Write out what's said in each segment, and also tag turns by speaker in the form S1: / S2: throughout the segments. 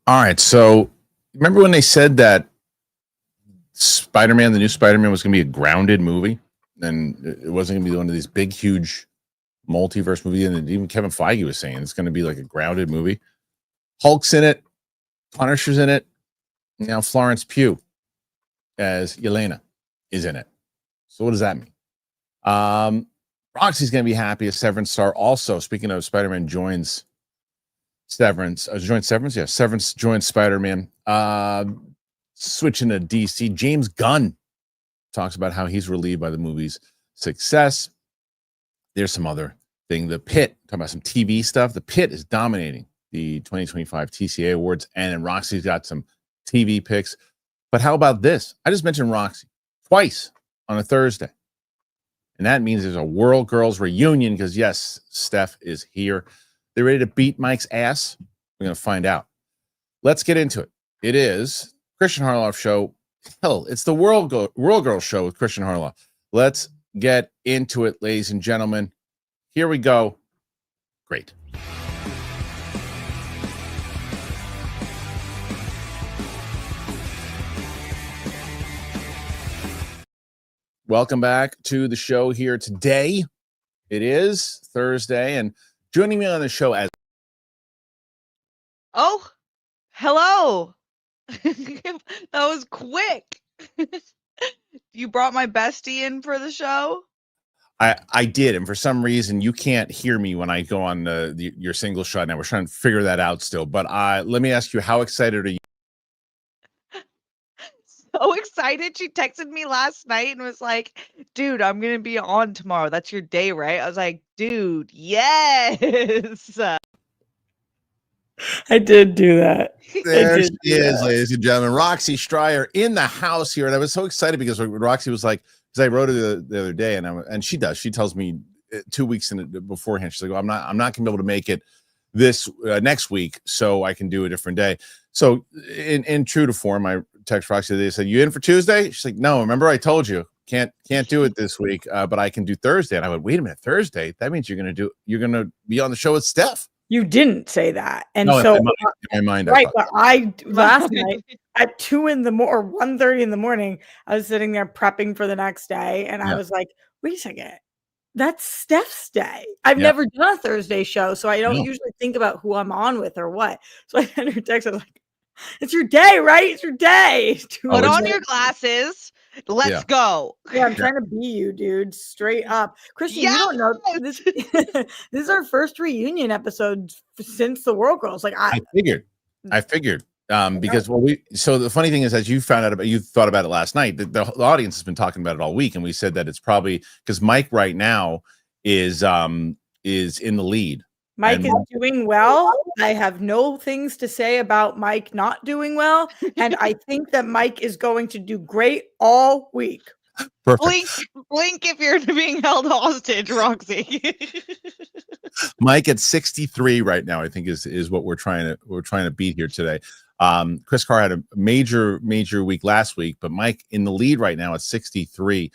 S1: All right. So remember when they said that Spider-Man, the new Spider-Man, was going to be a grounded movie, and it wasn't going to be one of these big, huge multiverse movies. And even Kevin Feige was saying it's going to be like a grounded movie. Hulk's in it, Punisher's in it. Now Florence Pugh as Yelena is in it. So what does that mean? Roxy's going to be happy as Severance star. Also, speaking of Spider-Man joins Severance, yeah, Severance joins Spider-Man. Switching to DC, James Gunn talks about how he's relieved by the movie's success. There's some other thing. The Pitt, talking about some TV stuff. The Pitt is dominating the 2025 TCA Awards, and then Roxy's got some TV picks. But how about this? I just mentioned Roxy twice on a Thursday. And that means there's a Whirl Girls reunion because, yes, Steph is here. They're ready to beat Mike's ass. We're going to find out. Let's get into it. It is Kristian Harloff Show. Hell, it's the Whirl Girl Show with Kristian Harloff. Let's get into it, ladies and gentlemen. Here we go. Great. Welcome back to the show here today. It is Thursday, and joining me on the show as
S2: hello. That was quick. You brought my bestie in for the show?
S1: I did, and for some reason you can't hear me when I go on your single shot. Now we're trying to figure that out still, but let me ask you, how excited are you?
S2: So excited. She texted me last night and was like, dude, I'm going to be on tomorrow. That's your day, right? I was like, dude, yes.
S3: I did do that.
S1: There she is, ladies and gentlemen. Roxy Striar in the house here. And I was so excited because Roxy was like, because I wrote it the other day, and she does. She tells me 2 weeks beforehand. She's like, well, I'm not going to be able to make it this next week, so I can do a different day. So in true to form, I text Roxy. They said, you in for Tuesday? She's like, no, remember I told you can't do it this week, but I can do Thursday. And I went, wait a minute, Thursday? That means you're going to be on the show with Steph.
S3: You didn't say that, and
S1: no,
S3: so
S1: in my mind,
S3: right. But I last night at 1:30 in the morning, I was sitting there prepping for the next day, and I was like, wait a second. That's Steph's day. I've never done a Thursday show, so I don't usually think about who I'm on with or what. So I sent her a text. I was like, it's your day, right? It's your day.
S2: Put on your glasses. Let's go.
S3: Yeah, I'm trying to be you, dude. Straight up. Kristian, you don't know this. This is our first reunion episode since the Whirl Girls. Like
S1: I figured. Because so the funny thing is, as you found out you thought about it last night, the audience has been talking about it all week, and we said that it's probably because Mike right now is in the lead.
S3: Mike is doing well. I have no things to say about Mike not doing well, and I think that Mike is going to do great all week.
S1: Perfect.
S2: Blink if you're being held hostage, Roxy.
S1: Mike at 63 right now, I think is what we're trying to beat here today. Chris Carr had a major week last week, but Mike in the lead right now at 63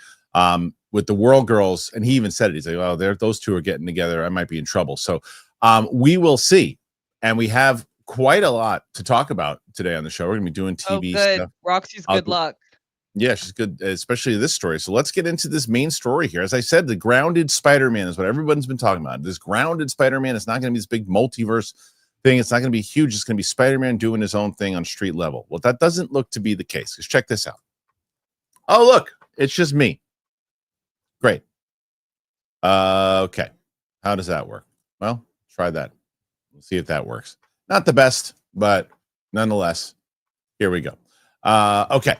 S1: with the Whirl Girls, and he even said it. He's like, "Oh, those two are getting together. I might be in trouble." So we will see, and we have quite a lot to talk about today on the show. We're gonna be doing TV stuff.
S2: Roxy's good luck.
S1: Yeah, she's good, especially this story. So let's get into this main story here. As I said, the grounded Spider-Man is what everyone's been talking about. This grounded Spider-Man is not going to be this big multiverse thing. It's not going to be huge. It's going to be Spider-Man doing his own thing on street level. Well, that doesn't look to be the case. Because check this out. Oh, look, it's just me. Great. Okay. How does that work? Well, try that. We'll see if that works. Not the best, but nonetheless, here we go. Okay.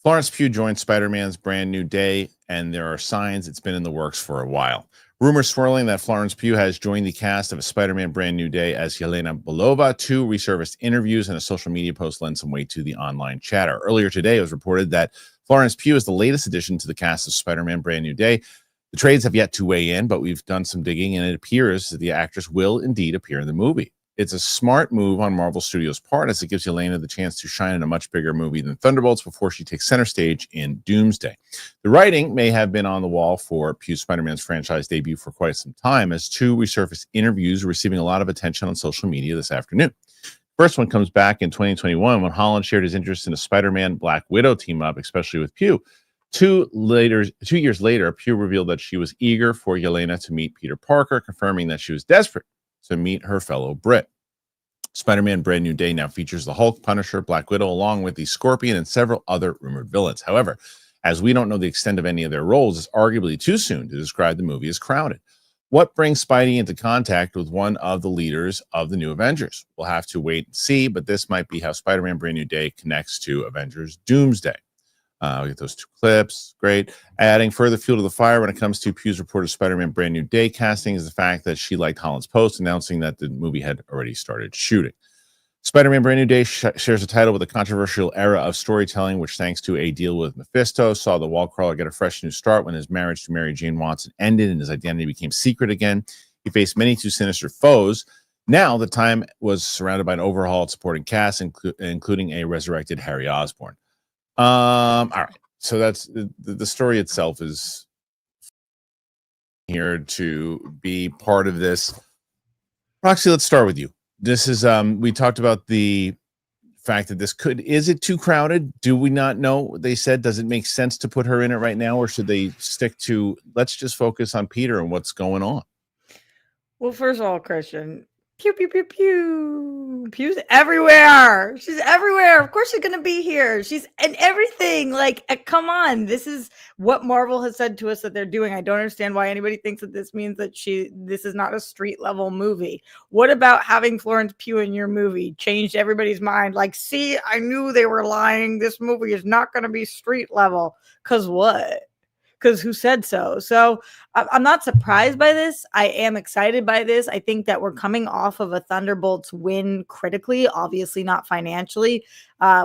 S1: Florence Pugh joined Spider-Man's Brand New Day, and there are signs it's been in the works for a while. Rumors swirling that Florence Pugh has joined the cast of a Spider-Man Brand New Day as Yelena Belova. 2 resurfaced interviews and a social media post lend some weight to the online chatter. Earlier today, it was reported that Florence Pugh is the latest addition to the cast of Spider-Man Brand New Day. The trades have yet to weigh in, but we've done some digging, and it appears that the actress will indeed appear in the movie. It's a smart move on Marvel Studios' part, as it gives Yelena the chance to shine in a much bigger movie than Thunderbolts before she takes center stage in Doomsday. The writing may have been on the wall for Pugh's Spider-Man's franchise debut for quite some time, as 2 resurfaced interviews are receiving a lot of attention on social media this afternoon. First one comes back in 2021 when Holland shared his interest in a Spider-Man Black Widow team up, especially with Pugh. 2 years later, Pugh revealed that she was eager for Yelena to meet Peter Parker, confirming that she was desperate to meet her fellow Brit. Spider-Man Brand New Day now features the Hulk, Punisher, Black Widow, along with the Scorpion and several other rumored villains. However, as we don't know the extent of any of their roles, it's arguably too soon to describe the movie as crowded. What brings Spidey into contact with one of the leaders of the new Avengers? We'll have to wait and see, but this might be how Spider-Man Brand New Day connects to Avengers Doomsday. We get those 2 clips. Great. Adding further fuel to the fire when it comes to Pugh's reported Spider-Man Brand New Day casting is the fact that she liked Holland's post announcing that the movie had already started shooting. Spider-Man Brand New Day shares a title with a controversial era of storytelling, which, thanks to a deal with Mephisto, saw the wall crawler get a fresh new start when his marriage to Mary Jane Watson ended and his identity became secret again. He faced many too sinister foes. Now, the time was surrounded by an overhauled supporting cast, including a resurrected Harry Osborn. All right. So that's the story itself is here to be part of this. Roxy, let's start with you. This is we talked about the fact that is it too crowded? Do we not know? They said, does it make sense to put her in it right now, or should they stick to let's just focus on Peter and what's going on?
S3: Well, first of all, Kristian, pew, pew, pew, pew. Pew's everywhere. She's everywhere. Of course she's going to be here. She's in everything. Like, come on. This is what Marvel has said to us that they're doing. I don't understand why anybody thinks that this means that this is not a street level movie. What about having Florence Pugh in your movie changed everybody's mind? Like, see, I knew they were lying. This movie is not going to be street level. Because what? Because who said so? So I'm not surprised by this. I am excited by this. I think that we're coming off of a Thunderbolts win critically, obviously not financially,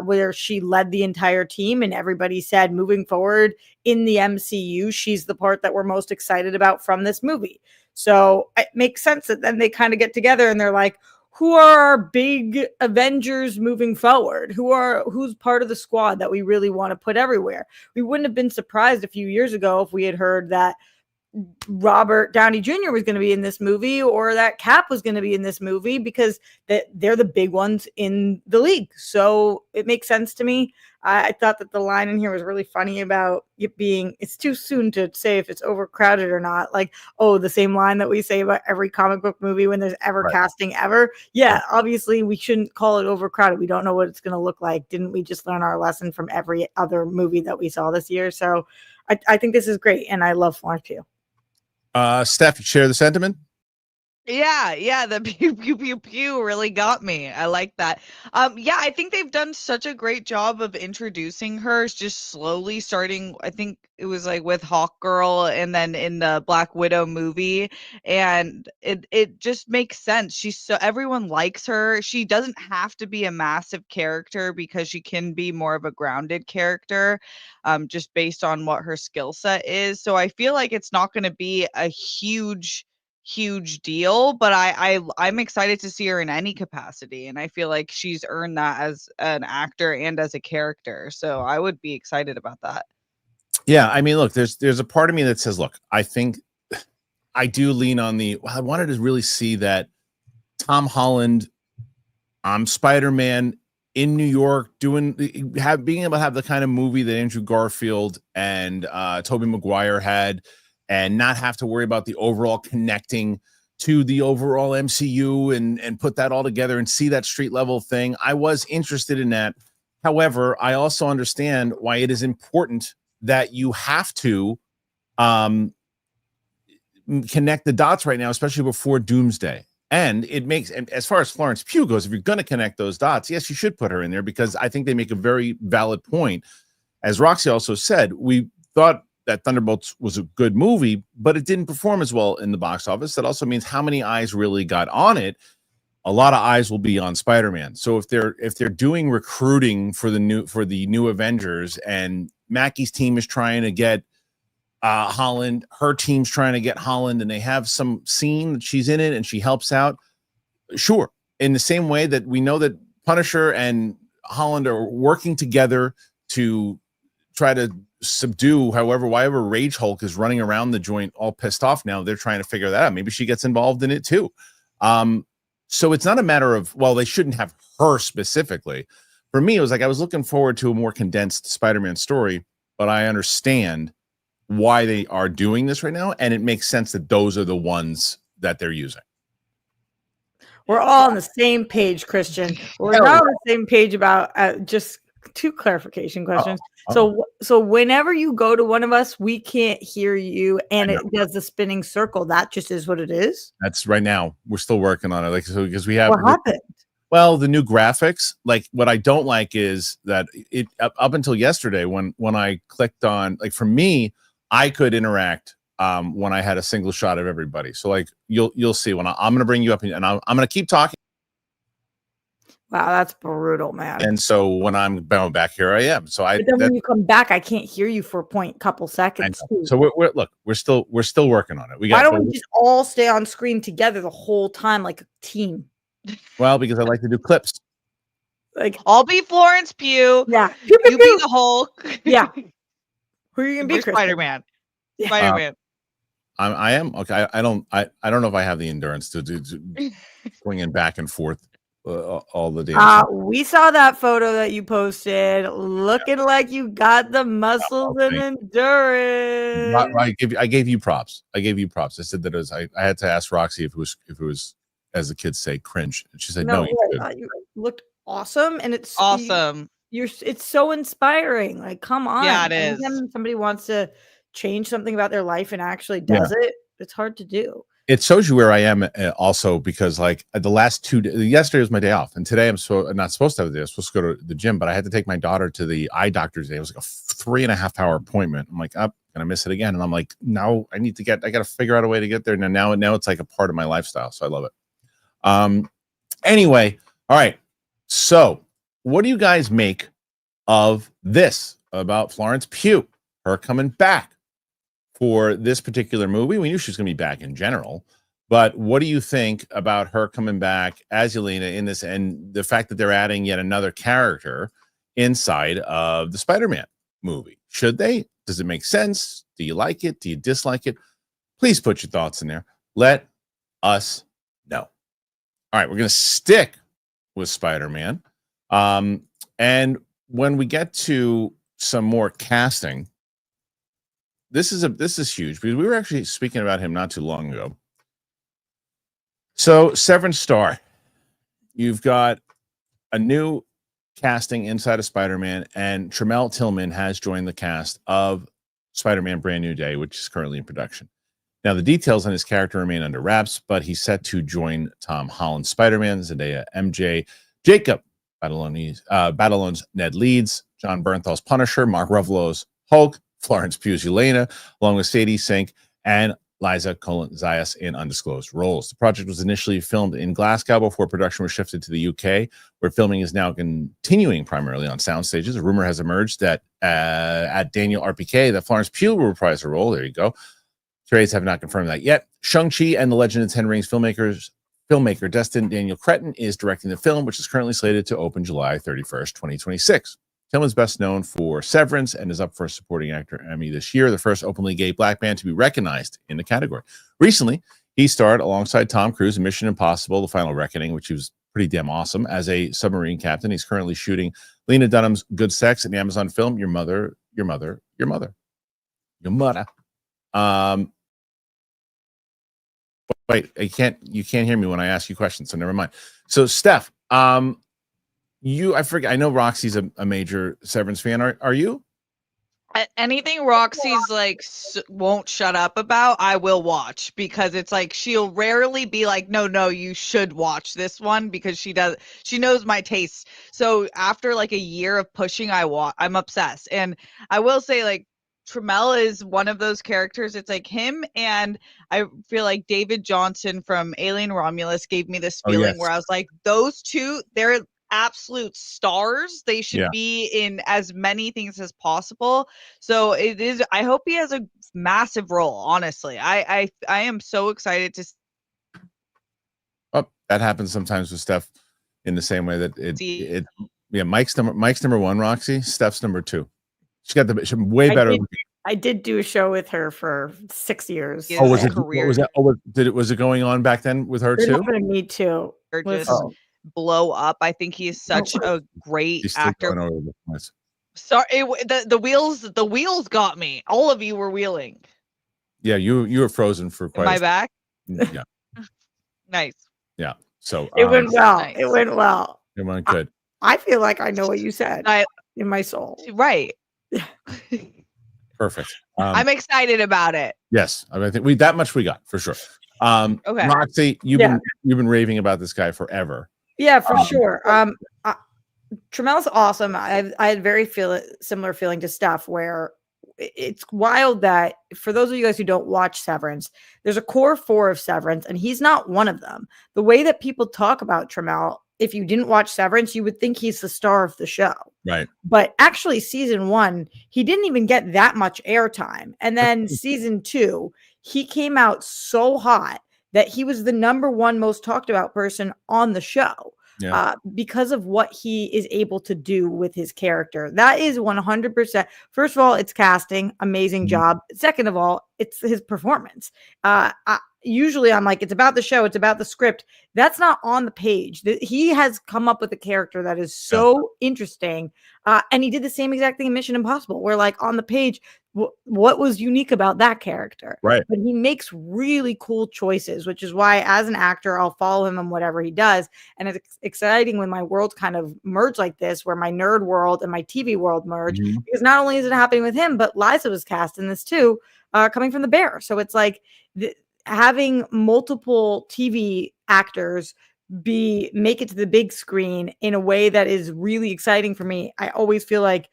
S3: where she led the entire team and everybody said moving forward in the MCU, she's the part that we're most excited about from this movie. So it makes sense that then they kind of get together and they're like, who are our big Avengers moving forward? Who's part of the squad that we really want to put everywhere? We wouldn't have been surprised a few years ago if we had heard that Robert Downey Jr. was going to be in this movie or that Cap was going to be in this movie because they're the big ones in the league. So it makes sense to me. I thought that the line in here was really funny about it being, it's too soon to say if it's overcrowded or not. Like, oh, the same line that we say about every comic book movie when there's ever casting ever. Yeah, obviously we shouldn't call it overcrowded. We don't know what it's going to look like. Didn't we just learn our lesson from every other movie that we saw this year? So I think this is great. And I love Florence Pugh.
S1: Steph, you share the sentiment?
S2: Yeah, the pew pew pew pew really got me. I like that. Yeah, I think they've done such a great job of introducing her, just slowly starting. I think it was like with Hawk Girl and then in the Black Widow movie, and it just makes sense. Everyone likes her. She doesn't have to be a massive character because she can be more of a grounded character, just based on what her skill set is. So I feel like it's not going to be a huge deal, but I'm excited to see her in any capacity, and I feel like she's earned that as an actor and as a character, so I would be excited about that.
S1: Yeah, I mean, look, there's a part of me that says, look, I think I do lean on I wanted to really see that Tom Holland, Spider-Man in New York being able to have the kind of movie that Andrew Garfield and Tobey Maguire had, and not have to worry about the overall connecting to the overall MCU and put that all together and see that street level thing. I was interested in that. However, I also understand why it is important that you have to connect the dots right now, especially before Doomsday. And it makes, as far as Florence Pugh goes, if you're going to connect those dots, yes, you should put her in there because I think they make a very valid point. As Roxy also said, we thought that Thunderbolts was a good movie, but it didn't perform as well in the box office. That also means how many eyes really got on it. A lot of eyes will be on Spider-Man. So if they're doing recruiting for the new Avengers, and Mackie's team is trying to get Holland, her team's trying to get Holland, and they have some scene that she's in it and she helps out, sure. In the same way that we know that Punisher and Holland are working together to try to subdue whatever Rage Hulk is running around the joint all pissed off now. They're trying to figure that out. Maybe she gets involved in it too. So it's not a matter of, well, they shouldn't have her specifically. For me, it was like I was looking forward to a more condensed Spider-Man story, but I understand why they are doing this right now, and it makes sense that those are the ones that they're using.
S3: We're all on the same page, Kristian. We're not on the same page about just 2 clarification questions. So whenever you go to one of us, we can't hear you, and it does the spinning circle. That just is what it is.
S1: That's right now. We're still working on it, like, so because we have
S3: what happened.
S1: Well, the new graphics. Like, what I don't like is that it up until yesterday when I clicked on, like, for me, I could interact when I had a single shot of everybody. So like you'll see when I'm going to bring you up and I'm going to keep talking.
S3: Wow, that's brutal, man.
S1: And so when I'm bound back, here I am. So
S3: but then when you come back, I can't hear you for a couple seconds.
S1: So we're still working on it.
S3: Why don't we just all stay on screen together the whole time like a team?
S1: Well, because I like to do clips.
S3: Like
S2: I'll be Florence Pugh.
S3: Yeah,
S2: you be the Hulk.
S3: Yeah. Who are you gonna be?
S2: Spider-Man.
S3: Yeah.
S2: Spider-Man.
S1: I am okay. I don't know if I have the endurance to do swinging back and forth all the day.
S3: We saw that photo that you posted, looking like you got the muscles and endurance.
S1: I gave you props. I said that I had to ask Roxy if it was, as the kids say, cringe. And she said no.
S3: You looked awesome, and it's
S2: awesome.
S3: It's so inspiring. Like, come on.
S2: Yeah, it is.
S3: Anytime somebody wants to change something about their life and actually does it, it's hard to do.
S1: It shows you where I am also, because like the last 2 days, yesterday was my day off, and today I'm not supposed to have a day. I'm supposed to go to the gym, but I had to take my daughter to the eye doctor's day. It was like a 3.5 hour appointment. I'm like, I'm gonna miss it again. And I'm like, no, I got to figure out a way to get there. Now it's like a part of my lifestyle. So I love it. Anyway, all right. So what do you guys make of this about Florence Pugh, her coming back for this particular movie? We knew she was going to be back in general, but what do you think about her coming back as Yelena in this, and the fact that they're adding yet another character inside of the Spider-Man movie? Should they? Does it make sense? Do you like it? Do you dislike it? Please put your thoughts in there. Let us know. All right, we're going to stick with Spider-Man. And when we get to some more casting, this is huge, because we were actually speaking about him not too long ago. So Severance star, you've got a new casting inside of Spider-Man, and Tremel Tillman has joined the cast of Spider-Man Brand New Day, which is currently in production. Now, the details on his character remain under wraps, but he's set to join Tom Holland's Spider-Man, Zendaya, MJ, Jacob Batalon's Ned Leeds, John Bernthal's Punisher, Mark Ruffalo's Hulk, Florence Pugh's Yelena, along with Sadie Sink and Liza Colin-Zayas in undisclosed roles. The project was initially filmed in Glasgow before production was shifted to the UK, where filming is now continuing primarily on sound stages. A rumor has emerged that at Daniel RPK that Florence Pugh will reprise her role. There you go. Trades have not confirmed that yet. Shang-Chi and the Legend of the Ten Rings filmmaker Destin Daniel Cretton is directing the film, which is currently slated to open July 31st, 2026. Tillman's best known for Severance and is up for a supporting actor Emmy this year, the first openly gay black man to be recognized in the category. Recently, he starred alongside Tom Cruise in Mission Impossible: The Final Reckoning, which was pretty damn awesome, as a submarine captain. He's currently shooting Lena Dunham's Good Sex in the Amazon film Your Mother. Wait, you can't hear me when I ask you questions, so never mind. So Steph, I forget. I know Roxy's a major Severance fan. Are you?
S2: Anything Roxy's like won't shut up about, I will watch, because it's like she'll rarely be like, no, you should watch this one, because she knows my taste. So after like a year of pushing, I'm obsessed. And I will say, like, Tremel is one of those characters. It's like him, and I feel like David Johnson from Alien Romulus gave me this feeling where I was like, those two, they're absolute stars. They should be in as many things as possible. So it is, I hope he has a massive role, honestly. I am so excited to
S1: that happens sometimes with Steph, in the same way that Mike's number one, Roxy. Steph's number two. She got the way better.
S3: I did do a show with her for 6 years.
S1: Was it going on back then with her too?
S3: Me too.
S2: just
S3: Listen.
S2: blow up. I think he is such a great
S1: He's still
S2: actor.
S1: going over the points.
S2: Sorry, the wheels got me. All of you were wheeling.
S1: Yeah, you were frozen for
S2: Am
S1: quite
S2: I back?
S1: yeah.
S2: Nice.
S1: Yeah. So
S3: It went well.
S2: Nice.
S3: It went well.
S1: it went good.
S3: I feel like I know what you said
S2: I,
S3: in my soul.
S2: right.
S1: Perfect.
S2: I'm excited about it.
S1: Yes, I think we that much we got for sure.
S2: Okay.
S1: Roxy, you've been raving about this guy forever.
S3: Yeah, for sure. Tramel's awesome. I had very similar feeling to Steph, where it's wild that for those of you guys who don't watch Severance, there's a core 4 of Severance, and he's not one of them. The way that people talk about Tramel, if you didn't watch Severance, you would think he's the star of the show.
S1: Right.
S3: But actually, season 1, he didn't even get that much airtime. And then season 2, he came out so hot that he was the number 1 most talked about person on the show.
S1: Yeah.
S3: Because of what he is able to do with his character. That is 100%. First of all, it's casting, amazing job. Second of all, it's his performance. Usually I'm like, it's about the show, it's about the script. That's not on the page. He has come up with a character that is so interesting. And he did the same exact thing in Mission Impossible, where like on the page, what was unique about that character?
S1: Right.
S3: But he makes really cool choices, which is why as an actor, I'll follow him on whatever he does. And it's exciting when my worlds kind of merge like this, where my nerd world and my TV world merge, because not only is it happening with him, but Liza was cast in this too, coming from The Bear. So it's like having multiple TV actors make it to the big screen in a way that is really exciting for me. I always feel like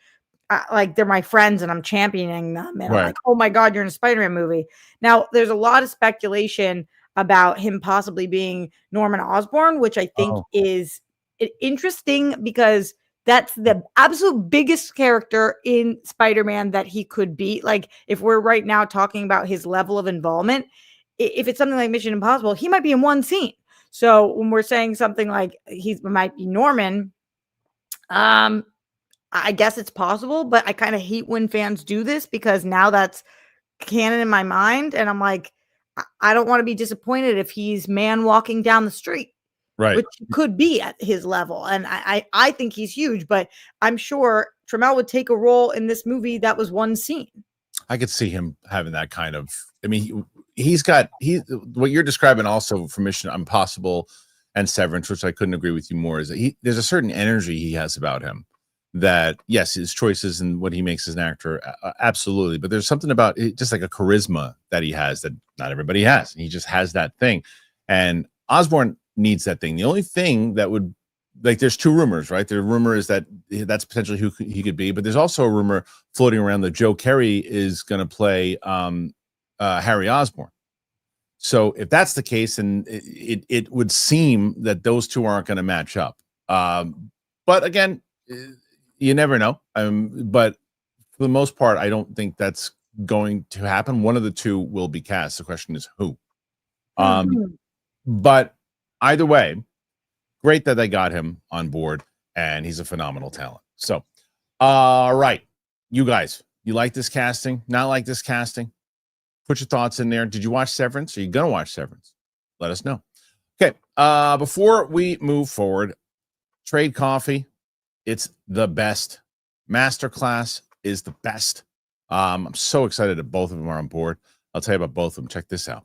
S3: they're my friends and I'm championing them. And I'm like, oh my God, you're in a Spider-Man movie. Now, there's a lot of speculation about him possibly being Norman Osborn, which I think is interesting because that's the absolute biggest character in Spider-Man that he could be. Like, if we're right now talking about his level of involvement, if it's something like Mission Impossible, he might be in one scene. So when we're saying something like he might be Norman, I guess it's possible, but I kind of hate when fans do this because now that's canon in my mind. And I'm like, I don't want to be disappointed if he's man walking down the street,
S1: right?
S3: Which could be at his level. And I think he's huge, but I'm sure Tramel would take a role in this movie that was one scene.
S1: I could see him having that kind of, I mean, what you're describing also for Mission Impossible and Severance, which I couldn't agree with you more, is that there's a certain energy he has about him that, yes, his choices and what he makes as an actor, absolutely. But there's something about it, just like a charisma that he has that not everybody has. And he just has that thing. And Osborn needs that thing. The only thing that would, like, there's 2 rumors, right? The rumor is that that's potentially who he could be, but there's also a rumor floating around that Joe Kerry is going to play Harry Osborn. So if that's the case, then it would seem that those 2 aren't going to match up. But again, you never know. But for the most part, I don't think that's going to happen. One of the 2 will be cast. The question is who. But either way, great that they got him on board, and he's a phenomenal talent. So, all right, you guys, you like this casting? Not like this casting? Put your thoughts in there. Did you watch Severance? Are you going to watch Severance? Let us know. Okay, before we move forward, Trade Coffee, it's the best. Masterclass is the best. I'm so excited that both of them are on board. I'll tell you about both of them. Check this out.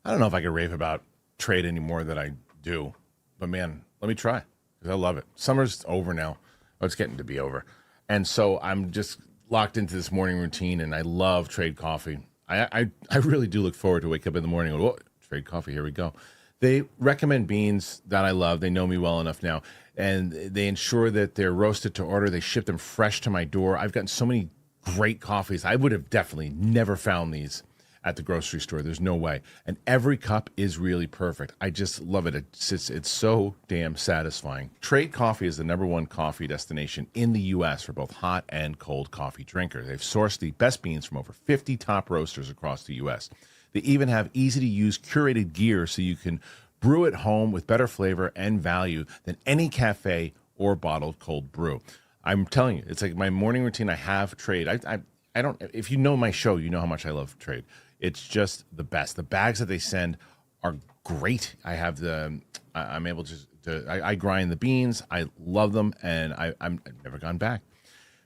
S1: I don't know if I can rave about Trade any more than I do, but man, let me try because I love it. Summer's over now. Oh, it's getting to be over. And so I'm just locked into this morning routine, and I love Trade Coffee. I really do look forward to wake up in the morning and go, Trade Coffee, here we go. They recommend beans that I love. They know me well enough now, and they ensure that they're roasted to order. They ship them fresh to my door. I've gotten so many great coffees. I would have definitely never found these at the grocery store. There's no way. And every cup is really perfect. I just love it. It's so damn satisfying. Trade Coffee is the #1 coffee destination in the U.S. for both hot and cold coffee drinkers. They've sourced the best beans from over 50 top roasters across the U.S. They even have easy-to-use curated gear so you can brew at home with better flavor and value than any cafe or bottled cold brew. I'm telling you, it's like my morning routine. I have Trade. I don't, if you know my show, you know how much I love Trade. It's just the best. The bags that they send are great. I have I'm able to I grind the beans. I love them, and I've never gone back.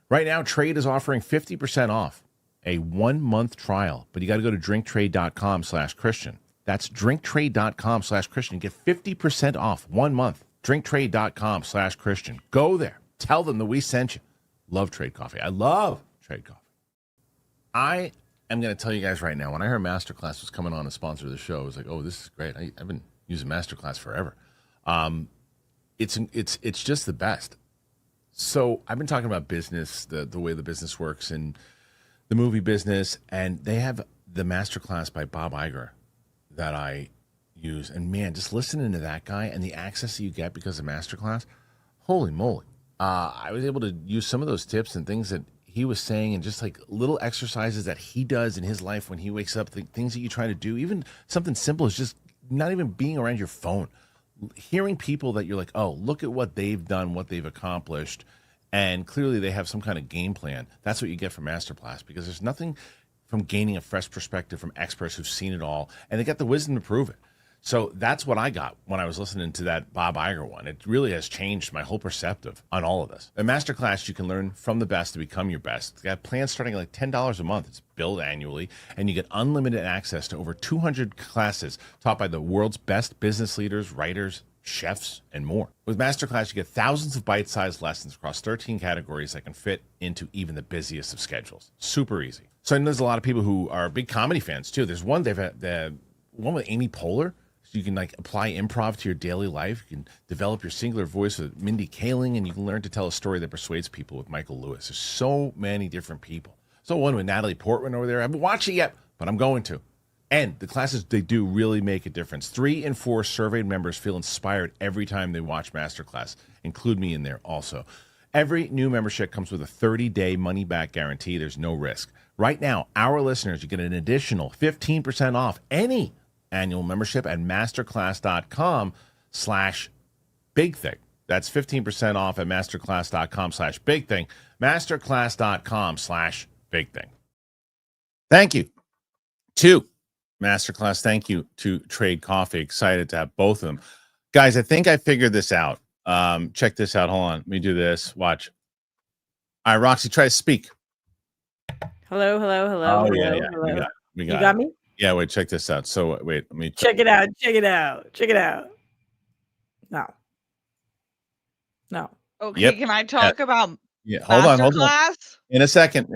S1: Right now, Trade is offering 50% off a 1-month trial, but you got to go to drinktrade.com/Christian. That's drinktrade.com/Christian. Get 50% off 1 month. Drinktrade.com/Christian. Go there. Tell them that we sent you. Love Trade Coffee. I love Trade Coffee. I am going to tell you guys right now, when I heard Masterclass was coming on as sponsor of the show, I was like, oh, this is great. I've been using Masterclass forever. It's just the best. So I've been talking about business, the way the business works and the movie business, and they have the Masterclass by Bob Iger that I use. And man, just listening to that guy and the access that you get because of Masterclass, holy moly. I was able to use some of those tips and things that he was saying, and just like little exercises that he does in his life when he wakes up, the things that you try to do, even something simple as just not even being around your phone, hearing people that you're like, oh, look at what they've done, what they've accomplished. And clearly they have some kind of game plan. That's what you get from Masterclass, because there's nothing from gaining a fresh perspective from experts who've seen it all, and they got the wisdom to prove it. So that's what I got when I was listening to that Bob Iger one. It really has changed my whole perspective on all of this. At Masterclass, you can learn from the best to become your best. They got plans starting at like $10 a month. It's billed annually, and you get unlimited access to over 200 classes taught by the world's best business leaders, writers, chefs, and more. With Masterclass, you get thousands of bite-sized lessons across 13 categories that can fit into even the busiest of schedules. Super easy. So I know there's a lot of people who are big comedy fans too. There's one the one with Amy Poehler. So you can like apply improv to your daily life. You can develop your singular voice with Mindy Kaling, and you can learn to tell a story that persuades people with Michael Lewis. There's so many different people. So one with Natalie Portman over there. I haven't watched it yet, but I'm going to. And the classes, they do really make a difference. 3 in 4 surveyed members feel inspired every time they watch Masterclass. Include me in there also. Every new membership comes with a 30-day money-back guarantee. There's no risk. Right now, our listeners, you get an additional 15% off any annual membership at masterclass.com/bigthing. That's 15% off at masterclass.com/bigthing. Masterclass.com/bigthing. Thank you to Masterclass. Thank you to Trade Coffee. Excited to have both of them. Guys, I think I figured this out. Check this out. Hold on. Let me do this. Watch. All right, Roxy, try to speak.
S3: Hello.
S1: Oh, yeah.
S3: Hello.
S1: We
S3: You got me?
S1: Yeah, wait, check this out. So, wait, let me
S3: Check it out. No.
S2: Okay,
S1: Yep.
S2: can I talk about
S1: Hold on.
S2: Masterclass?
S1: In a second,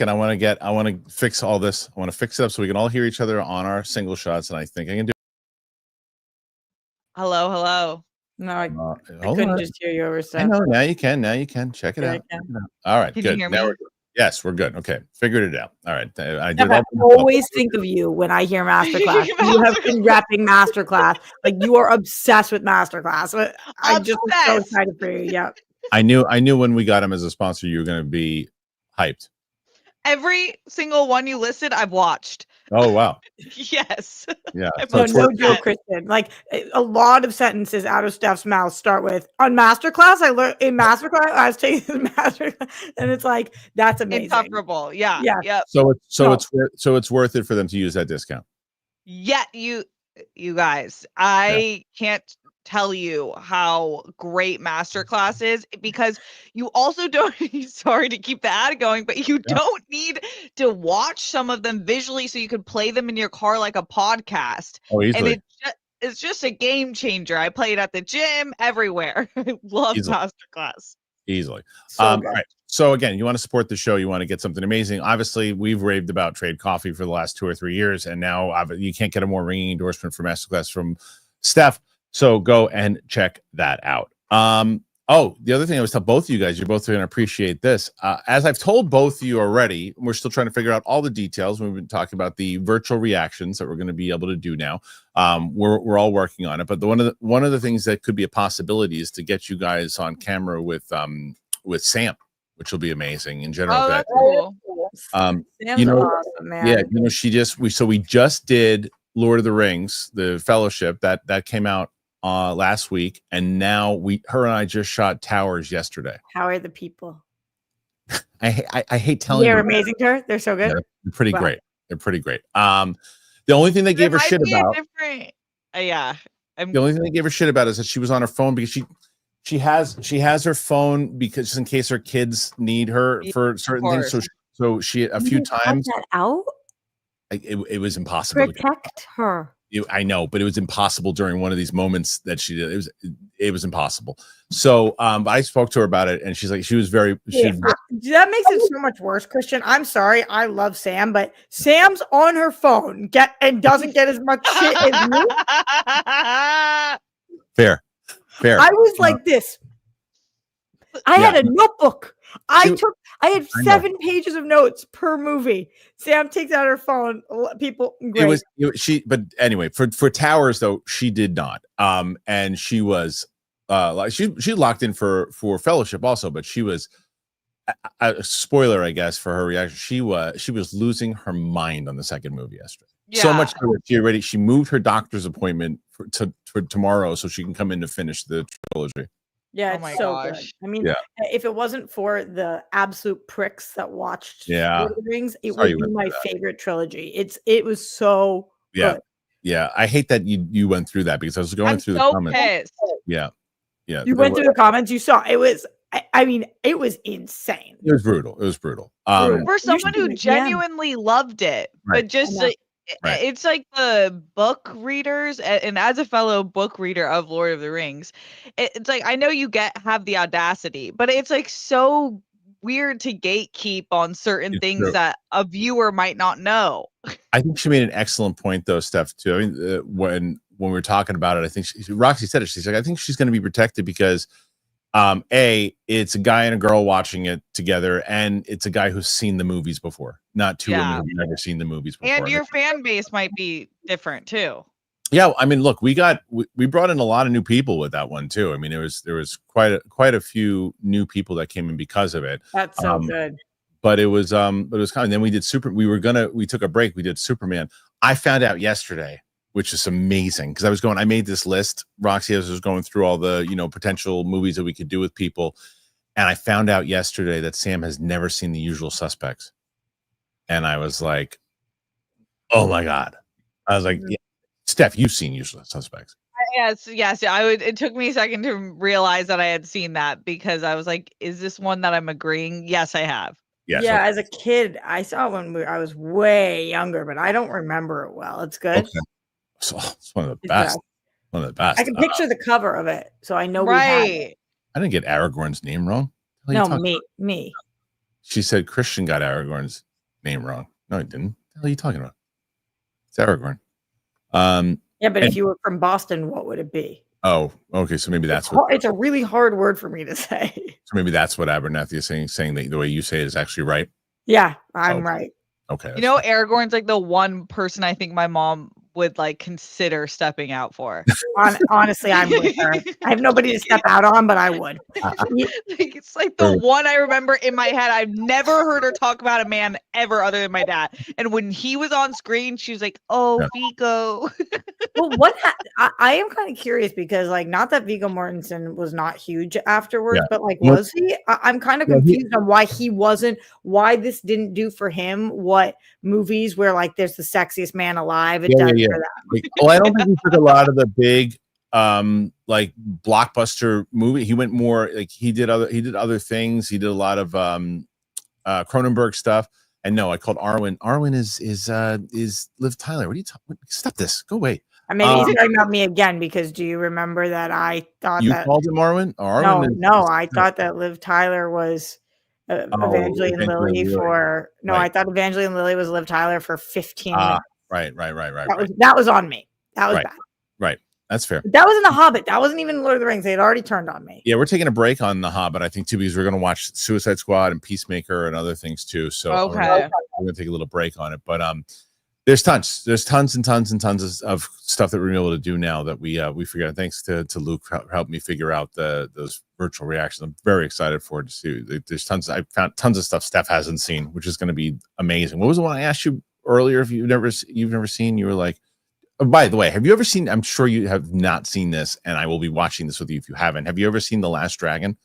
S1: I want to fix all this. I want to fix it up so we can all hear each other on our single shots, and I think I can do.
S2: Hello.
S3: No, I
S1: Hold
S3: couldn't
S1: on.
S3: just hear you over
S1: I
S3: stuff.
S1: know, now you can. Check it
S3: Yeah,
S1: out.
S3: I can.
S1: All right,
S2: Can
S1: good.
S2: you hear
S1: Now
S2: me?
S1: we're good. Yes, we're good. Okay, figured it out. All right, I did
S3: Steph, I
S1: all.
S3: always think of you when I hear Masterclass. You have been repping Masterclass. Like you are obsessed with Masterclass. I just was so
S2: Obsessed.
S3: excited for you. Yeah.
S1: I knew when we got him as a sponsor, you were going to be hyped.
S2: Every single one you listed, I've watched.
S1: Oh wow.
S2: Yes.
S1: Yeah.
S3: No,
S1: it's
S3: no
S1: worth-
S3: joke, Kristian. Like a lot of sentences out of Steph's mouth start with on Masterclass. I learned in Masterclass. I was taking Masterclass, and it's like that's amazing.
S2: Insufferable. Yeah.
S3: Yeah.
S2: Yep.
S1: It's worth it for them to use that discount.
S2: Yet you guys, I can't tell you how great Masterclass is, because you also don't sorry to keep the ad going, but you don't need to watch some of them visually, so you can play them in your car like a podcast.
S1: Oh, easily.
S2: And it's just a game changer. I play it at the gym, everywhere. I love
S1: Easily.
S2: Masterclass.
S1: Easily.
S3: So
S1: All
S3: good.
S1: right. So again, you want to support the show, you want to get something amazing. Obviously, we've raved about Trade Coffee for the last 2 or 3 years, and now you can't get a more ringing endorsement for Masterclass from Steph. So go and check that out. The other thing I was telling both of you guys, you're both going to appreciate this. As I've told both of you already, we're still trying to figure out all the details. We've been talking about the virtual reactions that we're going to be able to do now. We're all working on it. But one of the things that could be a possibility is to get you guys on camera with Sam, which will be amazing in general.
S2: Oh, that's cool.
S3: Sam's awesome, man.
S1: Yeah, we just did Lord of the Rings, the Fellowship that came out last week, and now her and I just shot Towers yesterday.
S3: How are the people?
S1: I hate telling
S3: They're
S1: you,
S3: amazing, Kurt. They're so good.
S1: yeah, they're pretty
S3: Wow.
S1: great. They're pretty great. The only thing they gave her shit about.
S2: Yeah.
S1: The only thing I gave her shit about is that she was on her phone because she has her phone because just in case her kids need her for certain things. So she a few times
S3: that out.
S1: It was impossible to
S3: protect her.
S1: I know, but it was impossible during one of these moments that she did. It was impossible. So I spoke to her about it, and she's like, that
S3: makes it so much worse, Kristian. I'm sorry, I love Sam, but Sam's on her phone and doesn't get as much shit as me.
S1: Fair.
S3: I was like this. I had a notebook. I had 7 pages of notes per movie. Sam takes out her phone. People, great.
S1: But anyway, for Towers though, she did not. And she was like she locked in for Fellowship also, but she was a spoiler, I guess, for her reaction. She was losing her mind on the second movie yesterday. Yeah. So much so that she moved her doctor's appointment for tomorrow so she can come in to finish the trilogy.
S3: Yeah, it's so good. I mean, if it wasn't for the absolute pricks that watched Lord of the Rings, it would be my favorite trilogy. It was so good.
S1: Yeah, I hate that you went through that because I was going through the comments. Pissed. Yeah.
S3: You went through the comments. You saw it was. I mean, it was insane.
S1: It was brutal.
S2: For someone who genuinely loved it, but just it's like the book readers, and as a fellow book reader of Lord of the Rings, it's like I know you have the audacity, but it's like so weird to gatekeep on certain things that a viewer might not know.
S1: I think she made an excellent point though, Steph, too. I mean, when we were talking about it, I think Roxy said it. She's like, I think she's going to be protected because it's a guy and a girl watching it together, and it's a guy who's seen the movies before, not two women who've never seen the movies before.
S2: And your fan base might be different too.
S1: Yeah, I mean, look, we brought in a lot of new people with that one too. I mean, there was quite a few new people that came in because of it.
S3: That's so good.
S1: But it was kind of, then we did we took a break. We did Superman. I found out yesterday, which is amazing because I made this list, Roxy, as I was going through all the, potential movies that we could do with people. And I found out yesterday that Sam has never seen The Usual Suspects. And I was like, oh my God. I was like, yeah. Steph, you've seen Usual Suspects.
S2: Yes. It took me a second to realize that I had seen that because I was like, is this one that I'm agreeing? Yes, I have.
S1: Yes,
S3: yeah, as a kid, I saw it when I was way younger, but I don't remember it well. It's good. Okay.
S1: So it's one of the best. One of the best.
S3: I can picture the cover of it, so I know.
S2: Right.
S1: I didn't get Aragorn's name wrong.
S3: No, me.
S1: She said Kristian got Aragorn's name wrong. No, he didn't. What the hell are you talking about? It's Aragorn.
S3: Yeah, but if you were from Boston, what would it be?
S1: Oh, okay. So maybe that's
S3: it's a really hard word for me to say.
S1: So maybe that's what Abernathy is saying that the way you say it is actually right.
S3: Yeah, I'm right.
S1: Okay.
S2: Aragorn's like the one person I think my mom would like consider stepping out for.
S3: Honestly, I'm with her. I have nobody to step out on, but I would.
S2: It's like the one I remember in my head. I've never heard her talk about a man ever other than my dad. And when he was on screen, she was like, "Oh, Viggo."
S3: Well, I am kind of curious because, like, not that Viggo Mortensen was not huge afterwards, but like, was he? I'm kind of confused on why he wasn't. Why this didn't do for him what movies where like there's the sexiest man alive. It does for that.
S1: Well, I don't think he took a lot of the big like blockbuster movie. He went more like he did other things. He did a lot of Cronenberg stuff. And no, I called Arwen. Arwen is Liv Tyler. What are you talking? Stop this. Go away.
S3: I mean, he's talking about me again because do you remember that I thought
S1: you called him Arwen?
S3: No, I thought that Liv Tyler was Evangeline Lilly for I thought Evangeline Lilly was Liv Tyler for 15 minutes.
S1: Right.
S3: That was on me. That was bad.
S1: Right. That's fair.
S3: That was in The Hobbit. That wasn't even Lord of the Rings. They had already turned on me.
S1: Yeah, we're taking a break on The Hobbit, I think, too, because we're going to watch Suicide Squad and Peacemaker and other things, too. So we're going to take a little break on it. But there's tons and tons of stuff that we're able to do now that we figured out. Thanks to Luke for helping me figure out those virtual reactions. I'm very excited for it to see. There's tons. I found tons of stuff Steph hasn't seen, which is going to be amazing. What was the one I asked you earlier? If you've never seen, you were like, oh, by the way, have you ever seen? I'm sure you have not seen this, and I will be watching this with you if you haven't. Have you ever seen The Last Dragon?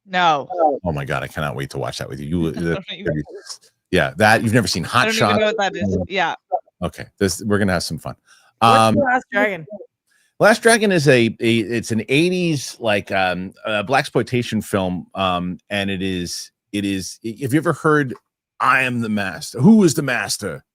S2: No.
S1: Oh my God, I cannot wait to watch that with you. Yeah, that you've never seen Hot Shot.
S2: I don't even know what that is. Yeah.
S1: Okay, we're gonna have some fun.
S3: What's The Last Dragon?
S1: Last Dragon is it's an 80s like blaxploitation film, and it is if you ever heard I am the master, who is the master?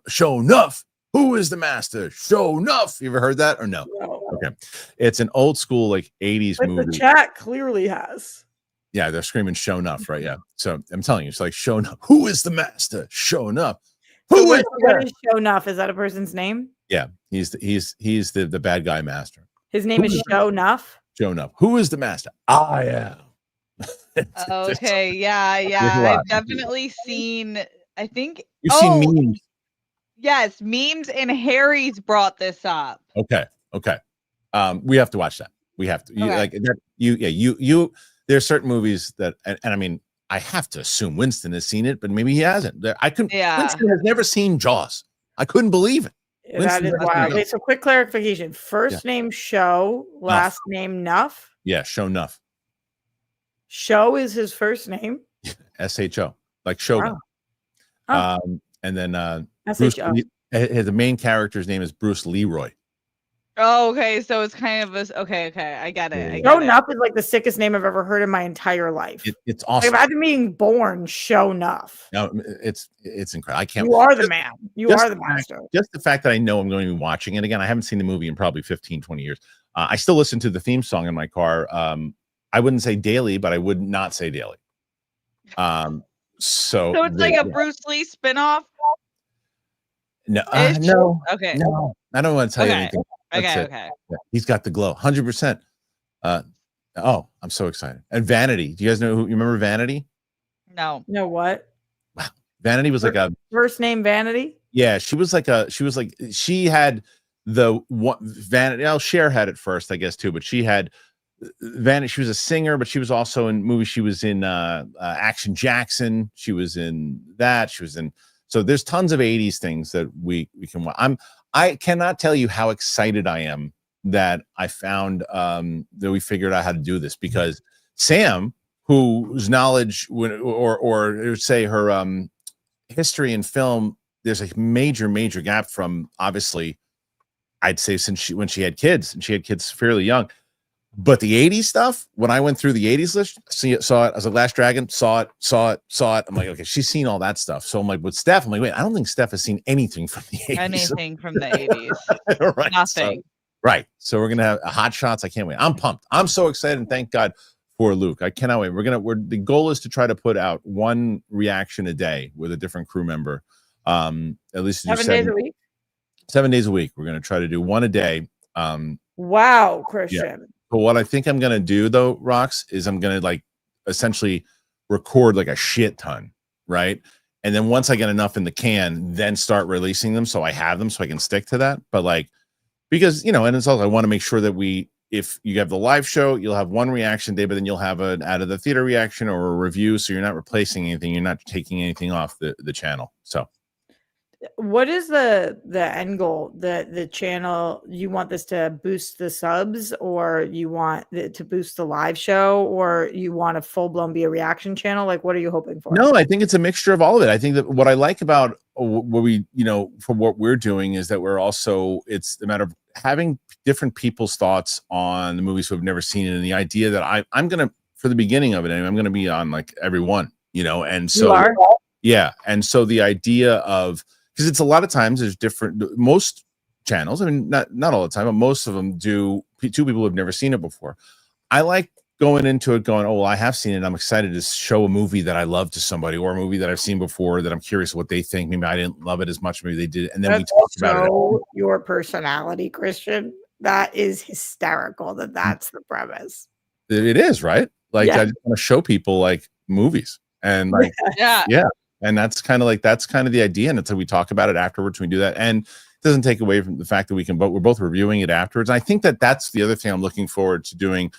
S1: Show enough. Who is the master? Show enough. You ever heard that or no?
S3: No.
S1: Okay, it's an old school like 80s
S3: But
S1: movie.
S3: the chat clearly has.
S1: Yeah, they're screaming show enough, right? Yeah. So I'm telling you, it's like show enough. Who is the master? Show enough.
S3: So what is Show Enough? Is that a person's name?
S1: Yeah, he's the bad guy master.
S3: His name is Show Enough.
S1: Show enough. Who is the master? I am.
S2: Okay, yeah. I've definitely seen. I think
S1: you've seen memes.
S2: Yes, memes, and Harry's brought this up.
S1: Okay. We have to watch that. We have to. You there's certain movies that, and I mean, I have to assume Winston has seen it, but maybe he hasn't. Winston has never seen Jaws. I couldn't believe it.
S3: That is wild. Wait, so quick clarification. First name Show, last name Nuff.
S1: Yeah, Show Enough.
S3: Show is his first name.
S1: SHO, like Shogun.
S3: Oh.
S1: And then
S3: Bruce,
S1: the main character's name is Bruce Leroy.
S2: Oh, okay. So it's kind of a okay. I get it.
S3: Show Enough is like the sickest name I've ever heard in my entire life.
S1: It's awesome.
S3: Like, if I've been born, Show Enough.
S1: No, it's incredible. I can't.
S3: You are the man. You are the master.
S1: Just the fact that I know I'm going to be watching it again. I haven't seen the movie in probably 15, 20 years. I still listen to the theme song in my car. I wouldn't say daily, but I would not say daily. So
S2: it's like a Bruce Lee spinoff.
S1: No, no.
S2: Okay.
S1: No, I don't want to tell you anything.
S2: Okay.
S1: Yeah, he's got the glow, 100%. Oh, I'm so excited. And Vanity. Do you guys know you remember Vanity?
S2: No.
S3: No, what?
S1: Wow. Vanity was like a
S3: first name Vanity.
S1: Yeah, she had the one Vanity. Well, Cher had it first, I guess, too, but she had Vanity. She was a singer, but she was also in movies. She was in Action Jackson. She was in that. She was in. So there's tons of 80s things that we can watch. I cannot tell you how excited I am that I found that we figured out how to do this, because Sam, whose knowledge or say her history in film, there's a major gap from, obviously, I'd say when she had kids, and she had kids fairly young. But the 80s stuff, when I went through the 80s list, saw it. I was like, Last Dragon, saw it. I'm like, okay, she's seen all that stuff. So I'm like, with Steph, I'm like, wait, I don't think Steph has seen anything from the 80s.
S2: Anything from the 80s.
S1: Right.
S2: Nothing.
S1: So we're gonna have hot shots. I can't wait. I'm pumped. I'm so excited, and thank God for Luke. I cannot wait. The goal is to try to put out one reaction a day with a different crew member. At least
S3: 7 days a week.
S1: 7 days a week. We're gonna try to do one a day.
S3: Wow, Kristian.
S1: Yeah. But what I think I'm gonna do though, Rox, is I'm gonna like essentially record like a shit ton, right? And then once I get enough in the can, then start releasing them so I have them so I can stick to that. But like, because and it's also, I want to make sure that if you have the live show, you'll have one reaction day, but then you'll have an out of the theater reaction or a review, so you're not replacing anything, you're not taking anything off the channel. So
S3: what is the end goal? The channel, you want this to boost the subs, or you want it to boost the live show, or you want a full-blown be a reaction channel? Like, what are you hoping for?
S1: No, I think it's a mixture of all of it. I think that what I like about what we, from what we're doing, is that it's the matter of having different people's thoughts on the movies who have never seen it, and the idea that I'm gonna, for the beginning of it, I'm gonna be on like every one, and so
S3: you are?
S1: Yeah, and so the idea of, because it's a lot of times there's most channels, I mean, not all the time, but most of them do two people who have never seen it before. I like going into it going, oh, well, I have seen it. I'm excited to show a movie that I love to somebody, or a movie that I've seen before that I'm curious what they think. Maybe I didn't love it as much, maybe they did. And then we talk about it.
S3: Your personality, Kristian. That is hysterical that's the premise.
S1: It is, right? Like, I just want to show people like movies, and like, yeah. And that's kind of the idea. And until we talk about it afterwards, we do that. And it doesn't take away from the fact that we're both reviewing it afterwards. And I think that's the other thing I'm looking forward to doing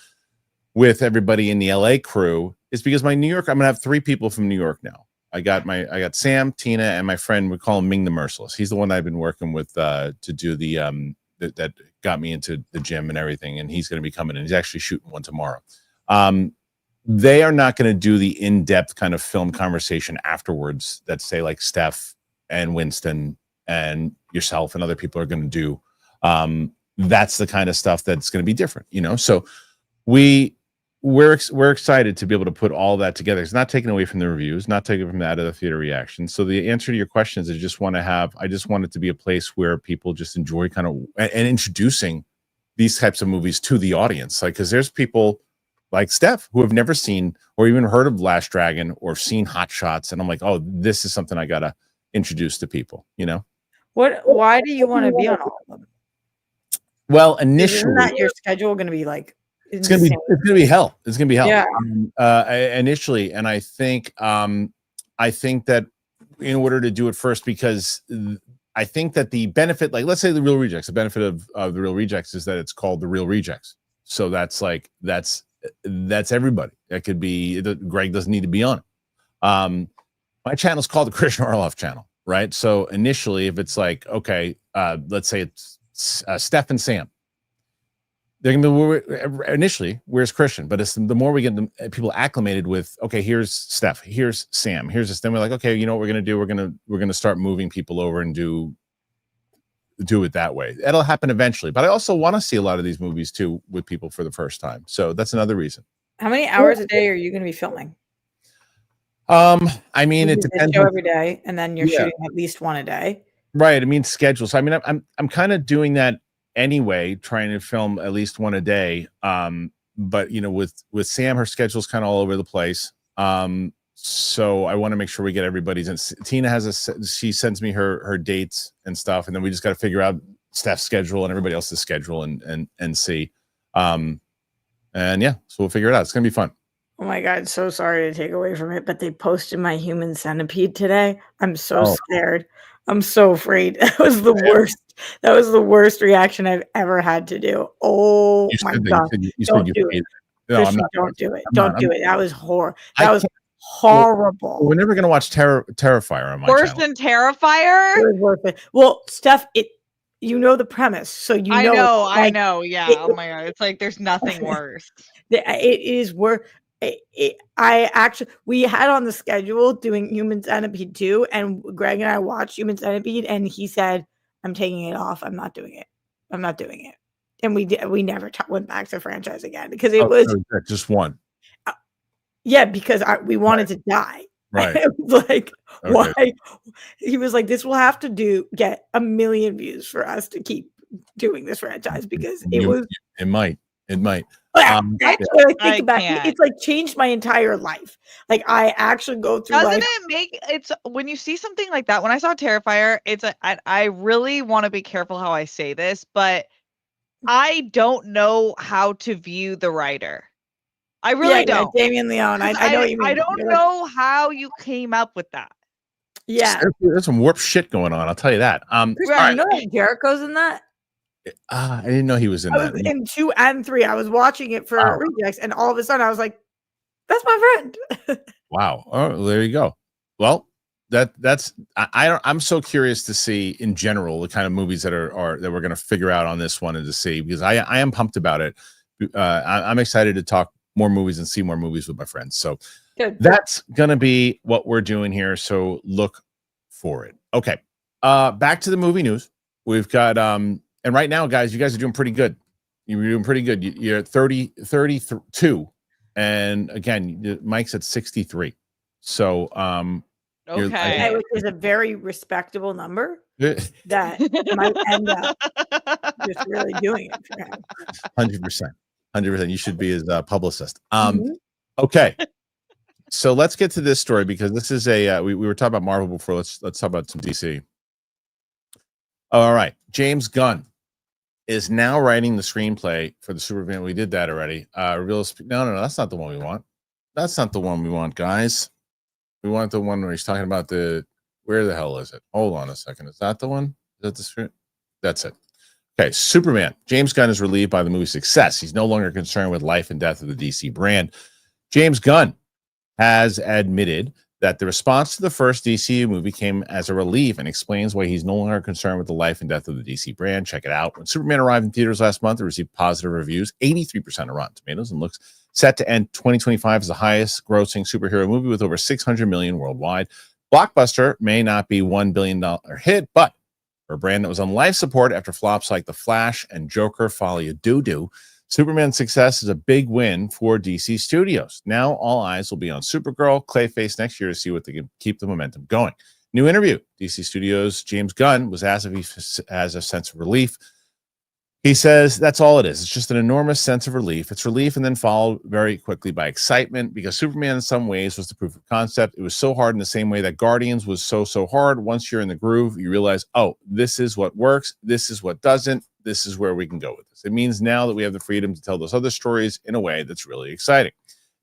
S1: with everybody in the LA crew, is because I'm going to have 3 people from New York now. I got Sam, Tina, and my friend, we call him Ming the Merciless. He's the one I've been working with to do the that got me into the gym and everything. And he's going to be coming in. He's actually shooting one tomorrow. They are not going to do the in-depth kind of film conversation afterwards that, say, like Steph and Winston and yourself and other people are going to do. that's the kind of stuff that's going to be different, you know. So we're excited to be able to put all that together. It's not taken away from the reviews, not taken from that of the theater reaction. So the answer to your questions is I just want it to be a place where people just enjoy kind of and introducing these types of movies to the audience. Like, because there's people like Steph who have never seen or even heard of Last Dragon or seen Hot Shots. And I'm like, oh, this is something I got to introduce to people, you know?
S3: Why do you want to be on all of them?
S1: Well, initially,
S3: isn't that your schedule going to be like?
S1: It's gonna be hell. It's gonna be hell.
S3: Yeah.
S1: Initially, and I think that in order to do it first, because I think that the benefit, like let's say the Real Rejects, the benefit of the Real Rejects is that it's called the Real Rejects. So that's everybody. That could be. Greg doesn't need to be on it. My channel is called the Kristian Harloff channel, right? So initially, if it's like, okay, let's say it's Steph and Sam. They're gonna be initially, where's Kristian? But it's the more we get people acclimated with, okay, here's Steph, here's Sam, here's this. Then we're like, okay, you know what we're gonna do? We're gonna start moving people over and do it that way. That'll happen eventually. But I also want to see a lot of these movies too with people for the first time. So that's another reason.
S3: How many hours a day are you going to be filming?
S1: I mean, it depends.
S3: Show every day, and then you're shooting at least one a day.
S1: Right. I mean, schedule. So I mean, I'm kind of doing that anyway, trying to film at least one a day. But you know, with Sam, her schedule's kind of all over the place. So I want to make sure we get everybody's. And Tina she sends me her dates and stuff, and then we just got to figure out Steph's schedule and everybody else's schedule and see. And yeah, so we'll figure it out. It's gonna be fun.
S3: Oh my God, so sorry to take away from it, but they posted my Human Centipede today. I'm so scared. I'm so afraid. That was the worst. That was the worst reaction I've ever had to do. Oh my God. Don't do it. No, don't do it. Don't do it. That was horrible. That was horrible.
S1: We're never going to watch Terrifier on my
S2: Worse
S1: channel.
S2: than Terrifier?
S3: It was worth it. Well, Steph, you know the prepremise. So you know.
S2: I know. Yeah. Oh my God. It's like there's nothing worse.
S3: It is worth. We had on the schedule doing Human Centipede 2, and Greg and I watched Human Centipede, and he said, I'm taking it off. I'm not doing it. I'm not doing it. And we never went back to franchise again because it was
S1: just one.
S3: Yeah, because we wanted to die.
S1: Right.
S3: It was like, why? He was like, this will have to get 1 million views for us to keep doing this franchise because
S1: it might.
S3: I think about it, it's like changed my entire life. Like I actually go through.
S2: Doesn't it make it's when you see something like that? When I saw Terrifier, I really want to be careful how I say this, but I don't know how to view the writer. I really don't.
S3: Damien Leone. I know what you mean.
S2: I don't know how you came up with that.
S3: Yeah,
S1: there's some warped shit going on. I'll tell you that.
S3: You know that Jericho's in that.
S1: I didn't know he was in that.
S3: In 2 and 3, I was watching it for Rejects, and all of a sudden I was like, "That's my friend."
S1: Wow! Oh, there you go. Well, I'm so curious to see in general the kind of movies that that we're going to figure out on this one and to see because I am pumped about it. I'm excited to talk more movies and see more movies with my friends. So that's going to be what we're doing here. So look for it. Okay. Back to the movie news. We've got and right now, guys, you guys are doing pretty good. You're doing pretty good. You're at 32. And again, Mike's at 63. So,
S2: okay.
S3: Which is a very respectable number that might end up just really doing it for him.
S1: 100%. 100%. You should be his publicist. Okay. So let's get to this story because this is we were talking about Marvel before. Let's talk about some DC. All right. James Gunn is now writing the screenplay for the Superman. We did that already. No, that's not the one we want. That's not the one we want, guys. We want the one where he's talking about where the hell is it? Hold on a second. Is that the one? Is that the script? That's it. Okay, Superman. James Gunn is relieved by the movie's success. He's no longer concerned with life and death of the DC brand. James Gunn has admitted that the response to the first DCU movie came as a relief and explains why he's no longer concerned with the life and death of the DC brand. Check it out. When Superman arrived in theaters last month, it received positive reviews, 83% of Rotten Tomatoes, and looks set to end 2025 as the highest grossing superhero movie with over 600 million worldwide. Blockbuster may not be $1 billion hit, but For a brand that was on life support after flops like The Flash and Joker follow a doo-doo, Superman's success is a big win for DC Studios. Now all eyes will be on Supergirl, Clayface next year to see what they can keep the momentum going. New interview. DC Studios' James Gunn was asked if he has a sense of relief. He says that's all it is. It's just an enormous sense of relief. It's relief and then followed very quickly by excitement because Superman in some ways was the proof of concept. It was so hard in the same way that Guardians was so hard. Once you're in the groove, you realize, oh, this is what works. This is what doesn't. This is where we can go with this. It means now that we have the freedom to tell those other stories in a way that's really exciting.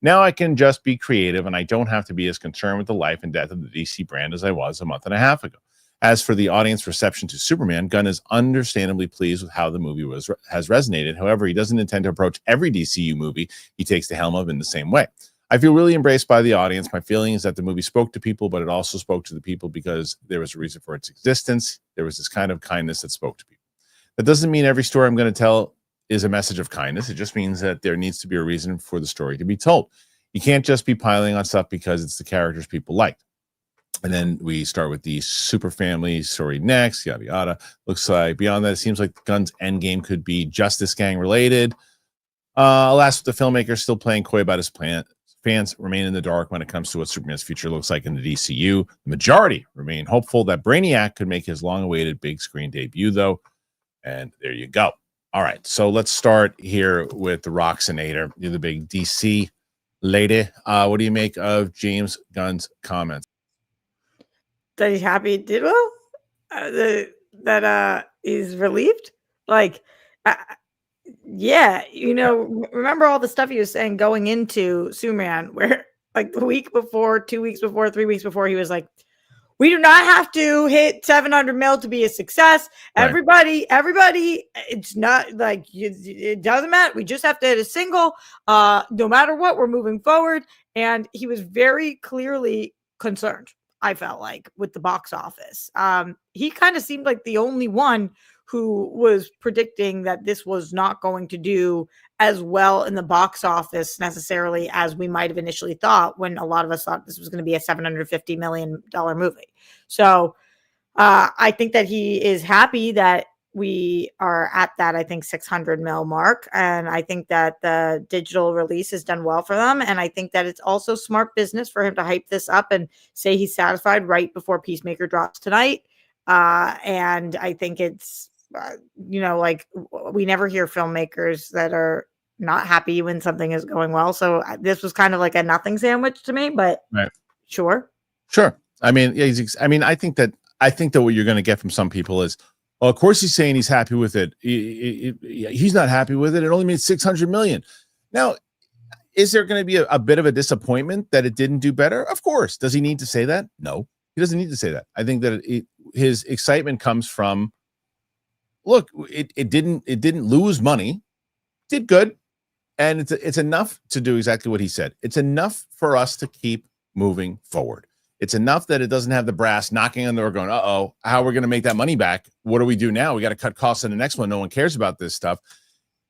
S1: Now I can just be creative and I don't have to be as concerned with the life and death of the DC brand as I was a month and a half ago. As for the audience reception to Superman, Gunn is understandably pleased with how the movie has resonated. However, he doesn't intend to approach every DCU movie he takes the helm of in the same way. I feel really embraced by the audience. My feeling is that the movie spoke to people, but it also spoke to the people because there was a reason for its existence. There was this kind of kindness that spoke to people. That doesn't mean every story I'm going to tell is a message of kindness. It just means that there needs to be a reason for the story to be told. You can't just be piling on stuff because it's the characters people like. And then we start with the super family story next, yada, yada. Looks like beyond that, it seems like Gunn's endgame could be Justice Gang related. Alas, the filmmaker still playing coy about his plan. Fans remain in the dark when it comes to what Superman's future looks like in the DCU. The majority remain hopeful that Brainiac could make his long-awaited big screen debut, though. And there you go. All right, so let's start here with the Roxinator. You're the big DC lady. What do you make of James Gunn's comments?
S3: That he's happy it did well, that he's relieved. Like, yeah, remember all the stuff he was saying going into Superman, where like the week before, 2 weeks before, 3 weeks before, he was like, we do not have to hit 700 mil to be a success. Right. Everybody, it's not like it doesn't matter. We just have to hit a single. No matter what, we're moving forward. And he was very clearly concerned, I felt like, with the box office. He kind of seemed like the only one who was predicting that this was not going to do as well in the box office necessarily as we might have initially thought, when a lot of us thought this was going to be a $750 million movie. So I think that he is happy that we are at that, I think, 600 mil mark. And I think that the digital release has done well for them. And I think that it's also smart business for him to hype this up and say he's satisfied right before Peacemaker drops tonight. And I think it's, like, we never hear filmmakers that are not happy when something is going well. So this was kind of like a nothing sandwich to me, but
S1: right.
S3: Sure.
S1: I mean, yeah, I think that what you're going to get from some people is, well, of course he's saying he's happy with it. He's not happy with it. It only made 600 million. Now, is there going to be a bit of a disappointment that it didn't do better? Of course. Does he need to say that? No, he doesn't need to say that. I think that his excitement comes from, look, it didn't lose money, it did good, and it's enough to do exactly what he said. It's enough for us to keep moving forward. It's enough that it doesn't have the brass knocking on the door going, uh-oh, how are we going to make that money back? What do we do now? We got to cut costs in the next one. No one cares about this stuff.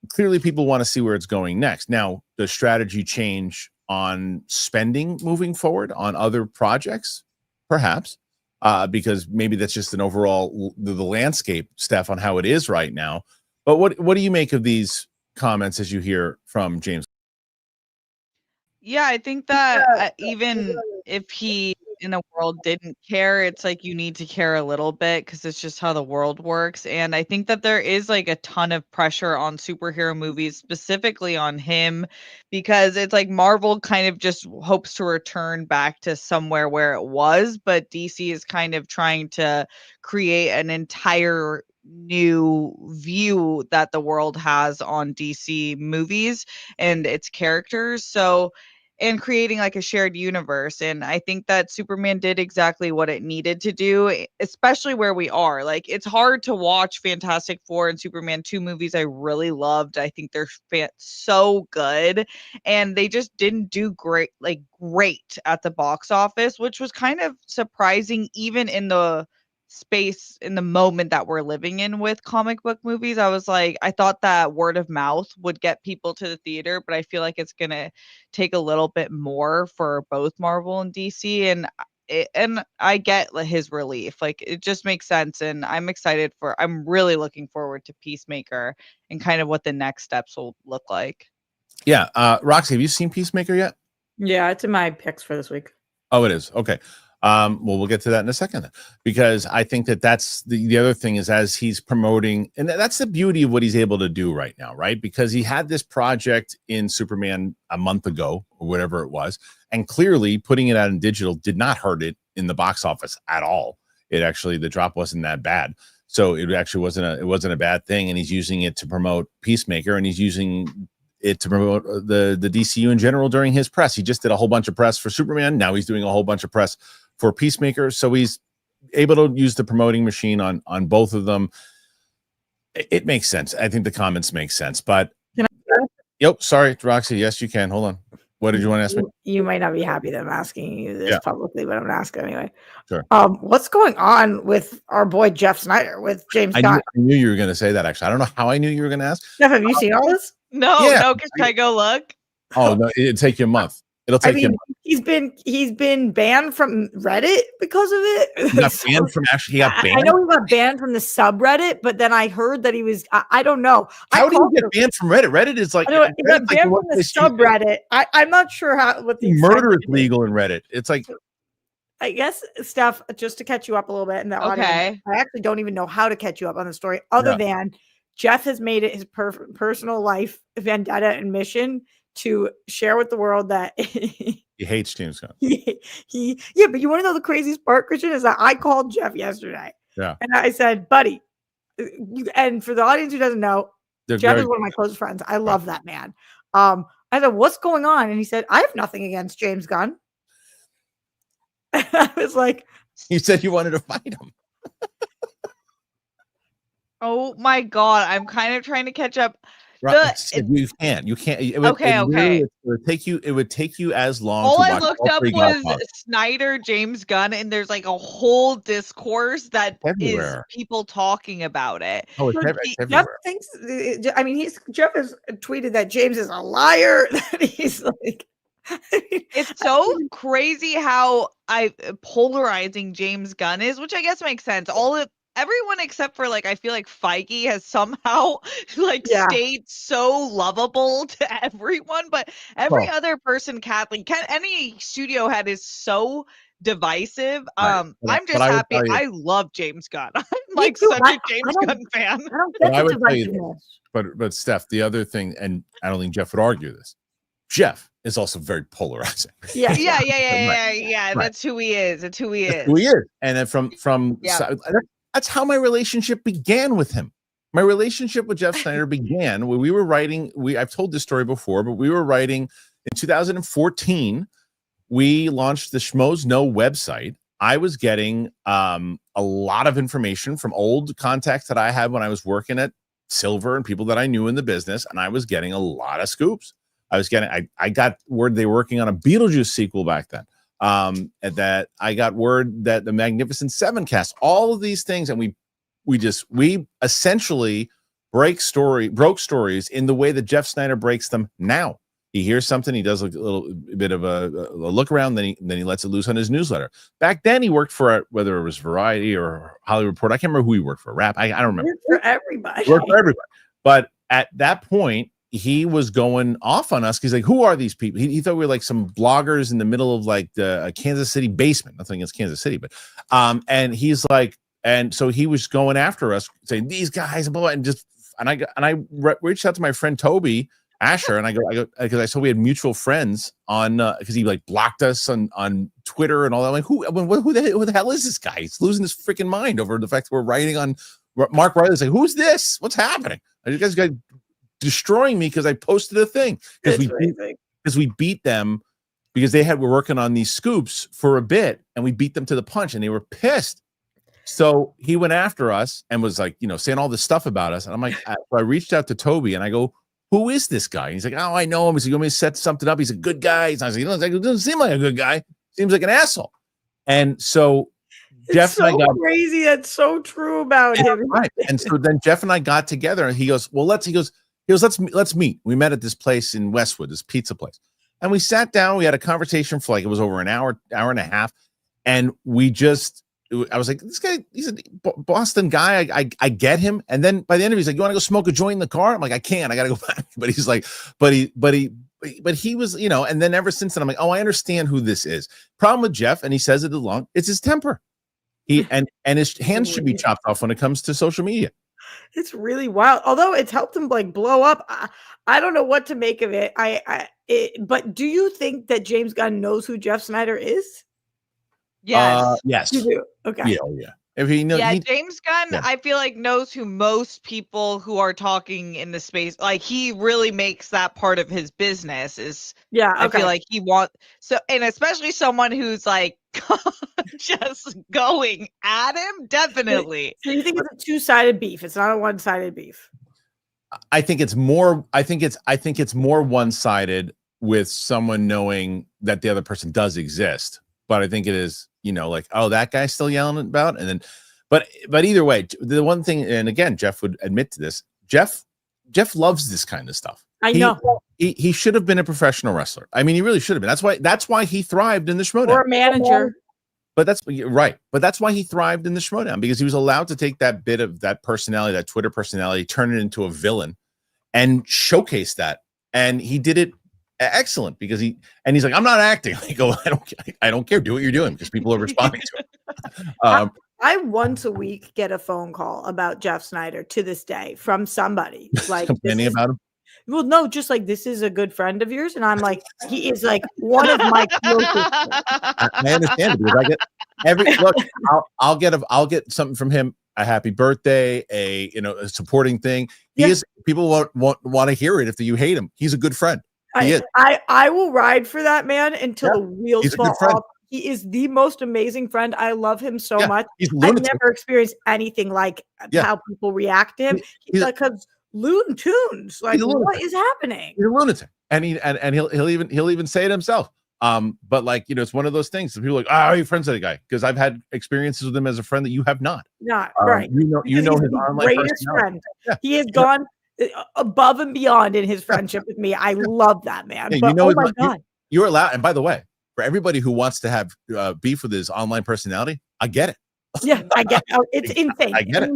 S1: Clearly, people want to see where it's going next. Now, does strategy change on spending moving forward on other projects? Perhaps. Because maybe that's just an overall the landscape, Steph, on how it is right now. But what do you make of these comments as you hear from James?
S2: Yeah, I think that even if he in the world didn't care, it's like you need to care a little bit because it's just how the world works. And I think that there is like a ton of pressure on superhero movies, specifically on him, because it's like Marvel kind of just hopes to return back to somewhere where it was, but DC is kind of trying to create an entire new view that the world has on DC movies and its characters. So, and creating like a shared universe. And I think that Superman did exactly what it needed to do, especially where we are. Like, it's hard to watch Fantastic Four and Superman 2 movies I really loved. I think they're so good. And they just didn't do great at the box office, which was kind of surprising, even in the space in the moment that we're living in with comic book movies. I was like, I thought that word of mouth would get people to the theater, but I feel like it's gonna take a little bit more for both Marvel and DC. And and I get his relief. Like, it just makes sense, and I'm really looking forward to Peacemaker and kind of what the next steps will look like.
S1: Yeah. Roxy, have you seen Peacemaker yet?
S3: Yeah, it's in my picks for this week.
S1: Oh, it is. Okay. Well, we'll get to that in a second then, because I think that's the other thing is, as he's promoting, and that's the beauty of what he's able to do right now, right? Because he had this project in Superman a month ago or whatever it was, and clearly putting it out in digital did not hurt it in the box office at all. It actually, the drop wasn't that bad. So it actually wasn't a bad thing. And he's using it to promote Peacemaker, and he's using it to promote the DCU in general during his press. He just did a whole bunch of press for Superman. Now he's doing a whole bunch of press for Peacemaker. So he's able to use the promoting machine on both of them. It makes sense. I think the comments make sense. But yep, sorry, Roxy. Yes, you can. Hold on. What did you want to ask me?
S3: You might not be happy that I'm asking you this publicly, but I'm gonna ask it anyway.
S1: Sure.
S3: What's going on with our boy Jeff Snyder with James Gunn?
S1: I knew you were going to say that. Actually, I don't know how I knew you were going to ask.
S3: Jeff, have you seen all this?
S2: No, because can I go look?
S1: Oh no, it'd take you a month. It'll take you.
S3: He's been banned from Reddit because of it.
S1: He got banned from he got banned.
S3: I know he got banned from the subreddit, but then I heard that he was. I don't know.
S1: How do you get banned from Reddit? Reddit is like.
S3: He got banned from the subreddit. I'm not sure what the
S1: murder is legal in Reddit. It's like.
S3: I guess, Steph, just to catch you up a little bit in the audience, I actually don't even know how to catch you up on the story other than Jeff has made it his personal life vendetta and mission to share with the world that
S1: he hates James Gunn.
S3: But you want to know the craziest part, Kristian, is that I called Jeff yesterday.
S1: Yeah.
S3: And I said, buddy, and for the audience who doesn't know, Jeff is one of my close friends. I love that man. I said, what's going on? And he said, I have nothing against James Gunn. I was like,
S1: you said you wanted to fight him.
S2: Oh my God. I'm kind of trying to catch up.
S1: You can't. It would take you as long.
S2: All I looked up was Snyder, James Gunn, and there's like a whole discourse that is people talking about it.
S1: Oh, it's
S3: Jeff thinks. Jeff has tweeted that James is a liar. That he's like.
S2: It's so crazy how polarizing James Gunn is, which I guess makes sense. Everyone except for I feel like Feige has somehow stayed so lovable to everyone, but every other person, any studio head is so divisive. I'm just happy. I love James Gunn. I'm such a James Gunn fan.
S3: I don't get the divisiveness.
S1: But Steph, the other thing, and I don't think Jeff would argue this. Jeff is also very polarizing.
S2: Yeah. Right. That's who he is. That's who he is.
S1: And then from that's how my relationship began with him. My relationship with Jeff Snyder began when we were writing. I've told this story before, but we were writing in 2014. We launched the Schmoes Know website. I was getting a lot of information from old contacts that I had when I was working at Silver and people that I knew in the business, and I was getting a lot of scoops. I got word they were working on a Beetlejuice sequel back then. And that I got word that the Magnificent Seven cast, all of these things, and we essentially broke stories in the way that Jeff Snyder breaks them now. He hears something, he does a little bit of a look around, then he lets it loose on his newsletter. Back then, he worked for whether it was Variety or Hollywood Report. I can't remember who he worked for. Rap, I don't remember.
S3: Worked for everybody.
S1: But at that point, he was going off on us. He's like, who are these people? He thought we were like some bloggers in the middle of the Kansas City basement. Nothing against Kansas City, but and he's like, and so he was going after us, saying these guys, and I reached out to my friend Toby Asher, and I go because I saw we had mutual friends on because he blocked us on Twitter and all that. I'm like, who the hell is this guy? He's losing his freaking mind over the fact that we're writing on Mark Riley's like, who's this? What's happening? You guys got destroying me because I posted a thing because we beat them because were working on these scoops for a bit, and we beat them to the punch, and they were pissed. So he went after us and was saying all this stuff about us, and I'm like, so I reached out to Toby and I go, who is this guy? And he's like, oh, I know him. He's like, you want me to set something up? He's a good guy. I was like, he doesn't seem like a good guy. Seems like an asshole. And so Jeff and I got
S3: crazy. That's so true about him.
S1: Right. And so then Jeff and I got together, and he goes, well, let's meet. We met at this place in Westwood, this pizza place. And we sat down, we had a conversation for it was over an hour and a half. and I was like, this guy, he's a Boston guy. I get him. And then by the end of it, he's like, you want to go smoke a joint in the car? I'm like, I can't. I got to go back. But he's like, but he was, and then ever since then, I'm like, oh, I understand who this is. Problem with Jeff, and he says it along, it's his temper. And his hands should be chopped off when it comes to social media.
S3: It's really wild. Although it's helped him like blow up. I don't know what to make of it. But do you think that James Gunn knows who Jeff Snyder is?
S2: Yes.
S1: Yes.
S3: You do? Okay.
S1: Yeah. Yeah. If he knows,
S2: James Gunn,
S1: yeah.
S2: I feel like knows who most people who are talking in the space, like he really makes that part of his business is.
S3: Yeah. Okay.
S2: I feel like he wants and especially someone who's like just going at him. Definitely.
S3: So you think it's a two-sided beef? It's not a one-sided beef.
S1: I think it's more one-sided with someone knowing that the other person does exist. But I think it is, like, oh, that guy's still yelling about, and then, but either way, the one thing, and again, Jeff would admit to this. Jeff loves this kind of stuff.
S3: I know
S1: he should have been a professional wrestler. I mean, he really should have been. That's why he thrived in the Schmoedown.
S3: Or a manager.
S1: But that's right. But that's why he thrived in the Schmoedown, because he was allowed to take that bit of that personality, that Twitter personality, turn it into a villain, and showcase that. And he did it excellent because he's like, I'm not acting. I go, I don't care. Do what you're doing because people are responding to it.
S3: I once a week get a phone call about Jeff Snyder to this day from somebody like
S1: complaining about him.
S3: Well, no, just like, this is a good friend of yours, and I'm like, he is like one of my closest friends.
S1: I understand it because I get I'll get something from him, a happy birthday, a supporting thing. People won't want to hear it if you hate him. He's a good friend.
S3: I will ride for that man until the wheels fall off. He is the most amazing friend. I love him so much. I've never experienced anything like how people react to him. He's like, because Looney Tunes, like, what is happening?
S1: He's a lunatic, and he'll even say it himself. But like, it's one of those things that people are like, oh, are you friends with that guy? Because I've had experiences with him as a friend that you have not.
S3: Not right.
S1: You know his online
S3: greatest friend. Yeah. He has gone above and beyond in his friendship with me. I love that man.
S1: Yeah,
S3: but, oh my God.
S1: You're allowed. And by the way, for everybody who wants to have beef with his online personality, I get it.
S3: Yeah, I get it. It's insane.
S1: I get it.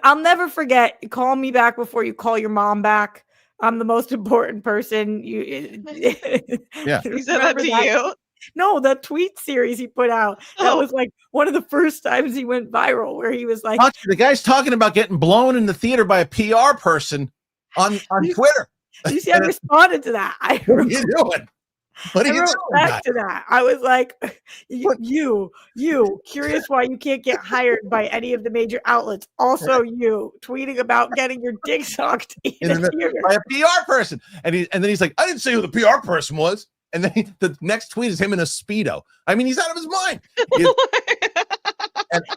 S3: I'll never forget. Call me back before you call your mom back. I'm the most important person.
S1: Yeah.
S2: He said that to you?
S3: No, the tweet series he put out. That was like one of the first times he went viral, where he was like,
S1: the guy's talking about getting blown in the theater by a PR person on Twitter.
S3: You see, I responded to that.
S1: What are you doing? What are you doing?
S3: Back to that. I was like, you curious why you can't get hired by any of the major outlets. Also, you tweeting about getting your dick sucked in a theater
S1: by a PR person. And then he's like, I didn't say who the PR person was. And then the next tweet is him in a Speedo. I mean, he's out of his mind.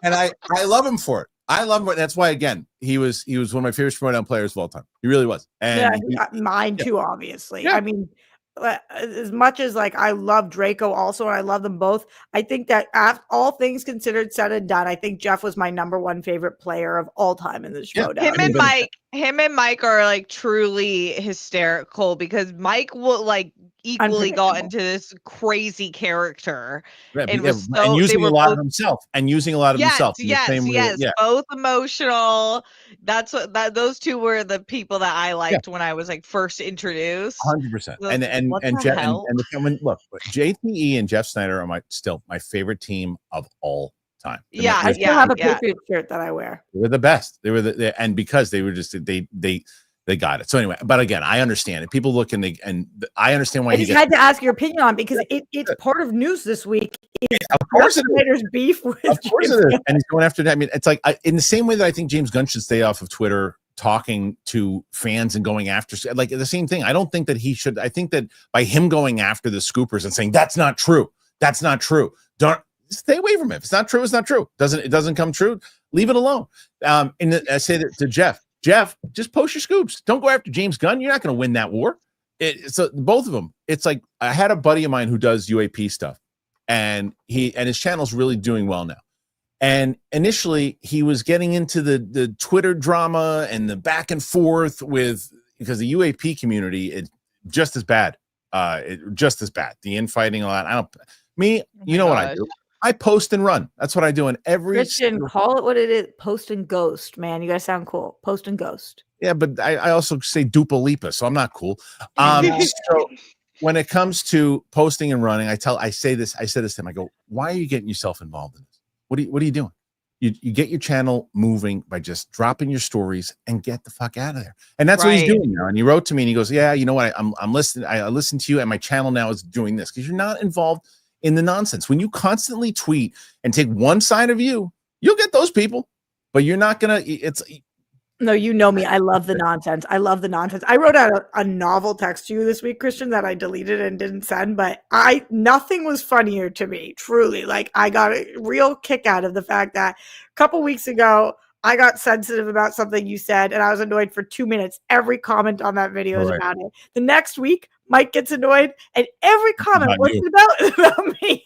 S1: and I love him for it. I love him. That's why, again, he was one of my favorite Schmoedown players of all time. He really was. And
S3: mine too, obviously. Yeah. I mean, as much as like I love Draco also, and I love them both, I think that all things considered, said and done, I think Jeff was my number one favorite player of all time in the Schmoedown.
S2: Him and Mike are like truly hysterical, because Mike will like equally got into this crazy character and
S1: using a lot of himself.
S2: Yes, both emotional. That's what those two were the people that I liked when I was like first introduced.
S1: 100%. And Jeff and look, JTE and Jeff Snyder are still my favorite team of all time.
S3: I still have a Patriot shirt that I wear.
S1: They were the best. They were and because they were just they got it. So anyway, but again, I understand it. People look and I understand why
S3: I just had to ask your opinion on, because it's part of news this week.
S1: Of course it is.
S3: Beef with
S1: of course it is. And he's going after that. I mean, it's like in the same way that I think James Gunn should stay off of Twitter talking to fans and going after, like, the same thing. I don't think that he should. I think that by him going after the scoopers and saying that's not true, don't stay away from it. If it's not true, it's not true. It doesn't come true, leave it alone. And I say that to Jeff, just post your scoops. Don't go after James Gunn. You're not going to win that war. So both of them. It's like, I had a buddy of mine who does UAP stuff, and his channel's really doing well now. And initially, he was getting into the Twitter drama and the back and forth because the UAP community is just as bad. The infighting, all that. You know what I do? I post and run. That's what I do in every.
S3: Kristian, call it what it is. Post and ghost, man. You guys sound cool. Post and ghost.
S1: Yeah, but I also say dupa lipa, so I'm not cool. So when it comes to posting and running, I said this to him. I go, why are you getting yourself involved in this? What are you doing? You get your channel moving by just dropping your stories and get the fuck out of there. And that's what he's doing now. And he wrote to me and he goes, yeah, you know what? I'm listening. I listen to you and my channel now is doing this because you're not involved in the nonsense. When you constantly tweet and take one side of you, you'll get those people, but you're not going to,
S3: no, you know me. I love the nonsense. I love the nonsense. I wrote out a novel text to you this week, Kristian, that I deleted and didn't send, but nothing was funnier to me, truly. Like, I got a real kick out of the fact that a couple weeks ago, I got sensitive about something you said, and I was annoyed for 2 minutes. Every comment on that video is about it. The next week, Mike gets annoyed, and every comment was about me.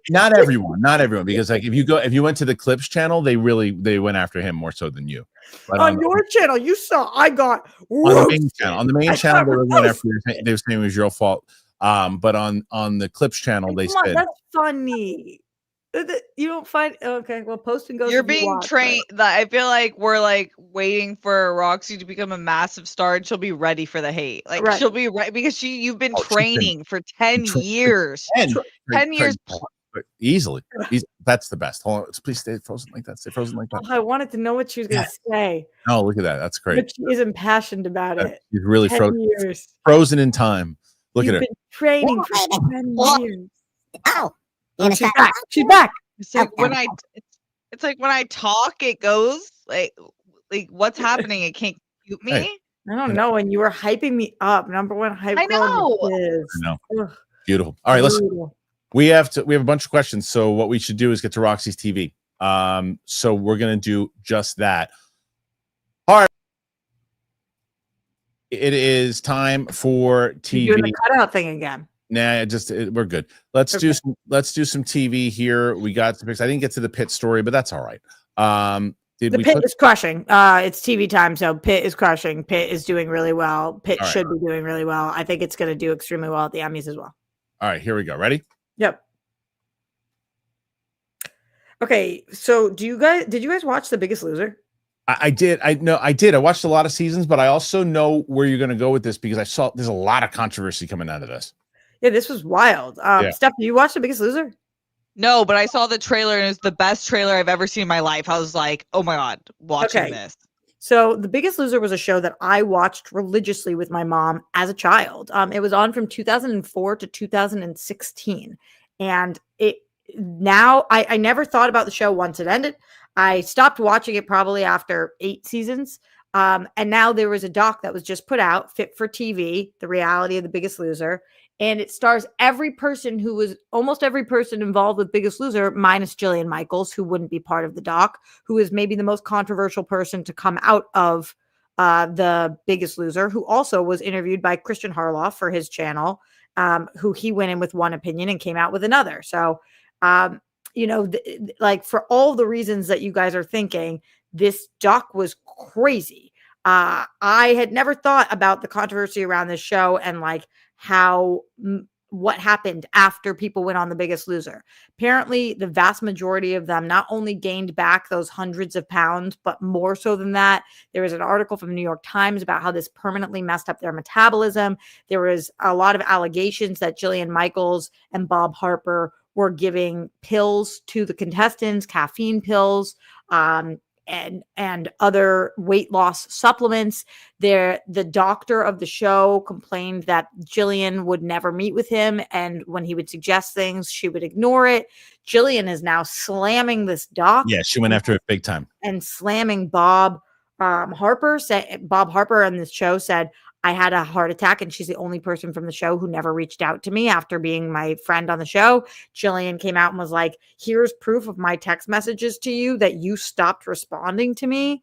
S1: Not everyone, because like if you went to the Clips channel, they went after him more so than you. But
S3: on your channel, you saw I got
S1: on the main channel they were going after you. They were saying it was your fault. But on the Clips channel, they said
S3: that's funny. You don't find okay. Well, post and go.
S2: You're being trained. I feel like we're like waiting for Roxy to become a massive star, and she'll be ready for the hate. Like she'll be right because you've been training for 10 years. 10 years.
S1: Easily. That's the best. Hold on. Please stay frozen like that. Stay frozen like that.
S3: I wanted to know what she was going to say.
S1: Oh, look at that. That's great.
S3: But she is impassioned about it.
S1: She's really frozen in time. Look at her.
S3: You've been training for 10 years.
S4: Oh.
S3: She's back. She's back.
S2: It's like when I talk, it goes like what's happening? It can't cute me.
S1: Hey.
S3: I don't know. And you were hyping me up. Number one hype.
S2: I know.
S1: Beautiful. All right, listen. We have a bunch of questions. So what we should do is get to Roxy's TV. So we're gonna do just that. All right. It is time for TV.
S3: You're doing the cutout thing again.
S1: Nah, we're good. Let's do some TV here. We got the picks. I didn't get to the Pitt story, but that's all right.
S3: Pitt is crushing. It's TV time, so Pitt is crushing. Pitt is doing really well. Pitt should be doing really well. I think it's going to do extremely well at the Emmys as well.
S1: All right, here we go. Ready?
S3: Yep. Okay, so did you guys watch The Biggest Loser?
S1: I did. I did. I watched a lot of seasons, but I also know where you're going to go with this because I saw there's a lot of controversy coming out of this.
S3: Yeah, this was wild. Steph, you watched The Biggest Loser?
S2: No, but I saw the trailer and it was the best trailer I've ever seen in my life. I was like, oh my God, watching this.
S3: So The Biggest Loser was a show that I watched religiously with my mom as a child. It was on from 2004 to 2016. And I never thought about the show once it ended. I stopped watching it probably after 8 seasons. And now there was a doc that was just put out, Fit for TV, The Reality of The Biggest Loser. And it stars almost every person involved with Biggest Loser, minus Jillian Michaels, who wouldn't be part of the doc, who is maybe the most controversial person to come out of The Biggest Loser, who also was interviewed by Kristian Harloff for his channel, who he went in with one opinion and came out with another. So, like for all the reasons that you guys are thinking, this doc was crazy. I had never thought about the controversy around this show and like what happened after people went on The Biggest Loser. Apparently, the vast majority of them not only gained back those hundreds of pounds, but more so than that. There was an article from the New York Times about how this permanently messed up their metabolism. There was a lot of allegations that Jillian Michaels and Bob Harper were giving pills to the contestants, caffeine pills, and other weight loss supplements. The doctor of the show complained that Jillian would never meet with him, and when he would suggest things, she would ignore it. Jillian is now slamming this doc.
S1: Yeah, she went after it big time.
S3: And slamming Bob Harper. Bob Harper on this show said, I had a heart attack, and she's the only person from the show who never reached out to me after being my friend on the show. Jillian came out and was like, here's proof of my text messages to you that you stopped responding to me.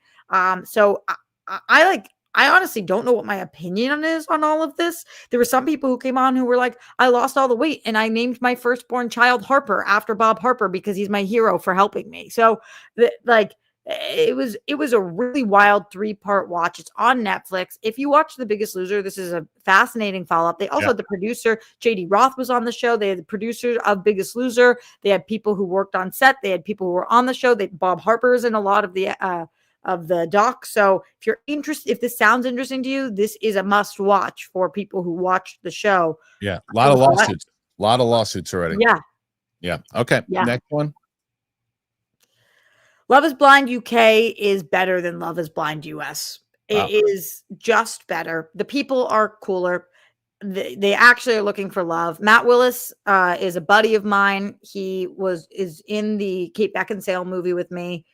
S3: So I honestly don't know what my opinion is on all of this. There were some people who came on who were like, I lost all the weight and I named my firstborn child Harper after Bob Harper because he's my hero for helping me. So It was a really wild 3-part watch. It's on Netflix. If you watch The Biggest Loser, this is a fascinating follow-up. They also had the producer, JD Roth, was on the show. They had the producer of Biggest Loser. They had people who worked on set. They had people who were on the show. Bob Harper is in a lot of the doc. So if you're interested, if this sounds interesting to you, this is a must watch for people who watched the show.
S1: Yeah. A lot of lawsuits already.
S3: Yeah.
S1: Yeah. Okay.
S3: Yeah.
S1: Next one.
S3: Love is Blind UK is better than Love is Blind US. It is just better. The people are cooler. They actually are looking for love. Matt Willis is a buddy of mine. He is in the Kate Beckinsale movie with me.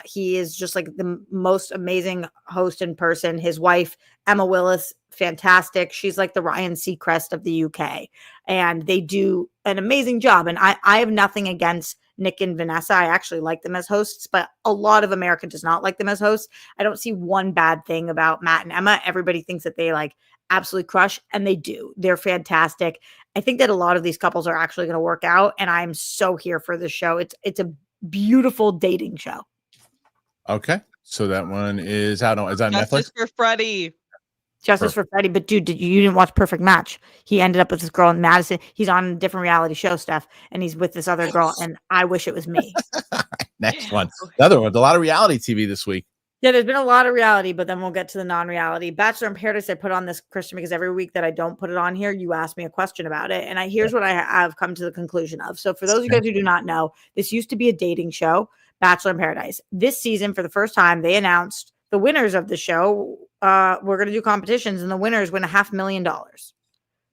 S3: He is just like the most amazing host in person. His wife, Emma Willis, fantastic. She's like the Ryan Seacrest of the UK, and they do an amazing job. And I have nothing against Nick and Vanessa. I actually like them as hosts, but a lot of America does not like them as hosts. I don't see one bad thing about Matt and Emma. Everybody thinks that they like absolutely crush, and they do. They're fantastic. I think that a lot of these couples are actually going to work out, and I'm so here for this show. It's a beautiful dating show.
S1: Okay, so that one is out on Netflix.
S2: Justice for Freddie.
S3: Justice for Freddie. But dude, you didn't watch Perfect Match. He ended up with this girl in Madison. He's on a different reality show, Steph, and he's with this other girl, and I wish it was me.
S1: Next one. Another one. A lot of reality TV this week.
S3: Yeah, there's been a lot of reality, but then we'll get to the non-reality. Bachelor in Paradise, I put on this, Kristian, because every week that I don't put it on here, you ask me a question about it. And here's what I have come to the conclusion of. So for those of you guys who do not know, this used to be a dating show, Bachelor in Paradise. This season, for the first time, they announced the winners of the show. We're going to do competitions, and the winners win $500,000.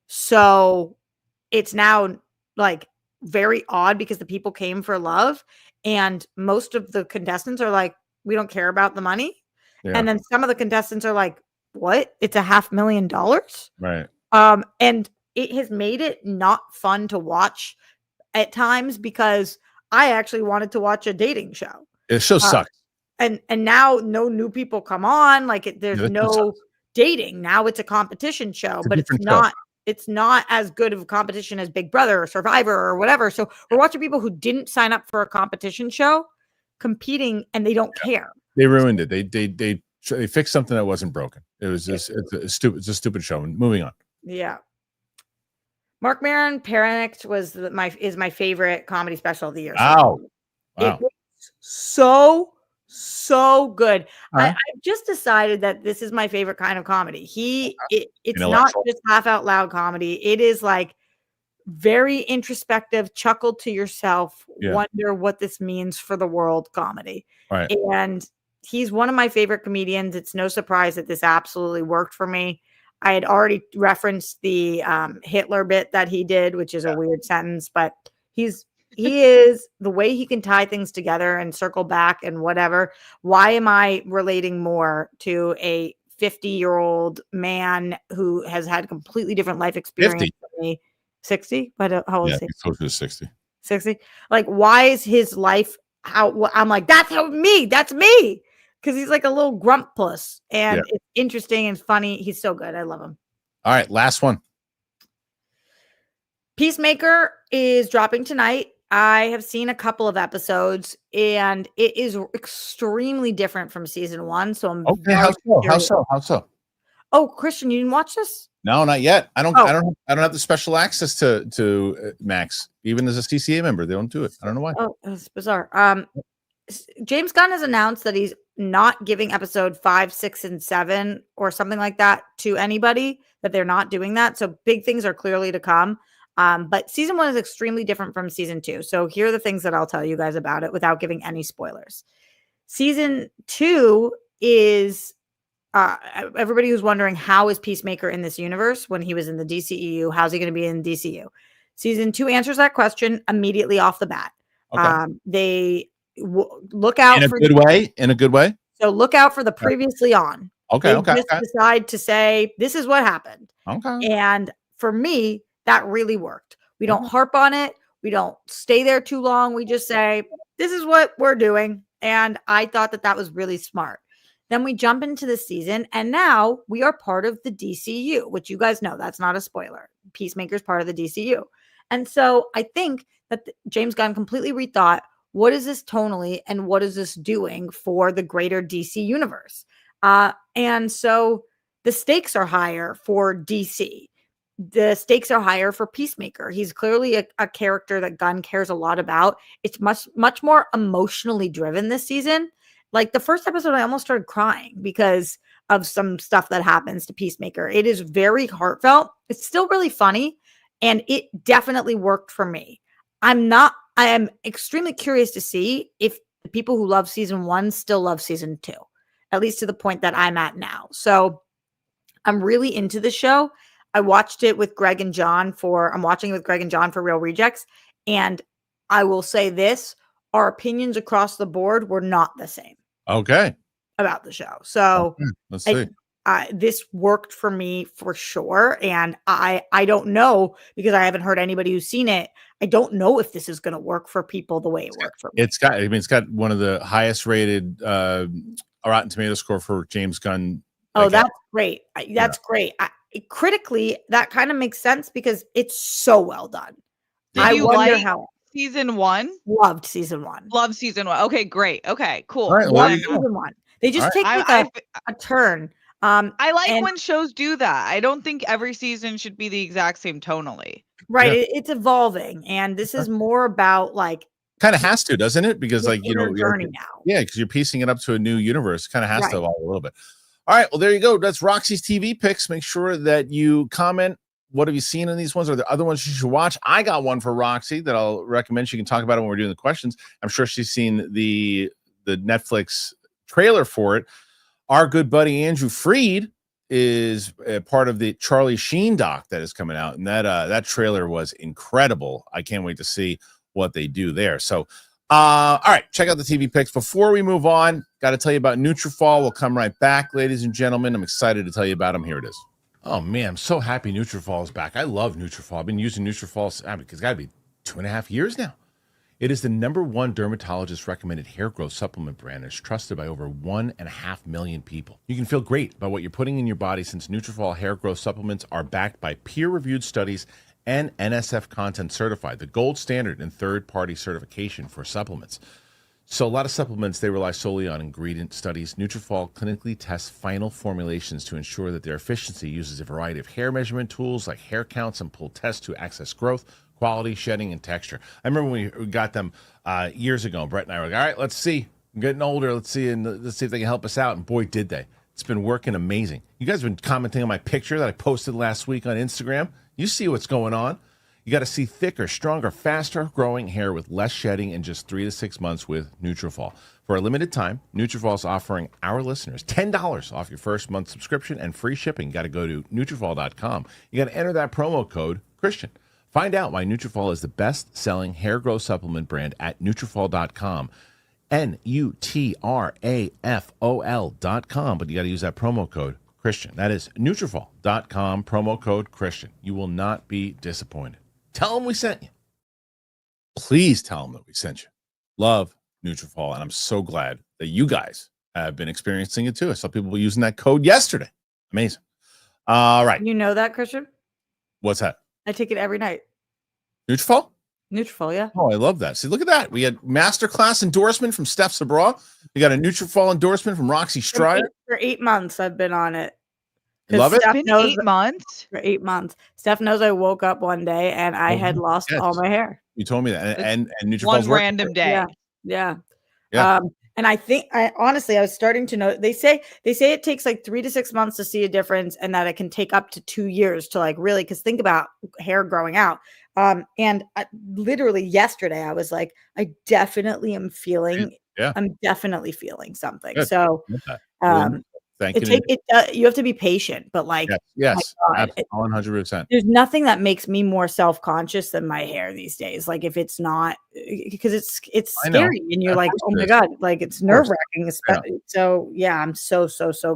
S3: So it's now like very odd because the people came for love, and most of the contestants are like, we don't care about the money. Yeah. And then some of the contestants are like, what? It's $500,000?
S1: Right.
S3: And it has made it not fun to watch at times because I actually wanted to watch a dating show.
S1: It so sucks.
S3: And now no new people come on. Like there's no dating. Now it's a competition show, but it's not as good of a competition as Big Brother or Survivor or whatever. So we're watching people who didn't sign up for a competition show competing, and they don't care.
S1: They ruined it. They fixed something that wasn't broken. It was just it's a stupid show. Moving on.
S3: Yeah. Mark Maron Panicked is my favorite comedy special of the year.
S1: Wow.
S3: It was so good. I've just decided that this is my favorite kind of comedy. It's not just half out loud comedy. It is like very introspective, chuckle to yourself, wonder what this means for the world comedy.
S1: Right.
S3: And he's one of my favorite comedians. It's no surprise that this absolutely worked for me. I had already referenced the Hitler bit that he did, which is a weird sentence, but he is the way he can tie things together and circle back and whatever. Why am I relating more to a 50-year-old man who has had a completely different life experience than me? 60? But how old is he?
S1: He's close to 60.
S3: 60? Like, why is his life I'm like, that's me. Because he's like a little grump puss. And it's interesting and funny. He's so good. I love him.
S1: All right, last one.
S3: Peacemaker is dropping tonight. I have seen a couple of episodes, and it is extremely different from season 1. So I'm
S1: How so?
S3: Oh, Kristian, you didn't watch this?
S1: No, not yet. I don't have the special access to Max. Even as a TCA member, they don't do it. I don't know why.
S3: Oh, that's bizarre. James Gunn has announced that he's not giving episode 5, 6, and 7 or something like that to anybody, that they're not doing that. So big things are clearly to come. But season 1 is extremely different from season 2. So here are the things that I'll tell you guys about it without giving any spoilers. Season 2 is everybody who's wondering, how is Peacemaker in this universe when he was in the DCEU? How's he going to be in DCU? Season 2 answers that question immediately off the bat.
S1: Okay.
S3: They look out
S1: in a good way.
S3: So look out for the previously on.
S1: Okay.
S3: They decide to say, this is what happened.
S1: Okay.
S3: And for me, that really worked. We don't harp on it. We don't stay there too long. We just say, this is what we're doing. And I thought that was really smart. Then we jump into the season, and now we are part of the DCU, which you guys know, that's not a spoiler. Peacemaker's part of the DCU. And so I think that James Gunn completely rethought what is this tonally and what is this doing for the greater DC universe? And so the stakes are higher for DC. The stakes are higher for Peacemaker. He's clearly a character that Gunn cares a lot about. It's much more emotionally driven this season. Like the first episode, I almost started crying because of some stuff that happens to Peacemaker. It is very heartfelt. It's still really funny, and it definitely worked for me. I am extremely curious to see if the people who love season 1 still love season 2, at least to the point that I'm at now. So I'm really into the show. I watched it with Greg and John I'm watching it with Greg and John for Real Rejects. And I will say this, our opinions across the board were not the same.
S1: Okay.
S3: About the show. So
S1: let's see.
S3: This worked for me for sure. And I don't know, because I haven't heard anybody who's seen it. I don't know if this is going to work for people the way it worked for me.
S1: It's got one of the highest rated Rotten Tomato score for James Gunn.
S3: Oh, that's great. That's great. Critically, that kind of makes sense because it's so well done.
S2: Did you like season 1?
S3: Loved season 1.
S2: Love season 1. Okay, great. Okay, cool.
S1: All right,
S3: Love season 1. They just take like a turn.
S2: I like when shows do that. I don't think every season should be the exact same tonally.
S3: Right. Yeah. It's evolving, and this is more about like.
S1: Kind of has to, doesn't it? Because like
S3: journey now.
S1: Yeah, because you're piecing it up to a new universe. Kind of has to evolve a little bit. All right, well, there you go. That's Roxy's TV picks. Make sure that you comment. What have you seen in these ones? Are there other ones you should watch? I got one for Roxy that I'll recommend. She can talk about it when we're doing the questions. I'm sure she's seen the Netflix trailer for it. Our good buddy Andrew Freed is a part of the Charlie Sheen doc that is coming out, and that trailer was incredible. I can't wait to see what they do there. So all right, check out the TV picks. Before we move on, got to tell you about Nutrafol. We'll come right back, ladies and gentlemen. I'm excited to tell you about them. Here it is. Oh, man, I'm so happy Nutrafol is back. I love Nutrafol. I've been using Nutrafol, it's got to be 2.5 years now. It is the #1 dermatologist-recommended hair growth supplement brand and is trusted by over 1.5 million people. You can feel great about what you're putting in your body since Nutrafol hair growth supplements are backed by peer-reviewed studies and NSF Content Certified, the gold standard in third-party certification for supplements. So a lot of supplements, they rely solely on ingredient studies. Nutrafol clinically tests final formulations to ensure that their efficiency uses a variety of hair measurement tools like hair counts and pull tests to access growth, quality, shedding, and texture. I remember when we got them years ago. Brett and I were like, all right, let's see. I'm getting older. Let's see if they can help us out. And boy, did they. It's been working amazing. You guys have been commenting on my picture that I posted last week on Instagram. You see what's going on. You got to see thicker, stronger, faster growing hair with less shedding in just 3 to 6 months with Nutrafol. For a limited time, Nutrafol is offering our listeners $10 off your first month subscription and free shipping. You got to go to Nutrafol.com. You got to enter that promo code Kristian. Find out why Nutrafol is the best-selling hair growth supplement brand at Nutrafol.com. Nutrafol.com. But you got to use that promo code Kristian. That is Nutrafol.com, promo code Kristian. You will not be disappointed. Tell them we sent you. Please tell them that we sent you. Love Nutrafol, and I'm so glad that you guys have been experiencing it too. I saw people using that code yesterday. Amazing. All right.
S3: You know that, Kristian?
S1: What's that?
S3: I take it every night.
S1: Nutrafol?
S3: Nutrafol, yeah.
S1: Oh, I love that. See, look at that. We had masterclass endorsement from Steph Sabraw. We got a Nutrafol endorsement from Roxy Striar.
S3: For 8 months, I've been on it.
S1: Love it.
S2: It's been 8 months.
S3: For 8 months. Steph knows I woke up one day and I had lost all my hair.
S1: You told me that. And Nutrafol's
S2: one random day.
S3: Yeah.
S1: Yeah.
S3: And I think honestly, I was starting to know they say it takes like 3 to 6 months to see a difference, and that it can take up to 2 years to like really, because think about hair growing out. And literally yesterday I was like, I definitely am feeling, I'm definitely feeling something.
S1: Good.
S3: So, you have to be patient, but like,
S1: yes, 100%.
S3: There's nothing that makes me more self-conscious than my hair these days. Like if it's not, because it's scary and you're like, oh my God, like it's nerve-wracking. So yeah, I'm so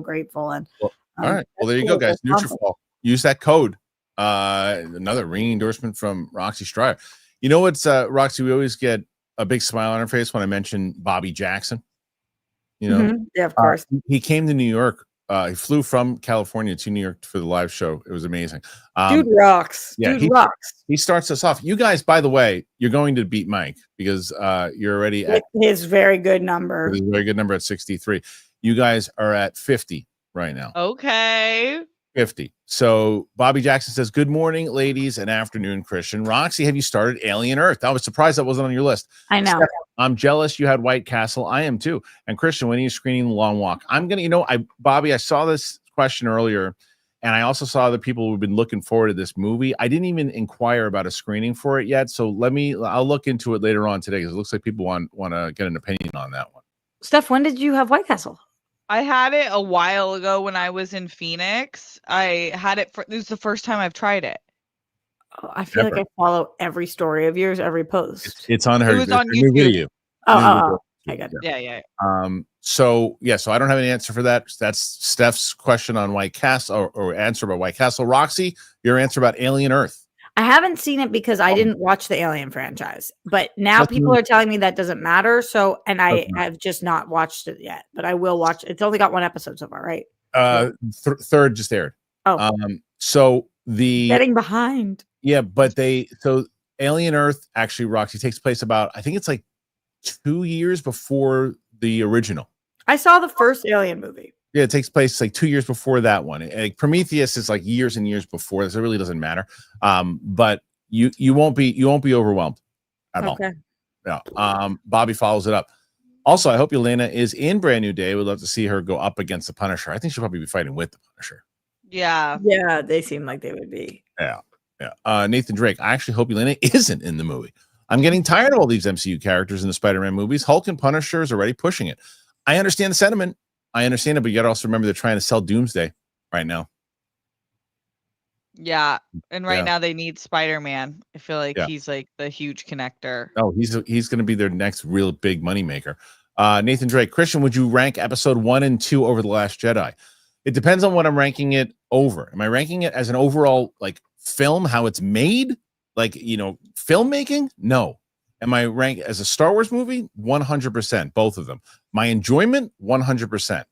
S3: grateful. And
S1: all right, well there you go, guys. Nutrafol. Use that code. Another ringing endorsement from Roxy Striar. You know what's Roxy? We always get a big smile on our face when I mention Bobby Jackson. You know,
S3: yeah, of course.
S1: He came to New York He flew from California to New York for the live show. It was amazing.
S3: Dude rocks.
S1: Yeah,
S3: Dude rocks.
S1: He starts us off. You guys, by the way, you're going to beat Mike because you're already at
S3: his very good number.
S1: His very good number at 63. You guys are at 50 right now.
S2: Okay.
S1: 50. So Bobby Jackson says, good morning, ladies, and afternoon, Christian. Roxy, have you started Alien Earth? I was surprised that wasn't on your list.
S3: I know.
S1: Steph, I'm jealous you had White Castle. I am too. And Christian, when are you screening The Long Walk? I'm going to, Bobby, I saw this question earlier, and I also saw that people who've been looking forward to this movie. I didn't even inquire about a screening for it yet. So I'll look into it later on today because it looks like people want to get an opinion on that one.
S3: Steph, when did you have White Castle?
S2: I had it a while ago when I was in Phoenix. I had it this is the first time I've tried it.
S3: Oh, I feel like I follow every story of yours, every post.
S1: It's on her.
S2: It was on
S1: new
S2: YouTube.
S1: video.
S3: Oh, I got it.
S2: Yeah.
S1: So I don't have any answer for that. That's Steph's question on White Castle or answer about White Castle. Roxy, your answer about Alien Earth.
S3: I haven't seen it because I didn't watch the Alien franchise, but now people are telling me that doesn't matter. So, and I have just not watched it yet, but I will watch. It's only got one episode so far, right?
S1: Third just aired.
S3: Oh,
S1: so the
S3: getting behind.
S1: Yeah, but Alien Earth actually, Roxy, takes place about, I think it's like 2 years before the original.
S3: I saw the first Alien movie.
S1: Yeah, it takes place like 2 years before that one. Prometheus is like years and years before this. It really doesn't matter. But you won't be overwhelmed at all. Yeah. Bobby follows it up. Also, I hope Yelena is in Brand New Day. We'd love to see her go up against the Punisher. I think she'll probably be fighting with the Punisher.
S2: Yeah.
S3: Yeah, they seem like they would be.
S1: Yeah. Nathan Drake. I actually hope Yelena isn't in the movie. I'm getting tired of all these MCU characters in the Spider-Man movies. Hulk and Punisher is already pushing it. I understand the sentiment. I understand it, but you got to also remember they're trying to sell Doomsday right now.
S2: Yeah, and now they need Spider-Man. I feel like he's like the huge connector.
S1: Oh, he's going to be their next real big money maker. Nathan Drake. Christian, would you rank episode 1 and 2 over The Last Jedi? It depends on what I'm ranking it over. Am I ranking it as an overall like film, how it's made, like filmmaking? No. Am I ranked as a Star Wars movie? 100%, both of them. My enjoyment, 100%.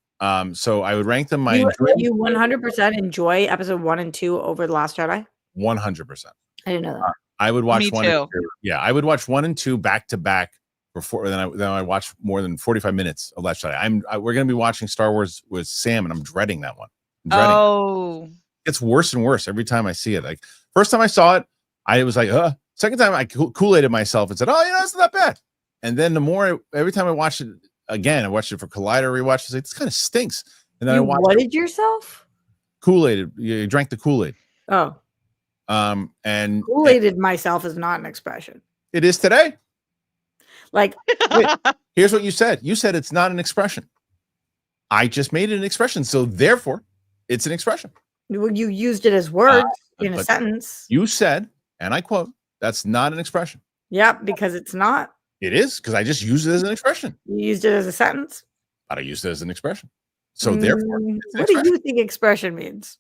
S1: So I would rank them. You
S3: 100% enjoy episode 1 and 2 over The Last Jedi?
S1: 100%.
S3: I didn't know that.
S1: I would watch
S2: Me
S1: 1
S2: too.
S1: and 2. Yeah, I would watch 1 and 2 back to back before. Then I watch more than 45 minutes of Last Jedi. We're going to be watching Star Wars with Sam, and I'm dreading that one.
S2: Oh,
S1: it's worse and worse every time I see it. Like first time I saw it, I was like, Second time I Kool-Aided myself and said, oh, it's not that bad. And then every time I watched it again, I watched it for Collider, rewatched it, like, this kind of stinks. And then I watched
S3: What yourself?
S1: Kool-Aided. You drank the Kool-Aid.
S3: Oh.
S1: And
S3: Kool-Aided myself is not an expression.
S1: It is today.
S3: Like,
S1: here's what you said. You said it's not an expression. I just made it an expression. So therefore, it's an expression.
S3: You used it as words in a sentence.
S1: You said, and I quote, that's not an expression.
S3: Yeah, because it's not.
S1: It is, because I just used it as an expression.
S3: You used it as a sentence?
S1: But I used it as an expression. So therefore,
S3: what do you think expression means?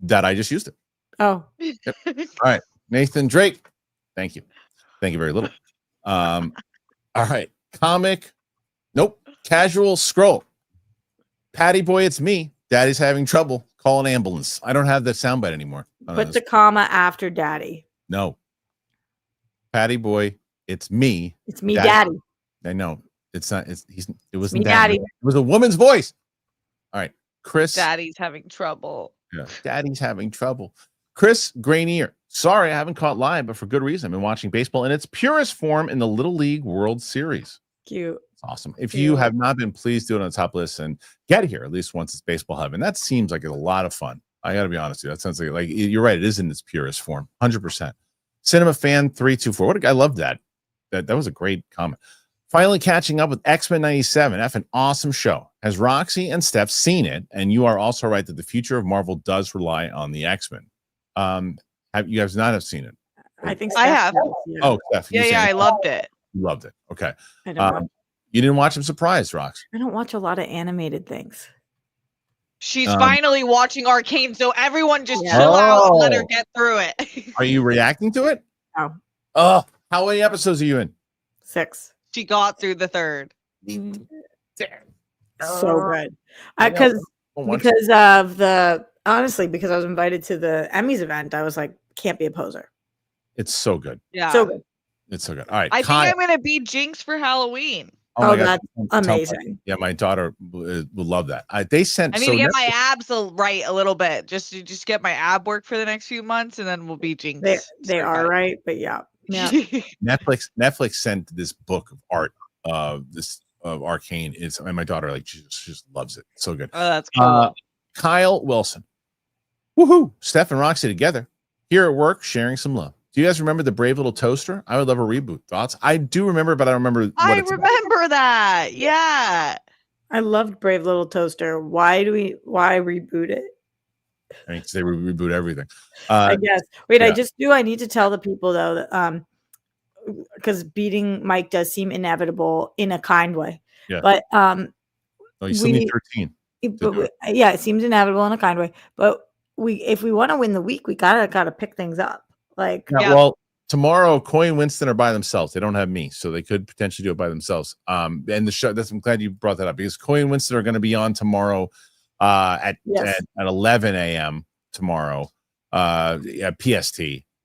S1: That I just used it.
S3: Oh.
S1: Yep. All right. Nathan Drake. Thank you. Thank you very little. All right. Comic. Nope. Casual scroll. Patty boy, it's me. Daddy's having trouble. Call an ambulance. I don't have that soundbite anymore.
S3: Put the comma after daddy.
S1: No. Patty boy, it's me.
S3: It's me, daddy.
S1: I know. It's not. It wasn't
S3: me, daddy.
S1: It was a woman's voice. All right. Chris.
S2: Daddy's having trouble.
S1: Yeah. Daddy's having trouble. Chris Grainier. Sorry, I haven't caught live, but for good reason. I've been watching baseball in its purest form in the Little League World Series.
S3: Cute.
S1: It's awesome. If you have not been, please do it on the top list and get here at least once it's baseball heaven. That seems like a lot of fun. I got to be honest with you. That sounds like you're right. It is in its purest form. 100%. Cinema fan 324. What a guy. I love that. That was a great comment. Finally catching up with X-Men 97. An awesome show. Has Roxy and Steph seen it? And you are also right that the future of Marvel does rely on the X-Men. Have you guys not have seen it?
S3: I think
S2: I have.
S3: Yeah.
S1: Oh, Steph.
S2: Yeah, I loved it.
S1: You loved it. Okay.
S3: I don't
S1: you didn't watch them surprised, Rox.
S3: I don't watch a lot of animated things.
S2: She's finally watching Arcane, so everyone just chill out and let her get through it.
S1: Are you reacting to it?
S3: No.
S1: Oh, how many episodes are you in?
S2: 6. She got through the 3rd.
S3: So good. Because Because of because I was invited to the Emmys event. I was like, can't be a poser.
S1: It's so good.
S2: Yeah.
S3: So good.
S1: It's so good. All right.
S2: I think I'm going to be Jinx for Halloween.
S1: Oh my God.
S3: That's amazing.
S1: My daughter will love that. They sent.
S2: I need to get my abs right a little bit, just get my ab work for the next few months, and then we'll be Jinx.
S3: They are right, but yeah.
S1: Netflix sent this book of art, this of Arcane. And my daughter just loves it. So good.
S2: Oh, that's cool.
S1: Kyle Wilson, woohoo! Steph and Roxy together here at work, sharing some love. Do you guys remember the Brave Little Toaster? I would love a reboot. Thoughts? I do remember, but I don't remember.
S2: I remember that. Yeah.
S3: I loved Brave Little Toaster. Why reboot it?
S1: I mean, because they reboot everything.
S3: I guess. Wait, I need to tell the people though that because beating Mike does seem inevitable in a kind way. Yeah. But
S1: you still need 13.
S3: It seems inevitable in a kind way. But if we want to win the week, we gotta pick things up.
S1: Well, tomorrow Coy and Winston are by themselves. They don't have me, so they could potentially do it by themselves. And the show. I'm glad you brought that up because Coy and Winston are going to be on tomorrow at 11 a.m. tomorrow at PST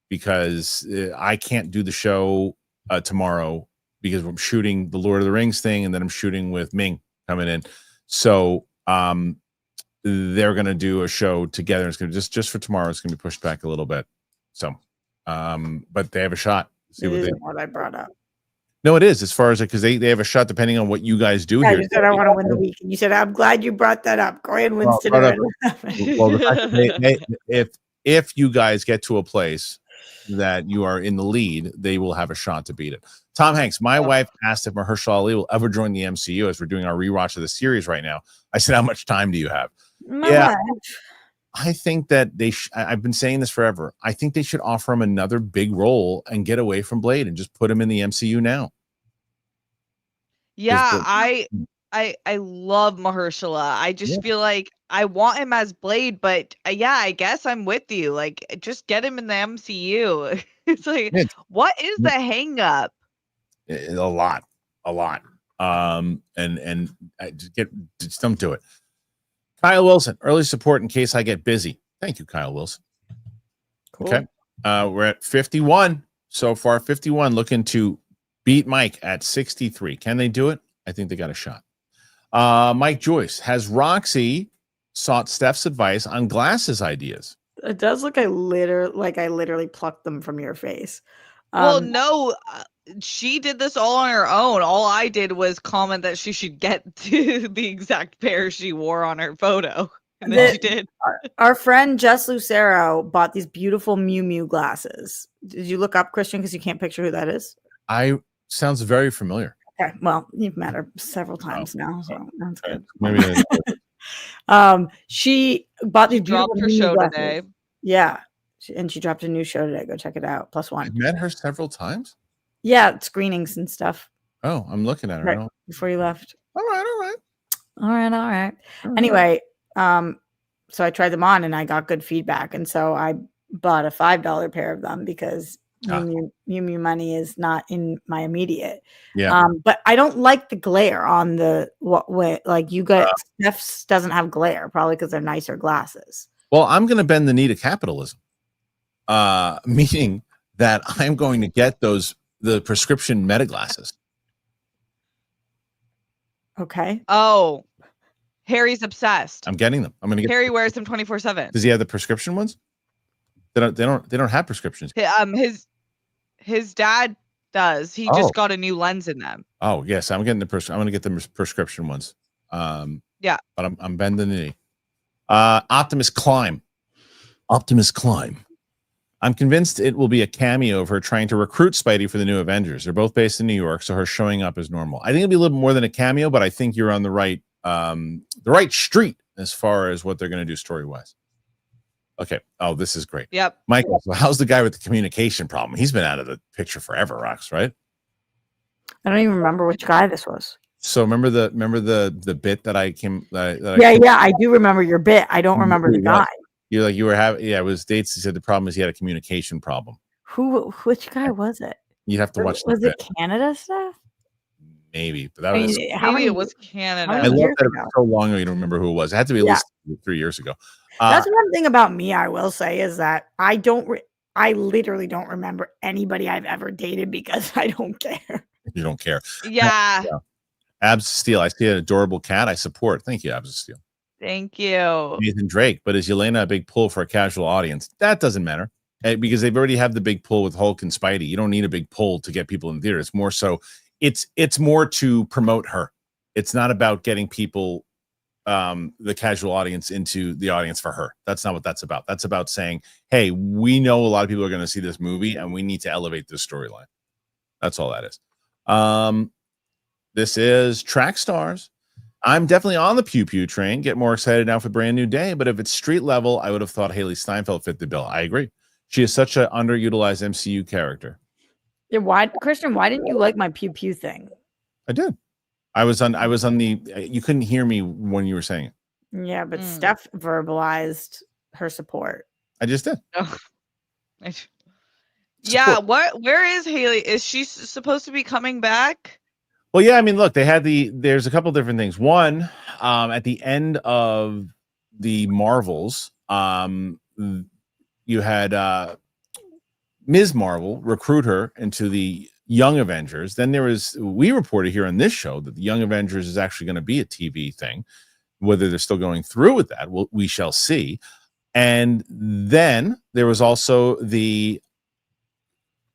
S1: because I can't do the show tomorrow because I'm shooting the Lord of the Rings thing and then I'm shooting with Ming coming in. So they're going to do a show together. It's going to just for tomorrow. It's going to be pushed back a little bit. So, but they have a shot. See
S3: what I brought up.
S1: No, it is as far as because they have a shot depending on what you guys do here.
S3: You said I want to win the week, and you said I'm glad you brought that up. Go ahead, Winston.
S1: If you guys get to a place that you are in the lead, they will have a shot to beat it. Tom Hanks, my wife asked if Mahershala Ali will ever join the MCU as we're doing our rewatch of the series right now. I said, how much time do you have? I think that I've been saying this forever. I think they should offer him another big role and get away from Blade and just put him in the MCU now.
S2: Yeah, I love Mahershala. I just feel like I want him as Blade, but I guess I'm with you. Like, just get him in the MCU. It's like, what is the hang up?
S1: A lot. And just don't do it. Kyle Wilson, early support in case I get busy. Thank you, Kyle Wilson. Cool. Okay. We're at 51 so far. 51 looking to beat Mike at 63. Can they do it? I think they got a shot. Mike Joyce, has Roxy sought Steph's advice on glasses ideas?
S3: It does look I literally plucked them from your face.
S2: Well, no, she did this all on her own. All I did was comment that she should get to the exact pair she wore on her photo. And then she did.
S3: Our friend Jess Lucero bought these beautiful Miu Miu glasses. Did you look up, Kristian, because you can't picture who that is?
S1: Sounds very familiar.
S3: Okay, well, you've met her several times now, so that's good.
S1: Maybe
S3: she bought these beautiful
S2: dropped her show glasses today.
S3: Yeah. And she dropped a new show today. Go check it out. +1.
S1: I've met her several times.
S3: Yeah, screenings and stuff.
S1: Oh, I'm looking at her
S3: right before you left.
S1: All right.
S3: Anyway, so I tried them on and I got good feedback, and so I bought a $5 pair of them because Miu Miu money is not in my immediate.
S1: Yeah.
S3: But I don't like the glare on the like you got. Steph's doesn't have glare, probably because they're nicer glasses.
S1: Well, I'm going to bend the knee to capitalism. Meaning that I'm going to get the prescription Meta glasses.
S3: Okay.
S2: Oh, Harry's obsessed.
S1: I'm getting them. I'm going to get.
S2: Harry wears them 24/7.
S1: Does he have the prescription ones? They don't have prescriptions.
S2: His dad does. He just got a new lens in them.
S1: Oh yes, I'm going to get the prescription ones.
S2: Yeah.
S1: But I'm bending the knee. Optimus Climb. I'm convinced it will be a cameo of her trying to recruit Spidey for the new Avengers. They're both based in New York, so her showing up is normal. I think it'll be a little more than a cameo, but I think you're on the right street as far as what they're going to do story-wise. Okay. Oh, this is great.
S2: Yep.
S1: Michael, so how's the guy with the communication problem? He's been out of the picture forever, Rox, right?
S3: I don't even remember which guy this was.
S1: So remember the bit that I came.
S3: I do remember your bit. I don't remember the guy.
S1: You were having. Yeah, it was dates. He said the problem is he had a communication problem.
S3: Which guy was it?
S1: You have to watch.
S3: Was it Canada stuff?
S1: maybe, but that
S3: I
S1: was.
S3: mean,
S2: Maybe it was
S1: I
S2: Canada.
S3: many
S1: love
S3: years
S1: that it
S3: ago?
S1: was so long ago. You don't remember who it was. It had to be at
S3: Yeah.
S1: least 3 years ago.
S3: That's one thing about me I will say is that I literally don't remember anybody I've ever dated because I don't care.
S1: You don't care.
S2: Yeah.
S1: Abs of Steel. I see an adorable cat. I support. Thank you, Abs of Steel.
S2: Thank you.
S1: Nathan Drake. But is Yelena a big pull for a casual audience? That doesn't matter because they've already have the big pull with Hulk and Spidey. You don't need a big pull to get people in theater. It's more so. It's more to promote her. It's not about getting people, the casual audience, into the audience for her. That's not what that's about. That's about saying, hey, we know a lot of people are going to see this movie and we need to elevate this storyline. That's all that is. This is Track Stars. I'm definitely on the Pew Pew train. Get more excited now for Brand New Day. But if it's street level, I would have thought Haley Steinfeld fit the bill. I agree. She is such an underutilized MCU character.
S3: Yeah, Kristian, why didn't you like my pew pew thing?
S1: I did. I was on the. You couldn't hear me when you were saying it.
S3: Yeah, but Steph verbalized her support.
S1: I just did.
S2: Oh. Yeah. Where is Haley? Is she supposed to be coming back?
S1: Well, yeah. I mean, look, there's a couple different things. One, at the end of the Marvels, you had Ms. Marvel recruit her into the Young Avengers. Then we reported here on this show that the Young Avengers is actually going to be a TV thing. Whether they're still going through with that, we shall see. And then there was also the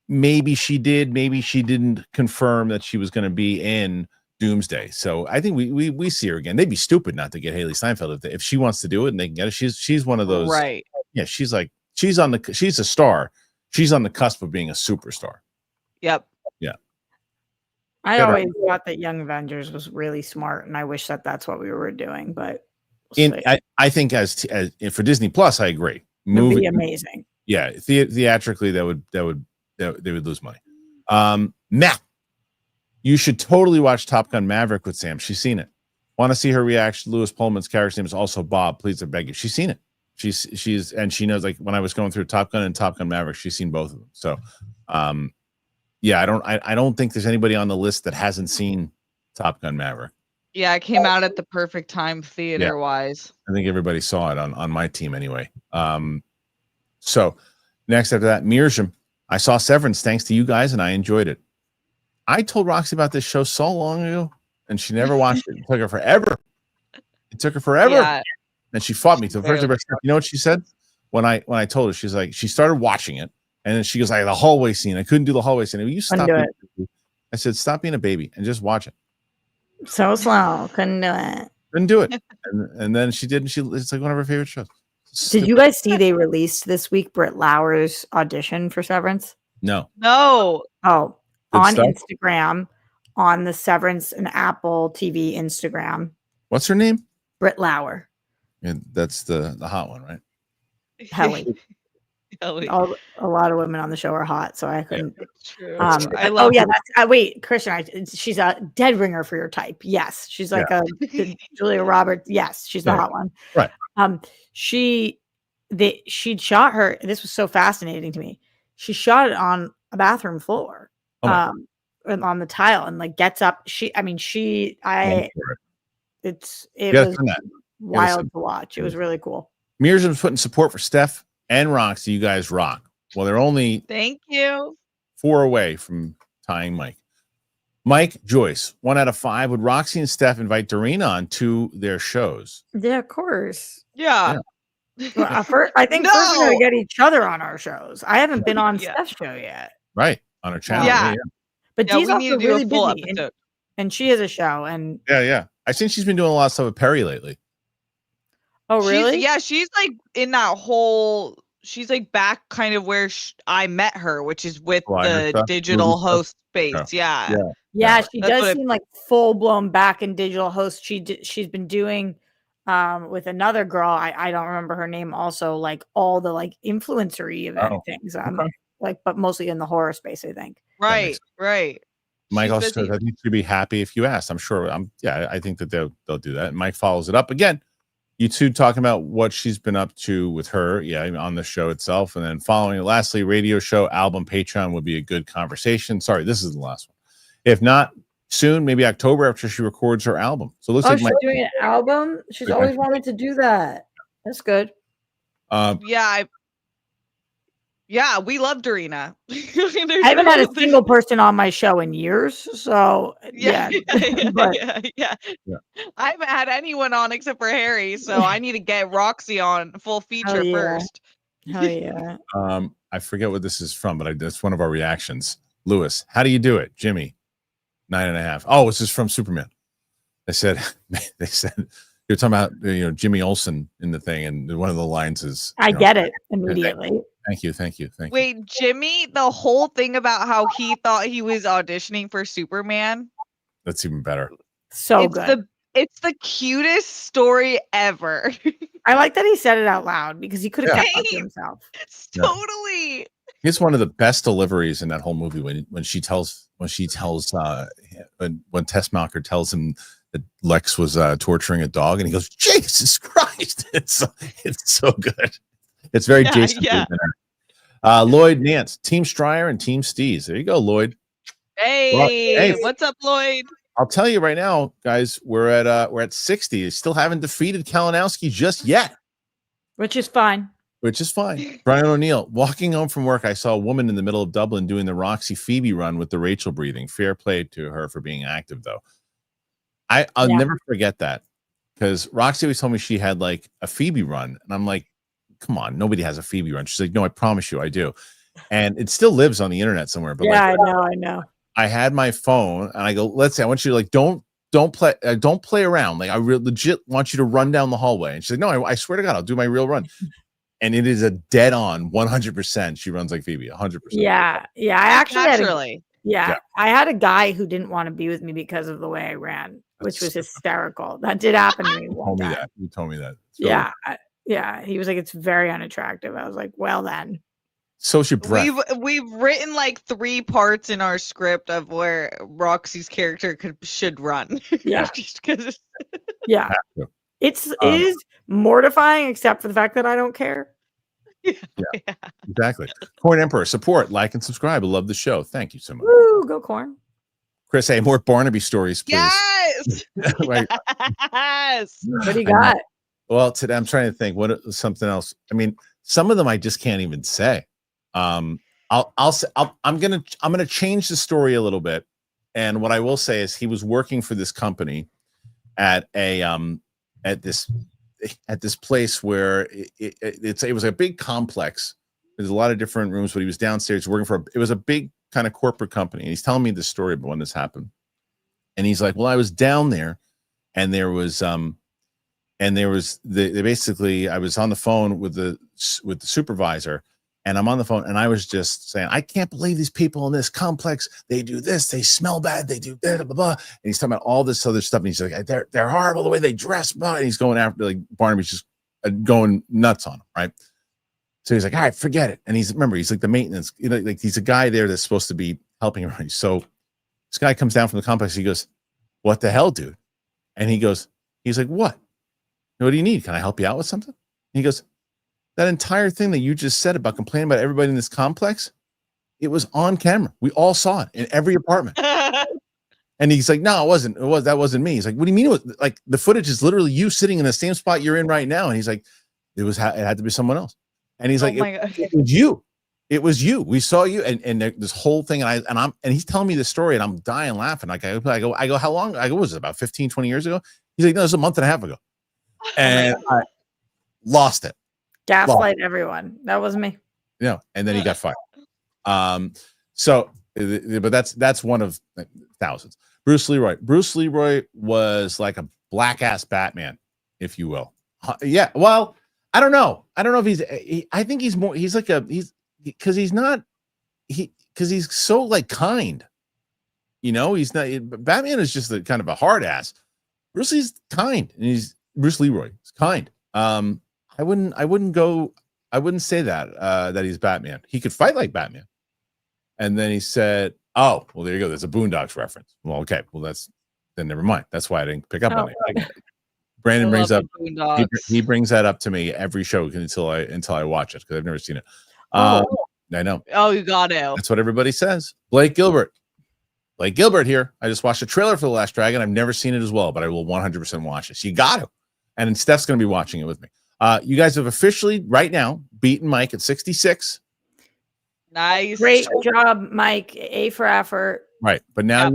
S1: maybe she did, maybe she didn't confirm that she was going to be in Doomsday. So I think we see her again. They'd be stupid not to get Haley Steinfeld if she wants to do it and they can get it. She's one of those,
S2: right?
S1: Yeah, she's a star. She's on the cusp of being a superstar.
S2: Yep.
S1: Yeah.
S3: I always thought that Young Avengers was really smart, and I wish that that's what we were doing. But
S1: I think as for Disney Plus, I agree.
S3: It would be amazing.
S1: Yeah, theatrically, they would lose money. Matt, you should totally watch Top Gun Maverick with Sam. She's seen it. Want to see her reaction? Lewis Pullman's character's name is also Bob. Please, I beg you. She's seen it. And she knows, like, when I was going through Top Gun and Top Gun Maverick, she's seen both of them. So, yeah, I don't think there's anybody on the list that hasn't seen Top Gun Maverick.
S2: Yeah, it came out at the perfect time theater wise.
S1: I think everybody saw it on my team anyway. So next after that, Mirjam, I saw Severance thanks to you guys and I enjoyed it. I told Roxy about this show so long ago and she never watched it. It took her forever. Yeah. And she fought me. So first, you know what she said? When I told her, she's like, she started watching it, and then she goes, "Like the hallway scene. I couldn't do the hallway scene." You stop it. I said, "Stop being a baby and just watch it."
S3: So slow, couldn't do it.
S1: Couldn't do it. And then she did, and it's like one of her favorite shows.
S3: Did you guys see they released this week Britt Lauer's audition for Severance?
S1: No.
S2: No.
S3: Oh, on Instagram, on the Severance and Apple TV Instagram.
S1: What's her name?
S3: Britt Lauer.
S1: And that's the hot one, right?
S3: Helly. A lot of women on the show are hot, so I couldn't.
S2: True.
S3: I love. Yeah, that's wait, Kristian. She's a dead ringer for your type. Yes, she's like a Julia Roberts. Yes, she's the hot one.
S1: Right.
S3: She shot her. This was so fascinating to me. She shot it on a bathroom floor, and on the tile, and like gets up. It was wild to watch. It was really cool.
S1: Mirjam's putting support for Steph and Roxy. You guys rock. Well, they're only
S2: thank you
S1: 4 away from tying Mike. Mike Joyce, 1 out of 5. Would Roxy and Steph invite Doreen on to their shows?
S3: Yeah, of course.
S2: Yeah.
S3: Well, I think first we're gonna get each other on our shows. I haven't been on Steph's show yet.
S1: Right, on her channel.
S2: Yeah.
S3: But Dee's also really busy,
S2: episode.
S3: and she has a show. And
S1: yeah. I think she's been doing a lot of stuff with Perry lately.
S3: Oh, really?
S2: She's like in that whole. She's like back kind of where I met her, which is with the digital host space. Yeah, she does seem like full blown back in digital host. She's been doing with another girl. I don't remember her name. Also, like all the like influencery event things. Like, but mostly in the horror space, I think. Right.
S1: Mike also says, I think she'd be happy if you asked. I'm sure. I think that they'll do that. And Mike follows it up again. You two talking about what she's been up to with her, on the show itself, and then following it. Lastly, radio show, album, Patreon would be a good conversation. Sorry, this is the last one. If not, soon, maybe October after she records her album. So it looks
S3: Oh,
S1: like
S3: she's doing an album. She's always wanted to do that. That's good.
S2: Yeah, we love Dorina.
S3: I haven't had a single person on my show in years, so yeah.
S2: But, yeah. I haven't had anyone on except for Harry, so I need to get Roxy on full feature first.
S3: Hell yeah.
S1: I forget what this is from, but that's one of our reactions. Lewis, how do you do it? Jimmy, 9.5. Oh, this is from Superman. They said you're talking about Jimmy Olsen in the thing, and one of the lines is
S3: I get it immediately.
S1: Thank you.
S2: Wait, Jimmy, the whole thing about how he thought he was auditioning for Superman.
S1: That's even better.
S3: So good.
S2: It's the cutest story ever.
S3: I like that he said it out loud because he could have kept it to himself.
S2: Totally.
S1: It's one of the best deliveries in that whole movie when Tess Malker tells him that Lex was torturing a dog, and he goes, Jesus Christ. It's so good. It's very Jason.
S2: Yeah.
S1: Lloyd, Nance, Team Striar and Team Steez. There you go, Lloyd.
S2: Hey, what's up, Lloyd?
S1: I'll tell you right now, guys, we're at 60. Still haven't defeated Kalinowski just yet.
S3: Which is fine.
S1: Brian O'Neill, walking home from work, I saw a woman in the middle of Dublin doing the Roxy Phoebe run with the Rachel breathing. Fair play to her for being active, though. I'll never forget that, because Roxy always told me she had like a Phoebe run, and I'm like, come on, nobody has a Phoebe run. She's like, no, I promise you, I do. And it still lives on the internet somewhere. But
S3: yeah, I know.
S1: I had my phone, and I go, let's say I want you to like don't play around. Like I legit want you to run down the hallway. And she's like, no, I swear to God, I'll do my real run. And it is a dead on 100%. She runs like Phoebe, 100%.
S3: Yeah. I actually
S2: Naturally.
S3: I had a guy who didn't want to be with me because of the way I ran, which was hysterical. That did happen to me.
S1: You told me that.
S3: Yeah. He was like, it's very unattractive. I was like, well then.
S1: So's your breath.
S2: We've written like 3 parts in our script of where Roxy's character should run.
S3: Yeah.
S2: Just because.
S3: Yeah. It is mortifying, except for the fact that I don't care.
S1: Yeah. Exactly. Corn Emperor, support, like, and subscribe. I love the show. Thank you so much.
S3: Woo, go Corn.
S1: Chris, hey, more Barnaby stories, please.
S2: Yes.
S3: Yes. What do you got?
S1: Well, today I'm trying to think something else. I mean, some of them I just can't even say. I'm gonna change the story a little bit. And what I will say is he was working for this company at this place where it was a big complex. There's a lot of different rooms, but he was downstairs working it was a big kind of corporate company. And he's telling me the story about when this happened. And he's like, well, I was down there, and there was basically I was on the phone with the supervisor, and I'm on the phone, and I was just saying, I can't believe these people in this complex. They do this, they smell bad, they do blah, blah, blah. And he's talking about all this other stuff. And he's like, they're horrible the way they dress. Blah. And he's going after, like, Barnaby's just going nuts on him, right? So he's like, all right, forget it. And he's like the maintenance, like he's a guy there that's supposed to be helping him. So this guy comes down from the complex. He goes, what the hell, dude? And he's like, what? What do you need? Can I help you out with something? And he goes, that entire thing that you just said about complaining about everybody in this complex, it was on camera. We all saw it in every apartment. And he's like, no, it wasn't. That wasn't me. He's like, what do you mean? It was, like, the footage is literally you sitting in the same spot you're in right now. And he's like, it had to be someone else. And he's like, it was you. It was you. We saw you. And this whole thing. And he's telling me this story, and I'm dying laughing. Like I go, how long? I go, was it about 15, 20 years ago? He's like, no, it was a month and a half ago. And I lost it.
S3: Gaslight everyone. That was me.
S1: Yeah. And then he got fired. But that's one of thousands. Bruce Leroy was like a black ass Batman, if you will. Yeah. Well, I don't know if I think he's more, because he's so like kind, he's not, Batman is just kind of a hard ass. Bruce Lee's kind, and Bruce Leroy is kind. I wouldn't say that he's Batman. He could fight like Batman. And then he said, oh, well, there you go. There's a Boondocks reference. Well, okay. Well, then never mind. That's why I didn't pick up on it. Brandon brings up, he brings that up to me every show until I watch it, because I've never seen it. I know.
S2: Oh, you got it.
S1: That's what everybody says. Blake Gilbert. Blake Gilbert here. I just watched a trailer for The Last Dragon. I've never seen it as well, but I will 100% watch this. You got to. And Steph's going to be watching it with me. You guys have officially, right now, beaten Mike at 66.
S2: Nice.
S3: Great job, Mike. A for effort.
S1: Right. But now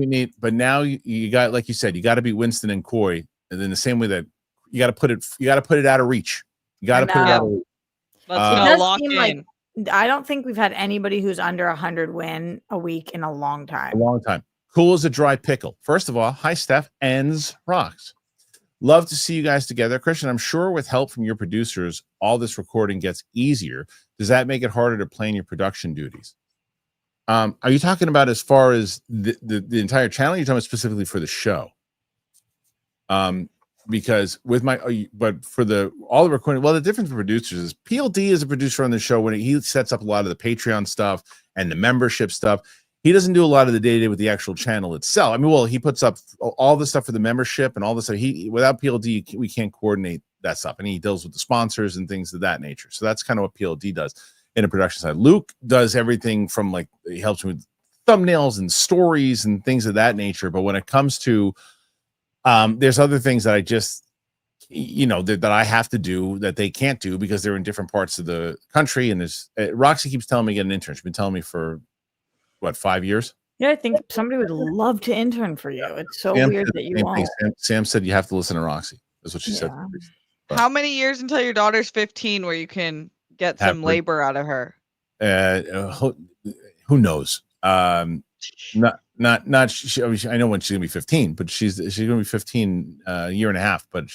S1: you got, like you said, you got to beat Winston and Coy. And in the same way that you got to put it out of reach. You got to put it out of reach.
S2: Let's go lock in.
S3: Like, I don't think we've had anybody who's under 100 win a week in a long time.
S1: Cool as a dry pickle. First of all, hi, Steph. Ends rocks. Love to see you guys together. Kristian, I'm sure with help from your producers, all this recording gets easier. Does that make it harder to plan your production duties? Are you talking about as far as the entire channel? You're talking about specifically for the show? Because with but for all the recording, well, the difference with producers is PLD is a producer on the show when he sets up a lot of the Patreon stuff and the membership stuff. He doesn't do a lot of the day-to-day with the actual channel itself. I mean, well, he puts up all the stuff for the membership and all this stuff. Without PLD, we can't coordinate that stuff. And he deals with the sponsors and things of that nature. So that's kind of what PLD does in a production side. Luke does everything from he helps me with thumbnails and stories and things of that nature. But when it comes to, there's other things that I just, that I have to do that they can't do because they're in different parts of the country. And Roxy keeps telling me to get an intern. She's been telling me for 5 years?
S3: Yeah, I think somebody would love to intern for you. It's so weird that you won't.
S1: Sam said you have to listen to Roxy. That's what she said.
S2: How many years until your daughter's 15 where you can get some labor out of her?
S1: Who knows? I know when she's gonna be 15, but she's gonna be 15 a year and a half. But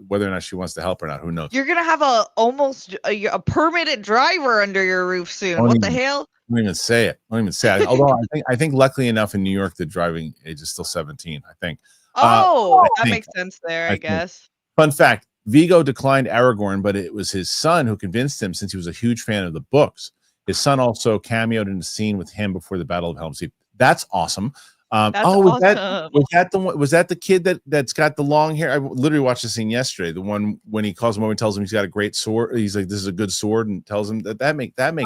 S1: whether or not she wants to help or not, who knows?
S2: You're gonna have almost a permitted driver under your roof soon. What the hell?
S1: Don't even say it. Although I think luckily enough in New York the driving age is still 17. I think.
S2: That makes sense there. I guess.
S1: Fun fact: Vigo declined Aragorn, but it was his son who convinced him since he was a huge fan of the books. His son also cameoed in a scene with him before the Battle of Helm's Deep. That's awesome.
S2: That's awesome.
S1: Was that the kid that's got the long hair? I literally watched the scene yesterday. The one when he calls him over and tells him he's got a great sword. He's like, "This is a good sword," and tells him that makes sense.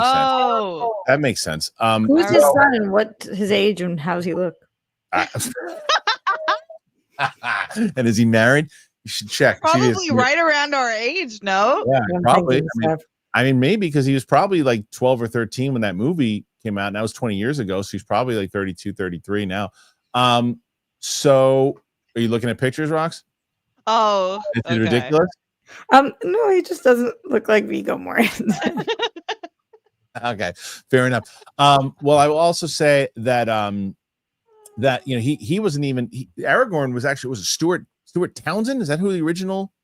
S1: That makes sense.
S3: Who's his son and what his age and how's he look?
S1: And is he married? You should check.
S2: Probably right around our age. No.
S1: Yeah, probably. I mean, maybe because he was probably like 12 or 13 when that movie came out, and that was 20 years ago, so he's probably like 32, 33 now. So are you looking at pictures, Rox?
S2: Oh,
S1: is it ridiculous?
S3: No, he just doesn't look like Viggo Mortensen.
S1: Okay, fair enough. Well, I will also say that he wasn't even Aragorn was a Stuart Townsend. Is that who the original?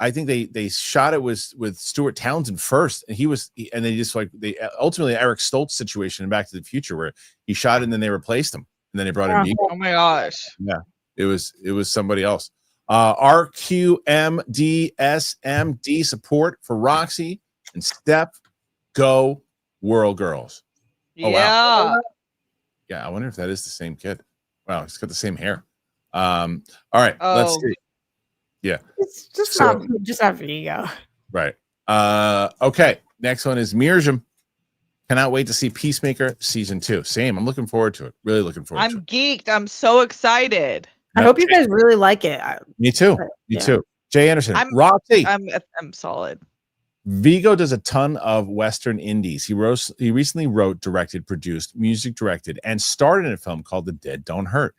S1: I think they shot it with Stuart Townsend first, and they ultimately Eric Stoltz situation in Back to the Future where he shot it and then they replaced him and then they brought in Viggo.
S2: Oh my gosh!
S1: Yeah, it was somebody else. RQMDSMD support for Roxy and Steph. Go Whirl Girls.
S2: Oh, wow.
S1: Yeah, I wonder if that is the same kid. Wow, he's got the same hair. All right, let's see. Yeah,
S3: it's just not Viggo.
S1: Right. Okay. Next one is Mirjam. Cannot wait to see Peacemaker season 2. Same. I'm looking forward to it. Really looking forward to it.
S2: I'm geeked. I'm so excited.
S3: I hope you guys really like it.
S1: Me too. Me too. Jay Anderson. Roxy.
S2: I'm solid.
S1: Viggo does a ton of Western indies. He recently wrote, directed, produced, music directed, and starred in a film called The Dead Don't Hurt.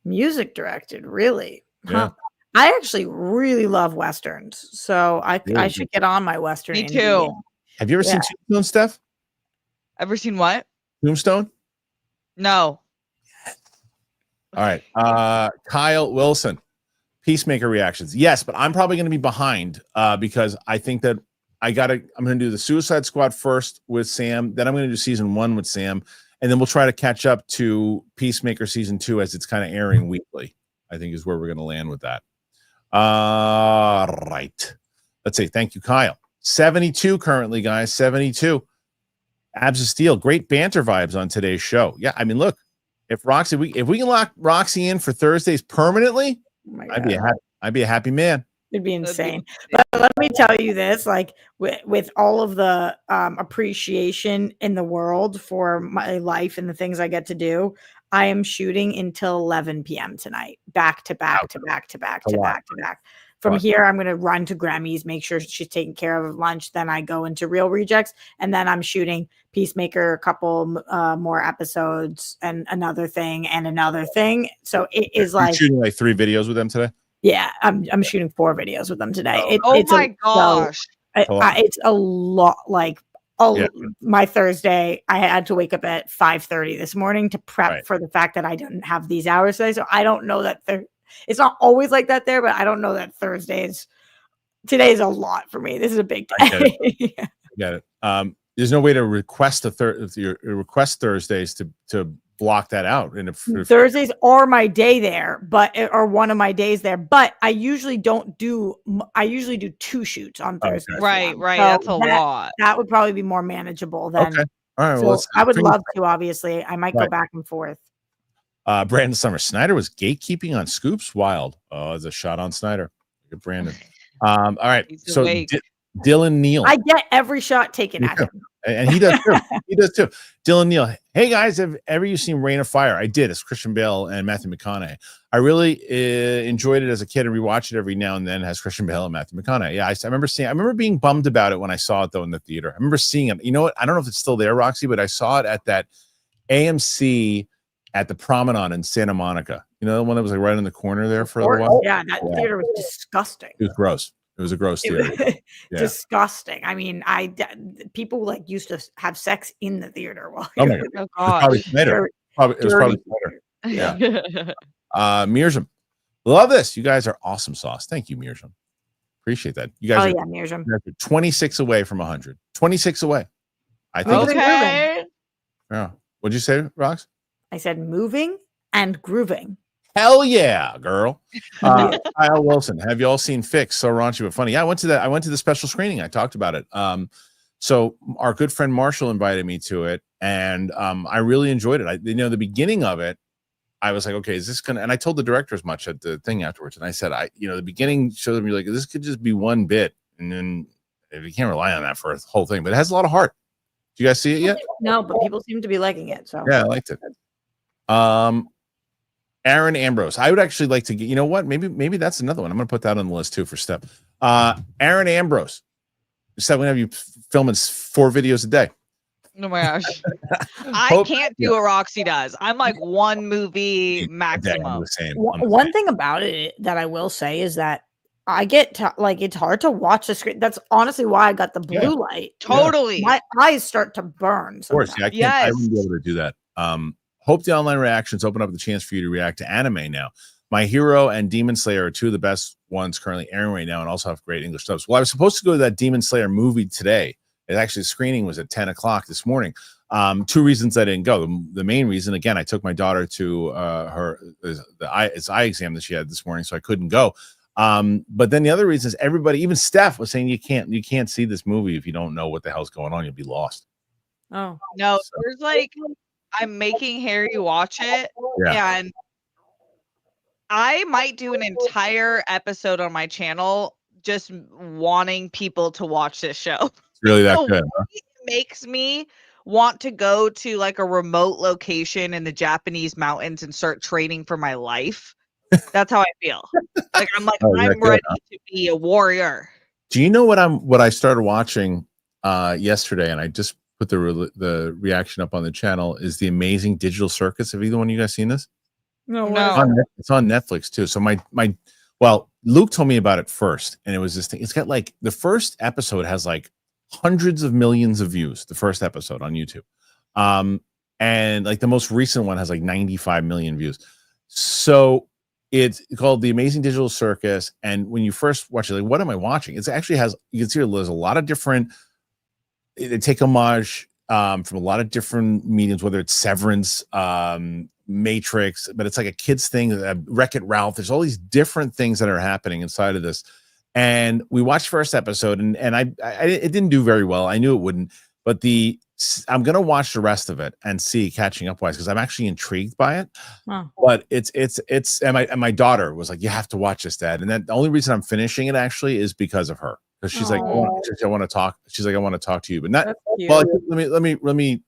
S3: Music directed, really?
S1: Yeah.
S3: Huh. I actually really love Westerns, so I should get on my Western.
S2: Me too.
S1: Have you ever seen Tombstone, Steph?
S2: Ever seen what?
S1: Tombstone?
S2: No.
S1: All right. Kyle Wilson, Peacemaker reactions. Yes, but I'm probably going to be behind because I think that I'm going to do the Suicide Squad first with Sam. Then I'm going to do season 1 with Sam. And then we'll try to catch up to Peacemaker season 2 as it's kind of airing weekly, I think is where we're going to land with that. Right. Let's say thank you, Kyle. 72 currently, guys. 72. Abs of Steel. Great banter vibes on today's show. Yeah, I mean, look, if we can lock Roxy in for Thursdays permanently, I'd be a happy man.
S3: It'd be insane. But let me tell you this, like with all of the appreciation in the world for my life and the things I get to do, I am shooting until 11 p.m. tonight, back to back to back to back to back to back. From here, I'm going to run to Grammys, make sure she's taking care of lunch. Then I go into Real Rejects, and then I'm shooting Peacemaker, a couple more episodes, and another thing, and another thing. So it is like
S1: shooting like 3 videos with them today.
S3: Yeah, I'm shooting 4 videos with them today.
S2: Oh my gosh,
S3: it's a lot. Like my Thursday, I had to wake up at 5:30 this morning to prep for the fact that I didn't have these hours today. So I don't know that it's not always like that there, but I don't know that today's a lot for me. This is a big day.
S1: I get it. There's no way to request request Thursdays to block that out. And
S3: Thursdays are my day there, or one of my days there. But I usually don't do. I usually do 2 shoots on Thursday.
S2: Right.
S3: So
S2: That's a lot.
S3: That would probably be more manageable than.
S1: Okay. All right.
S3: So
S1: well,
S3: I would love to. Obviously, I might go back and forth.
S1: Brandon Summer Snyder was gatekeeping on Scoops. Wild. Oh, it's a shot on Snyder. Good, Brandon. All right. So Dylan Neal.
S3: I get every shot taken at him.
S1: And he does too. He does too. Dylan Neal. Hey guys, have ever you seen Reign of Fire? I did. It's Christian Bale and Matthew McConaughey. I really enjoyed it as a kid and rewatch it every now and then. Has Christian Bale and Matthew McConaughey. Yeah, I remember being bummed about it when I saw it though in the theater. I remember seeing it. You know what? I don't know if it's still there, Roxy, but I saw it at that AMC at the Promenade in Santa Monica. You know, the one that was like right in the corner there for a little while.
S3: Yeah, that theater was disgusting.
S1: It was gross. It was a gross theater.
S3: Disgusting. I mean, people like used to have sex in the theater while.
S1: Oh my god! Probably Snyder. It was probably Snyder. Yeah. Mearsum, love this. You guys are awesome sauce. Thank you, Mearsum. Appreciate that. You guys.
S3: Mearsum.
S1: 26 away from 100. 26 away. I think.
S2: Okay.
S1: Yeah. What'd you say, Rox?
S3: I said moving and grooving.
S1: Hell yeah, girl. Kyle Wilson, have you all seen Fix? So raunchy but funny. Yeah, I went to the special screening. I talked about it. So our good friend Marshall invited me to it, and I really enjoyed it. The beginning of it, I was like, okay, is this gonna? And I told the director as much at the thing afterwards, and I said, the beginning showed me like this could just be one bit, and then you can't rely on that for a whole thing. But it has a lot of heart. Do you guys see it yet?
S3: No, but people seem to be liking it. So
S1: yeah, I liked it. Aaron Ambrose. I would actually like to get, you know what? Maybe that's another one. I'm going to put that on the list too for Steph. Aaron Ambrose. Steph, we have you filming 4 videos a day.
S2: Oh my gosh. I can't do what Roxy does. I'm like 1 movie maximum.
S3: One thing about it that I will say is that I get it's hard to watch the screen. That's honestly why I got the blue light.
S2: Totally.
S3: My eyes start to burn.
S1: Of course. Yeah, I wouldn't be able to do that. Hope the online reactions open up the chance for you to react to anime now. My Hero and Demon Slayer are 2 of the best ones currently airing right now and also have great English subs. Well, I was supposed to go to that Demon Slayer movie today. The screening was at 10 o'clock this morning. 2 reasons I didn't go. The main reason, again, I took my daughter to her eye exam that she had this morning, so I couldn't go. But then the other reason is everybody, even Steph, was saying you can't see this movie if you don't know what the hell's going on. You'll be lost.
S3: Oh
S2: no, there's like I'm making Harry watch it, and I might do an entire episode on my channel just wanting people to watch this show.
S1: It's really that good. Huh?
S2: It makes me want to go to like a remote location in the Japanese mountains and start training for my life. That's how I feel. I'm ready to be a warrior.
S1: Do you know what I started watching yesterday, and I just put the reaction up on the channel, is The Amazing Digital Circus. Have either one of you guys seen this?
S2: No.
S1: It's on Netflix too. So Luke told me about it first, and it was this thing. It's got like the first episode has like hundreds of millions of views. The first episode on YouTube, and like the most recent one has like 95 million views. So it's called The Amazing Digital Circus. And when you first watch it, like, what am I watching? It actually has, you can see there's a lot of different. They take homage from a lot of different mediums, whether it's Severance, Matrix, but it's like a kid's thing, Wreck-It Ralph. There's all these different things that are happening inside of this. And we watched first episode, and it didn't do very well. I knew it wouldn't, but the I'm gonna watch the rest of it and see catching up wise because I'm actually intrigued by it.
S3: Huh.
S1: But it's and my daughter was like, "You have to watch this, Dad." And then the only reason I'm finishing it actually is because of her. Because she's like, "I want to talk." She's like, "I want to talk to you," but not.
S3: That's
S1: Well,
S3: cute.
S1: let me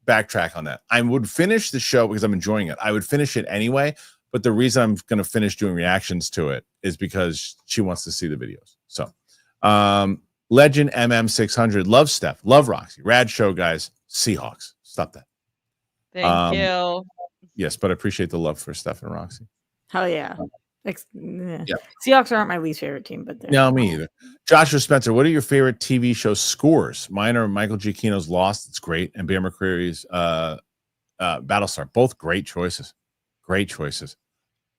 S1: backtrack on that. I would finish the show because I'm enjoying it. I would finish it anyway. But the reason I'm going to finish doing reactions to it is because she wants to see the videos. So, Legend MM600, love Steph, love Roxy, rad show, guys. Seahawks, stop that.
S2: Thank you.
S1: Yes, but I appreciate the love for Steph and Roxy.
S3: Hell yeah. Seahawks aren't my least favorite team, but
S1: No, me either. Joshua Spencer, what are your favorite TV show scores? Mine are Michael Giacchino's Lost. It's great, and Bear McCreary's Battlestar. Both great choices. Great choices.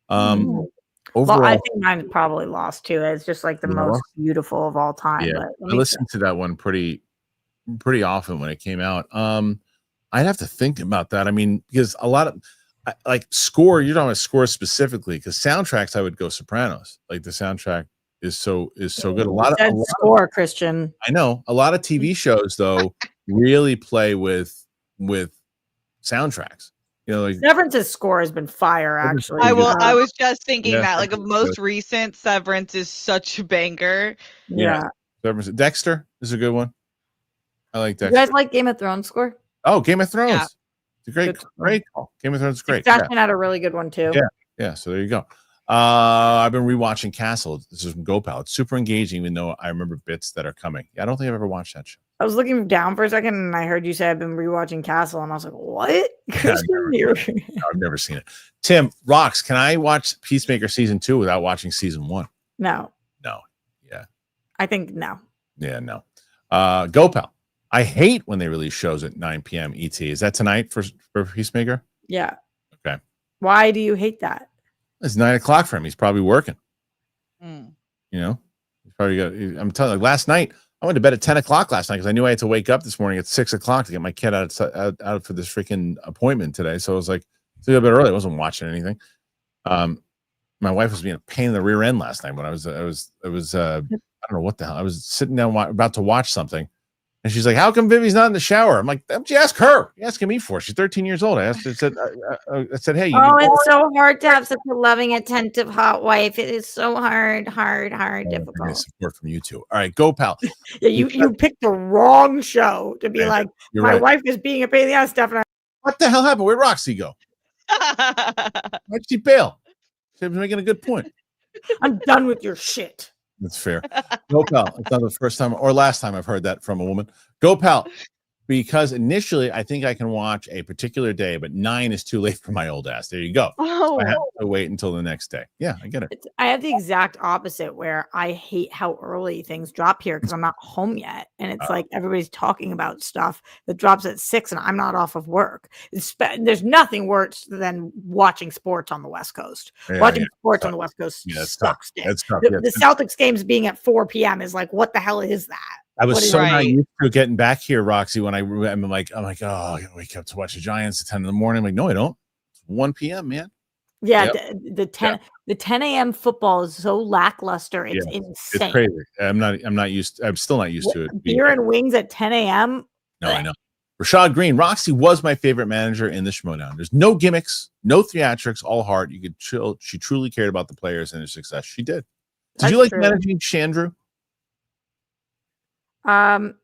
S1: Overall,
S3: well, I think mine probably Lost too. It's just like the most beautiful of all time.
S1: Yeah,
S3: but
S1: I listened to that one pretty often when it came out. I'd have to think about that. I mean, because a lot of like score, you're talking about score specifically, because soundtracks, I would go Sopranos. Like the soundtrack is so good. A lot of
S3: score, Kristian.
S1: I know a lot of TV shows though really play with soundtracks. You know, like
S3: Severance's score has been fire. Actually,
S2: I was just thinking that like a most recent Severance is such a banger.
S3: Yeah.
S1: Severance. Dexter is a good one. I like Dexter.
S3: You guys like Game of Thrones score?
S1: Oh, Game of Thrones.
S2: Yeah.
S1: It's a great call. Game of Thrones is great.
S3: Succession had a really good one too.
S1: Yeah. So there you go. I've been rewatching Castle. This is from GoPal. It's super engaging, even though I remember bits that are coming. I don't think I've ever watched that show.
S3: I was looking down for a second and I heard you say I've been rewatching Castle, and I was like, what?
S1: I've never seen it. Tim, Rox, can I watch Peacemaker season 2 without watching season 1?
S3: No.
S1: Yeah.
S3: I think no.
S1: Yeah, no. GoPal. I hate when they release shows at 9 p.m. ET. Is that tonight for Peacemaker?
S3: Yeah.
S1: Okay.
S3: Why do you hate that?
S1: It's 9 o'clock for him. He's probably working.
S2: Mm.
S1: You know, he's probably got. I'm telling you, last night I went to bed at 10 o'clock last night because I knew I had to wake up this morning at 6 o'clock to get my kid out for this freaking appointment today. So I was like, it's a little bit early. I wasn't watching anything. My wife was being a pain in the rear end last night when I was I don't know what the hell. I was sitting down about to watch something. And she's like, how come Vivi's not in the shower? I'm like, what'd you ask her? You're asking me for? She's 13 years old. I said, hey.
S3: It's so hard to have such a loving, attentive, hot wife. It is so hard, difficult.
S1: Support from you two. All right, go, pal.
S3: Yeah, you picked the wrong show to be like, my wife is being a pain in the ass, Steph.
S1: What the hell happened? Where'd Roxy go? Why'd she bail? She was making a good point.
S3: I'm done with your shit.
S1: That's fair. Go, pal. It's not the first time or last time I've heard that from a woman. Go, pal. Because initially I think I can watch a particular day, but 9 is too late for my old ass. There you go.
S3: Oh,
S1: so I have to wait until the next day. Yeah, I get it.
S3: I have the exact opposite where I hate how early things drop here because I'm not home yet. And it's like everybody's talking about stuff that drops at 6 and I'm not off of work. There's nothing worse than watching sports on the West Coast. Watching sports on the West Coast sucks. The Celtics games being at 4 p.m. is like, what the hell is that?
S1: I was so not used to getting back here, Roxy, when I'm like, oh, I gotta wake up to watch the Giants at 10 in the morning. I'm like, no, I don't. It's 1 p.m., man.
S3: Yeah, the 10 a.m. football is so lackluster. It's insane.
S1: It's crazy. I'm still not used to it.
S3: Beer and wings at 10 a.m.
S1: No, I know. Rashad Green, Roxy was my favorite manager in the Schmodown. There's no gimmicks, no theatrics, all heart. You could chill. She truly cared about the players and their success. She did. Did you like managing Chandru?
S3: It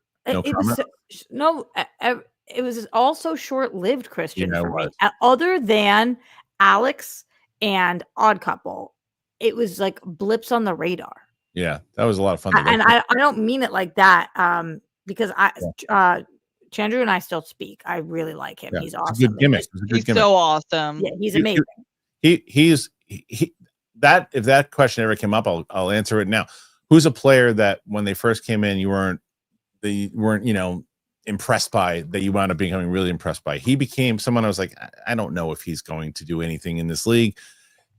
S3: was also short-lived, Kristian, for me. Other than Alex and Odd Couple, it was like blips on the radar.
S1: Yeah, that was a lot of fun.
S3: I don't mean it like that because Chandru and I still speak. I really like him. He's awesome.
S1: Good gimmick.
S2: He's so awesome.
S3: Yeah, he's amazing.
S1: He's that. If that question ever came up, I'll answer it now. Who's a player that when they first came in, you weren't impressed by, that you wound up becoming really impressed by? He became someone I was like, I don't know if he's going to do anything in this league,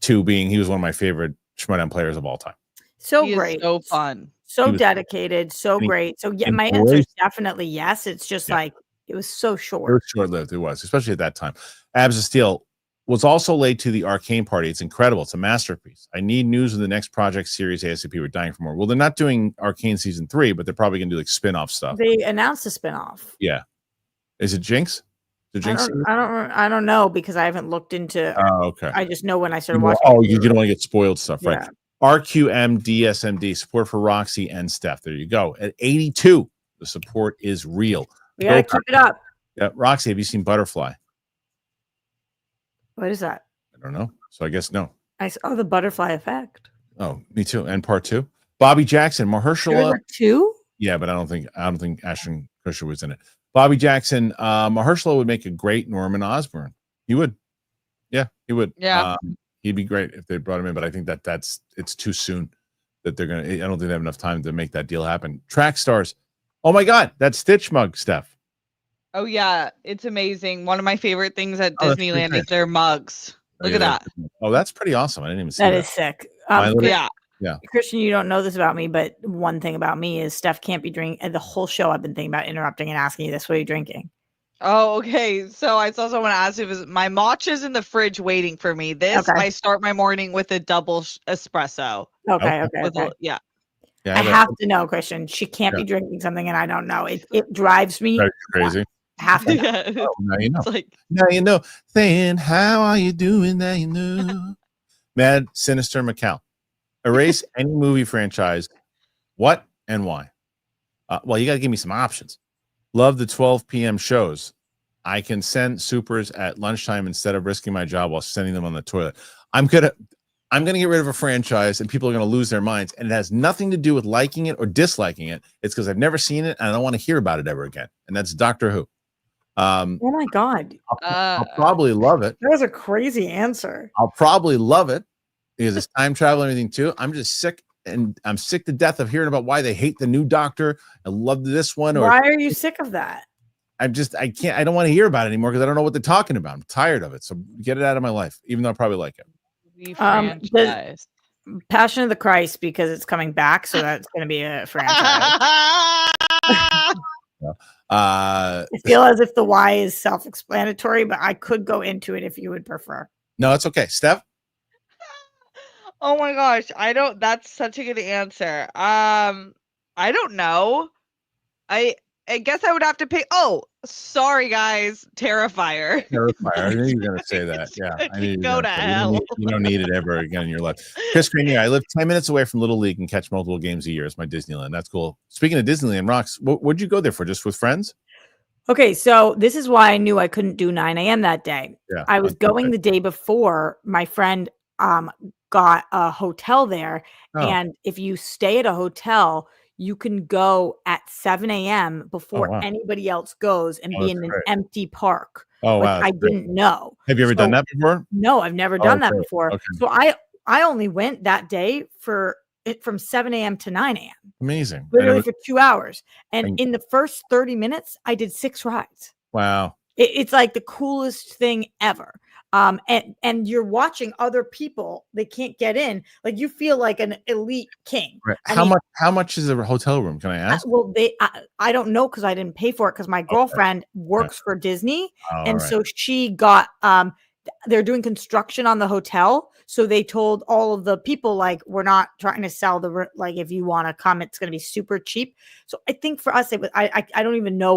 S1: to being he was one of my favorite Schmodown players of all time.
S3: So great.
S2: So fun.
S3: So dedicated. So great. So yeah, my answer is definitely yes. It's just like it was so short.
S1: It was short-lived. It was, especially at that time. Abs of Steel was also late to the Arcane party. It's incredible. It's a masterpiece. I need news of the next project series ASAP. We're dying for more. Well, they're not doing Arcane season 3, but they're probably going to do like spin-off stuff.
S3: They announced a spin-off.
S1: Yeah. Is it Jinx? The Jinx?
S3: I don't know because I haven't looked into.
S1: Oh, okay.
S3: I just know when I started
S1: Well,
S3: watching.
S1: you don't want to get spoiled stuff, right?
S3: Yeah.
S1: RQM DSMD support for Roxy and Steph. There you go. At 82, the support is real.
S3: We gotta keep it up.
S1: Yeah, Roxy, have you seen Butterfly?
S3: What is that?
S1: I don't know. So I guess no.
S3: I saw the butterfly effect.
S1: Oh, me too. And part 2. Bobby Jackson, Mahershala.
S3: 2?
S1: Yeah, but I don't think Ashton Kutcher was in it. Bobby Jackson, Mahershala would make a great Norman Osborn. He would. Yeah, he would.
S2: Yeah.
S1: He'd be great if they brought him in, but I think it's too soon that they're gonna. I don't think they have enough time to make that deal happen. Track stars. Oh my God, that Stitch mug, Steph.
S2: Oh yeah, it's amazing. One of my favorite things at
S1: Oh, that's
S2: Disneyland
S1: pretty
S2: is their mugs. Look
S1: yeah,
S2: at that.
S1: Oh, that's pretty awesome. I didn't even see
S3: That
S1: that.
S3: is sick.
S2: Yeah.
S1: Yeah.
S3: Kristian, you don't know this about me, but one thing about me is Steph can't be drinking. And the whole show I've been thinking about interrupting and asking you this. What are you drinking?
S2: Oh, okay. So I saw someone ask if it was my matcha's in the fridge waiting for me. This
S3: Okay.
S2: I start my morning with a double espresso.
S3: Okay.
S2: Yeah.
S1: Yeah,
S3: I have to know, Kristian. She can't be drinking something and I don't know. It drives me
S1: crazy.
S3: Half to know.
S2: Yeah.
S1: Oh, now you know.
S2: It's like,
S1: Now you know. Saying, how are you doing? Now you know. Mad, Sinister, Macau. Erase any movie franchise. What and why? Well, you got to give me some options. Love the 12 p.m. shows. I can send supers at lunchtime instead of risking my job while sending them on the toilet. I'm gonna get rid of a franchise and people are gonna lose their minds. And it has nothing to do with liking it or disliking it. It's because I've never seen it and I don't want to hear about it ever again. And that's Doctor Who.
S3: Oh my God.
S1: I'll probably love it.
S3: That was a crazy answer.
S1: I'll probably love it because it's time travel and everything too. I'm just sick, and I'm sick to death of hearing about why they hate the new Doctor. I love this one.
S3: Why are you sick of that?
S1: I don't want to hear about it anymore because I don't know what they're talking about. I'm tired of it. So get it out of my life, even though I probably like it.
S2: the
S3: Passion of the Christ, because it's coming back, so that's going to be a franchise. I feel as if the why is self-explanatory, but I could go into it if you would prefer.
S1: No, it's okay. Steph?
S2: Oh my gosh, that's such a good answer. I don't know. I guess I would have to pay. Oh, sorry guys, Terrifier.
S1: Terrifier. I knew you were going to say that. Yeah. I knew
S2: Go to hell.
S1: You don't need it ever again in your life. Chris Grenier, I live 10 minutes away from Little League and catch multiple games a year. It's my Disneyland. That's cool. Speaking of Disneyland, Rox, what'd you go there for? Just with friends?
S3: Okay, so this is why I knew I couldn't do 9 a.m. that day.
S1: Yeah,
S3: I was going the day before. My friend got a hotel there.
S1: Oh.
S3: And if you stay at a hotel, you can go at 7 a.m. before anybody else goes and be in an empty park.
S1: Oh,
S3: wow. I didn't know.
S1: Have you ever done that before?
S3: No, I've never done that before.
S1: Okay.
S3: So I only went that day for it from 7 a.m. to 9 a.m.
S1: Amazing.
S3: Literally for 2 hours. And in the first 30 minutes, I did 6 rides.
S1: Wow.
S3: It's like the coolest thing ever. And you're watching other people, they can't get in. Like you feel like an elite king.
S1: Right. How much is a hotel room? Can I ask?
S3: Well, I don't know because I didn't pay for it because my girlfriend works for Disney. And so she got they're doing construction on the hotel. So they told all of the people, like, we're not trying to sell like, if you want to come, it's going to be super cheap. So I think for us, it was, I don't even know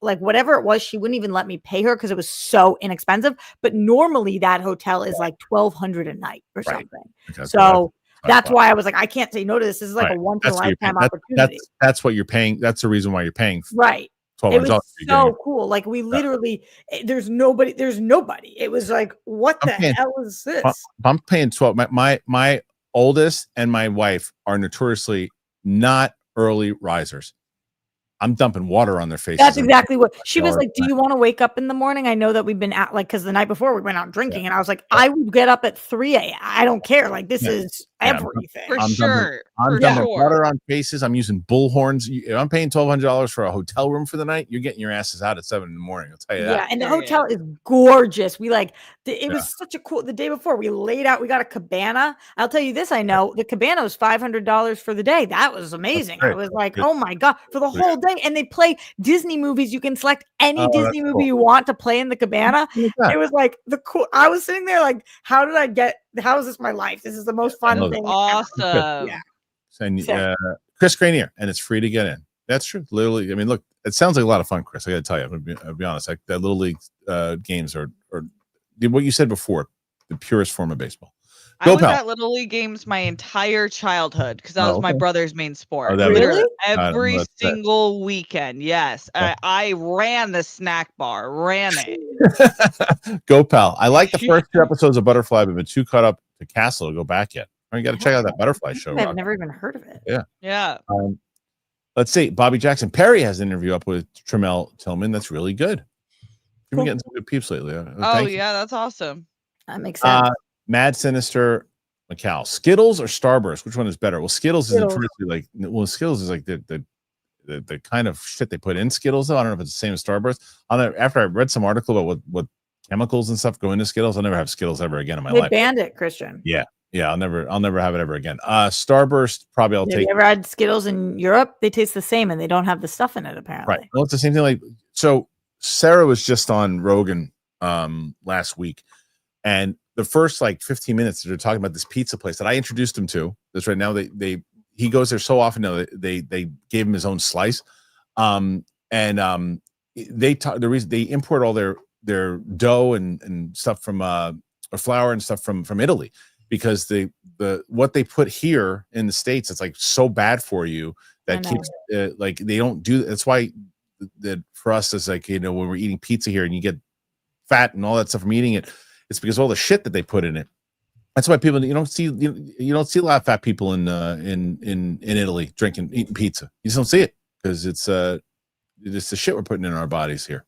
S3: whatever it was, she wouldn't even let me pay her because it was so inexpensive. But normally that hotel is like $1,200 a night or something. Okay, so that's why I was like, I can't say no to this. This is like a once in a lifetime opportunity.
S1: That's what you're paying. That's the reason why you're paying.
S3: Right. It was so cool. Like we literally, there's nobody. It was like, what the hell is this?
S1: I'm paying 12. My oldest and my wife are notoriously not early risers. I'm dumping water on their faces.
S3: That's exactly what she was like. Do you want to wake up in the morning? I know that we've been at because the night before we went out drinking, and I was like, I would get up at 3 a.m. I don't care. Like this is everything.
S2: I'm
S1: dumping water on faces. I'm using bullhorns. I'm paying $1,200 for a hotel room for the night. You're getting your asses out at 7 a.m. I'll tell you that.
S3: Yeah, and the hotel is gorgeous. We it was such a cool. The day before we laid out, we got a cabana. I'll tell you this. I know the cabana was $500 for the day. That was amazing. I was like, oh my God, for the whole day. And they play Disney movies. You can select any Disney movie you want to play in the cabana. It was like I was sitting there like, how is this my life? This is the most fun thing.
S2: Awesome.
S3: Yeah.
S1: And Chris Grenier, and it's free to get in. That's true. Little League. I mean, look, it sounds like a lot of fun, Chris. I got to tell you, I'll be honest. Like that Little League games are what you said before, the purest form of baseball.
S2: I was
S1: Pal.
S2: at Little League games my entire childhood because that was my
S1: okay.
S2: brother's main sport.
S1: that was-
S2: Literally
S1: I don't know
S2: every
S1: about that.
S2: single weekend. Yes,
S1: Yeah.
S2: I ran the snack bar. Ran it.
S1: Go, pal. I like the first 2 episodes of Butterfly, but been too caught up to Castle to go back yet. You got to check out that Butterfly show.
S3: I've
S1: Rock.
S3: never even heard of it.
S1: Yeah.
S2: Yeah.
S1: Let's see. Bobby Jackson Perry has an interview up with Tremel Tillman. That's really good. You've been getting some good peeps lately.
S2: Oh yeah, that's awesome.
S3: That makes sense.
S1: Mad Sinister McCall. Skittles or Starburst? Which one is better? Well, Skittles is intrinsically like Skittles is like the kind of shit they put in Skittles, though. I don't know if it's the same as Starburst. After I read some article about what chemicals and stuff go into Skittles, I'll never have Skittles ever again in my life.
S3: They banned it, Christian.
S1: Yeah. I'll never have it ever again. Starburst, probably I'll take.
S3: You ever had Skittles in Europe? They taste the same and they don't have the stuff in it, apparently.
S1: Right. Well, it's the same thing. Like, so Sarah was just on Rogan last week, and the first like 15 minutes they're talking about this pizza place that I introduced him to. That's right now he goes there so often now they gave him his own slice. They talk the reason they import all their dough and stuff from or flour and stuff from Italy, because the what they put here in the States, it's like so bad for you that keeps like they don't do. That's why that for us it's like, when we're eating pizza here and you get fat and all that stuff from eating it, it's because of all the shit that they put in it. That's why people you don't see a lot of fat people in Italy eating pizza. You just don't see it because it's the shit we're putting in our bodies here.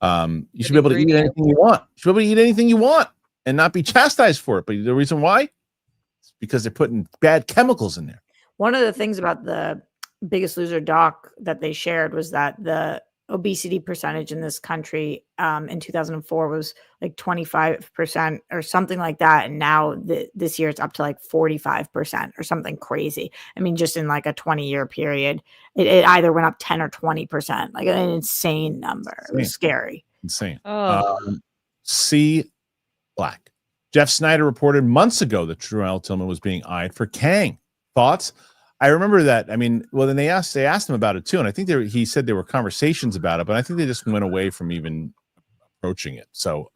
S1: You should be able to eat anything you want. You should be able to eat anything you want and not be chastised for it. But the reason why is because they're putting bad chemicals in there.
S3: One of the things about the Biggest Loser doc that they shared was that the obesity percentage in this country in 2004 was like 25% or something like that. And now this year it's up to like 45% or something crazy. I mean, just in like a 20-year period, it either went up 10 or 20%, like an insane number. It was scary.
S1: Insane.
S2: Oh.
S1: C. Black. Jeff Snyder reported months ago that Tremel Tillman was being eyed for Kang. Thoughts? I remember that. I mean, well, then they asked him about it too, and I think he said there were conversations about it, but I think they just went away from even approaching it. So,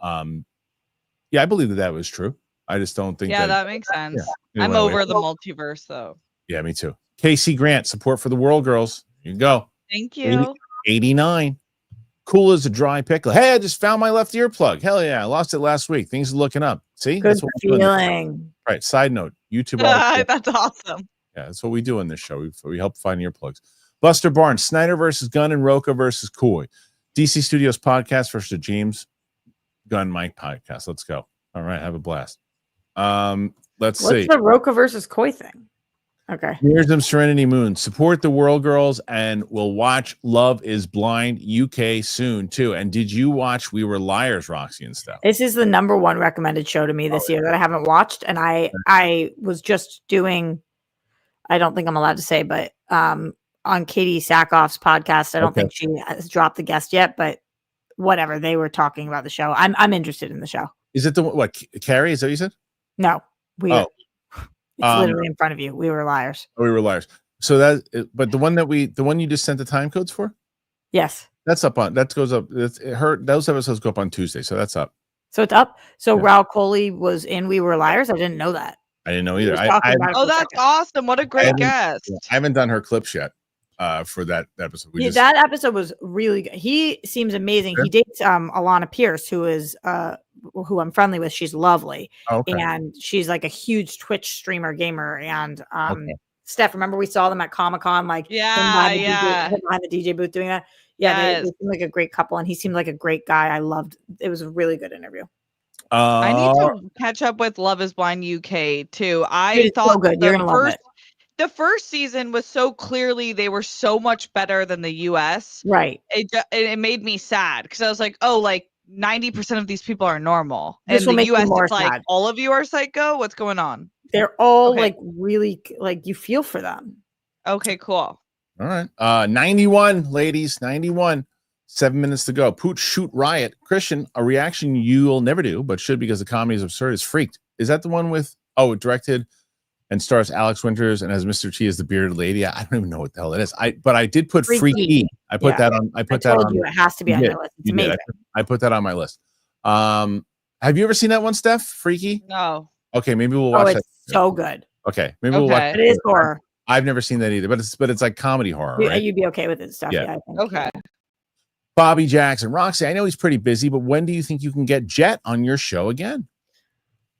S1: yeah, I believe that was true. I just don't think.
S2: Yeah, that makes sense.
S1: Yeah,
S2: I'm over the multiverse, though.
S1: Yeah, me too. Casey Grant, support for the Whirl Girls. Here you go.
S2: Thank you.
S1: 89. Cool as a dry pickle. Hey, I just found my left ear plug. Hell yeah, I lost it last week. Things are looking up. See,
S3: Good feeling.
S1: Right. Side note: YouTube.
S2: That's awesome.
S1: Yeah, that's what we do in this show. We help find earplugs. Buster Barnes, Snyder versus Gunn and Roca versus Coy. DC Studios podcast versus the James Gunn Mike podcast. Let's go. All right, have a blast. Let's see.
S3: What's the Roca versus Coy thing? Okay.
S1: Here's them Serenity Moon. Support the Whirl Girls and we'll watch Love is Blind UK soon too. And did you watch We Were Liars, Roxy and stuff?
S3: This is the #1 recommended show to me this year that I haven't watched. And I was just doing, I don't think I'm allowed to say, but on Katie Sackhoff's podcast, I don't think she has dropped the guest yet, but whatever. They were talking about the show. I'm interested in the show.
S1: Is it what Carrie? Is that what you said?
S3: No, it's literally in front of you. We Were Liars.
S1: We Were Liars. So but the one you just sent the time codes for?
S3: Yes.
S1: That's up on, that goes up. Those episodes go up on Tuesday. So that's up.
S3: So it's up. So Raul Coley was in We Were Liars. I didn't know that.
S1: I didn't know either.
S2: That's awesome. What a great guest.
S1: I haven't done her clips yet for that episode.
S3: That episode was really good. He seems amazing. Sure. He dates Alana Pierce, who is who I'm friendly with. She's lovely. And she's like a huge Twitch streamer gamer. And Steph, remember we saw them at Comic-Con, like behind the DJ booth doing that. Yeah, they seem like a great couple, and he seemed like a great guy. I loved it. Was a really good interview.
S2: I need to catch up with Love is Blind UK too. I thought
S3: so good. You're gonna love it.
S2: The first season was so clearly they were so much better than the US.
S3: Right.
S2: It made me sad because I was like, oh, like 90% of these people are normal.
S3: This
S2: and
S3: will
S2: the
S3: make
S2: US
S3: you more
S2: it's like
S3: sad.
S2: all of you are psycho. What's going on?
S3: They're all like really like you feel for them.
S2: Okay, cool.
S1: All right. 91, ladies. 91. 7 minutes to go. Pooch Shoot Riot. Christian, a reaction you'll never do, but should because the comedy is absurd, is Freaked. Is that the one with directed and stars Alex Winters and as Mr. T as the bearded lady. I don't even know what the hell it is. But I did put Freaky. I put that on. I told
S3: you it has to be on your list. It's amazing.
S1: I put that on my list. Have you ever seen that one, Steph? Freaky?
S2: No.
S1: Okay, maybe we'll watch that.
S3: So good.
S1: Okay, maybe we'll watch
S3: it. It is horror.
S1: I've never seen that either, but it's like comedy horror, right?
S3: You'd be okay with it, Steph. Yeah, I think.
S2: Okay.
S1: Bobby Jackson, Roxy, I know he's pretty busy, but when do you think you can get Jet on your show again?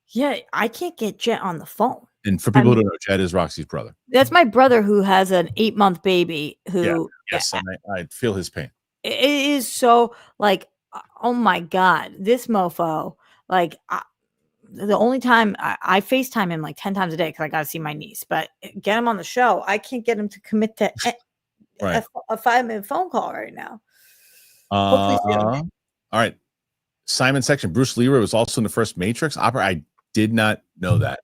S3: Yeah, I can't get Jet on the phone.
S1: And for people who don't know, Jet is Roxy's brother.
S3: That's my brother who has an 8-month baby who
S1: yes, and I feel his pain.
S3: It is so like, oh my God, this mofo, like the only time I FaceTime him like 10 times a day because I got to see my niece, but get him on the show. I can't get him to commit to a 5-minute phone call right now.
S1: All right. Simon Section. Bruce Leroy was also in the first Matrix opera. I did not know that.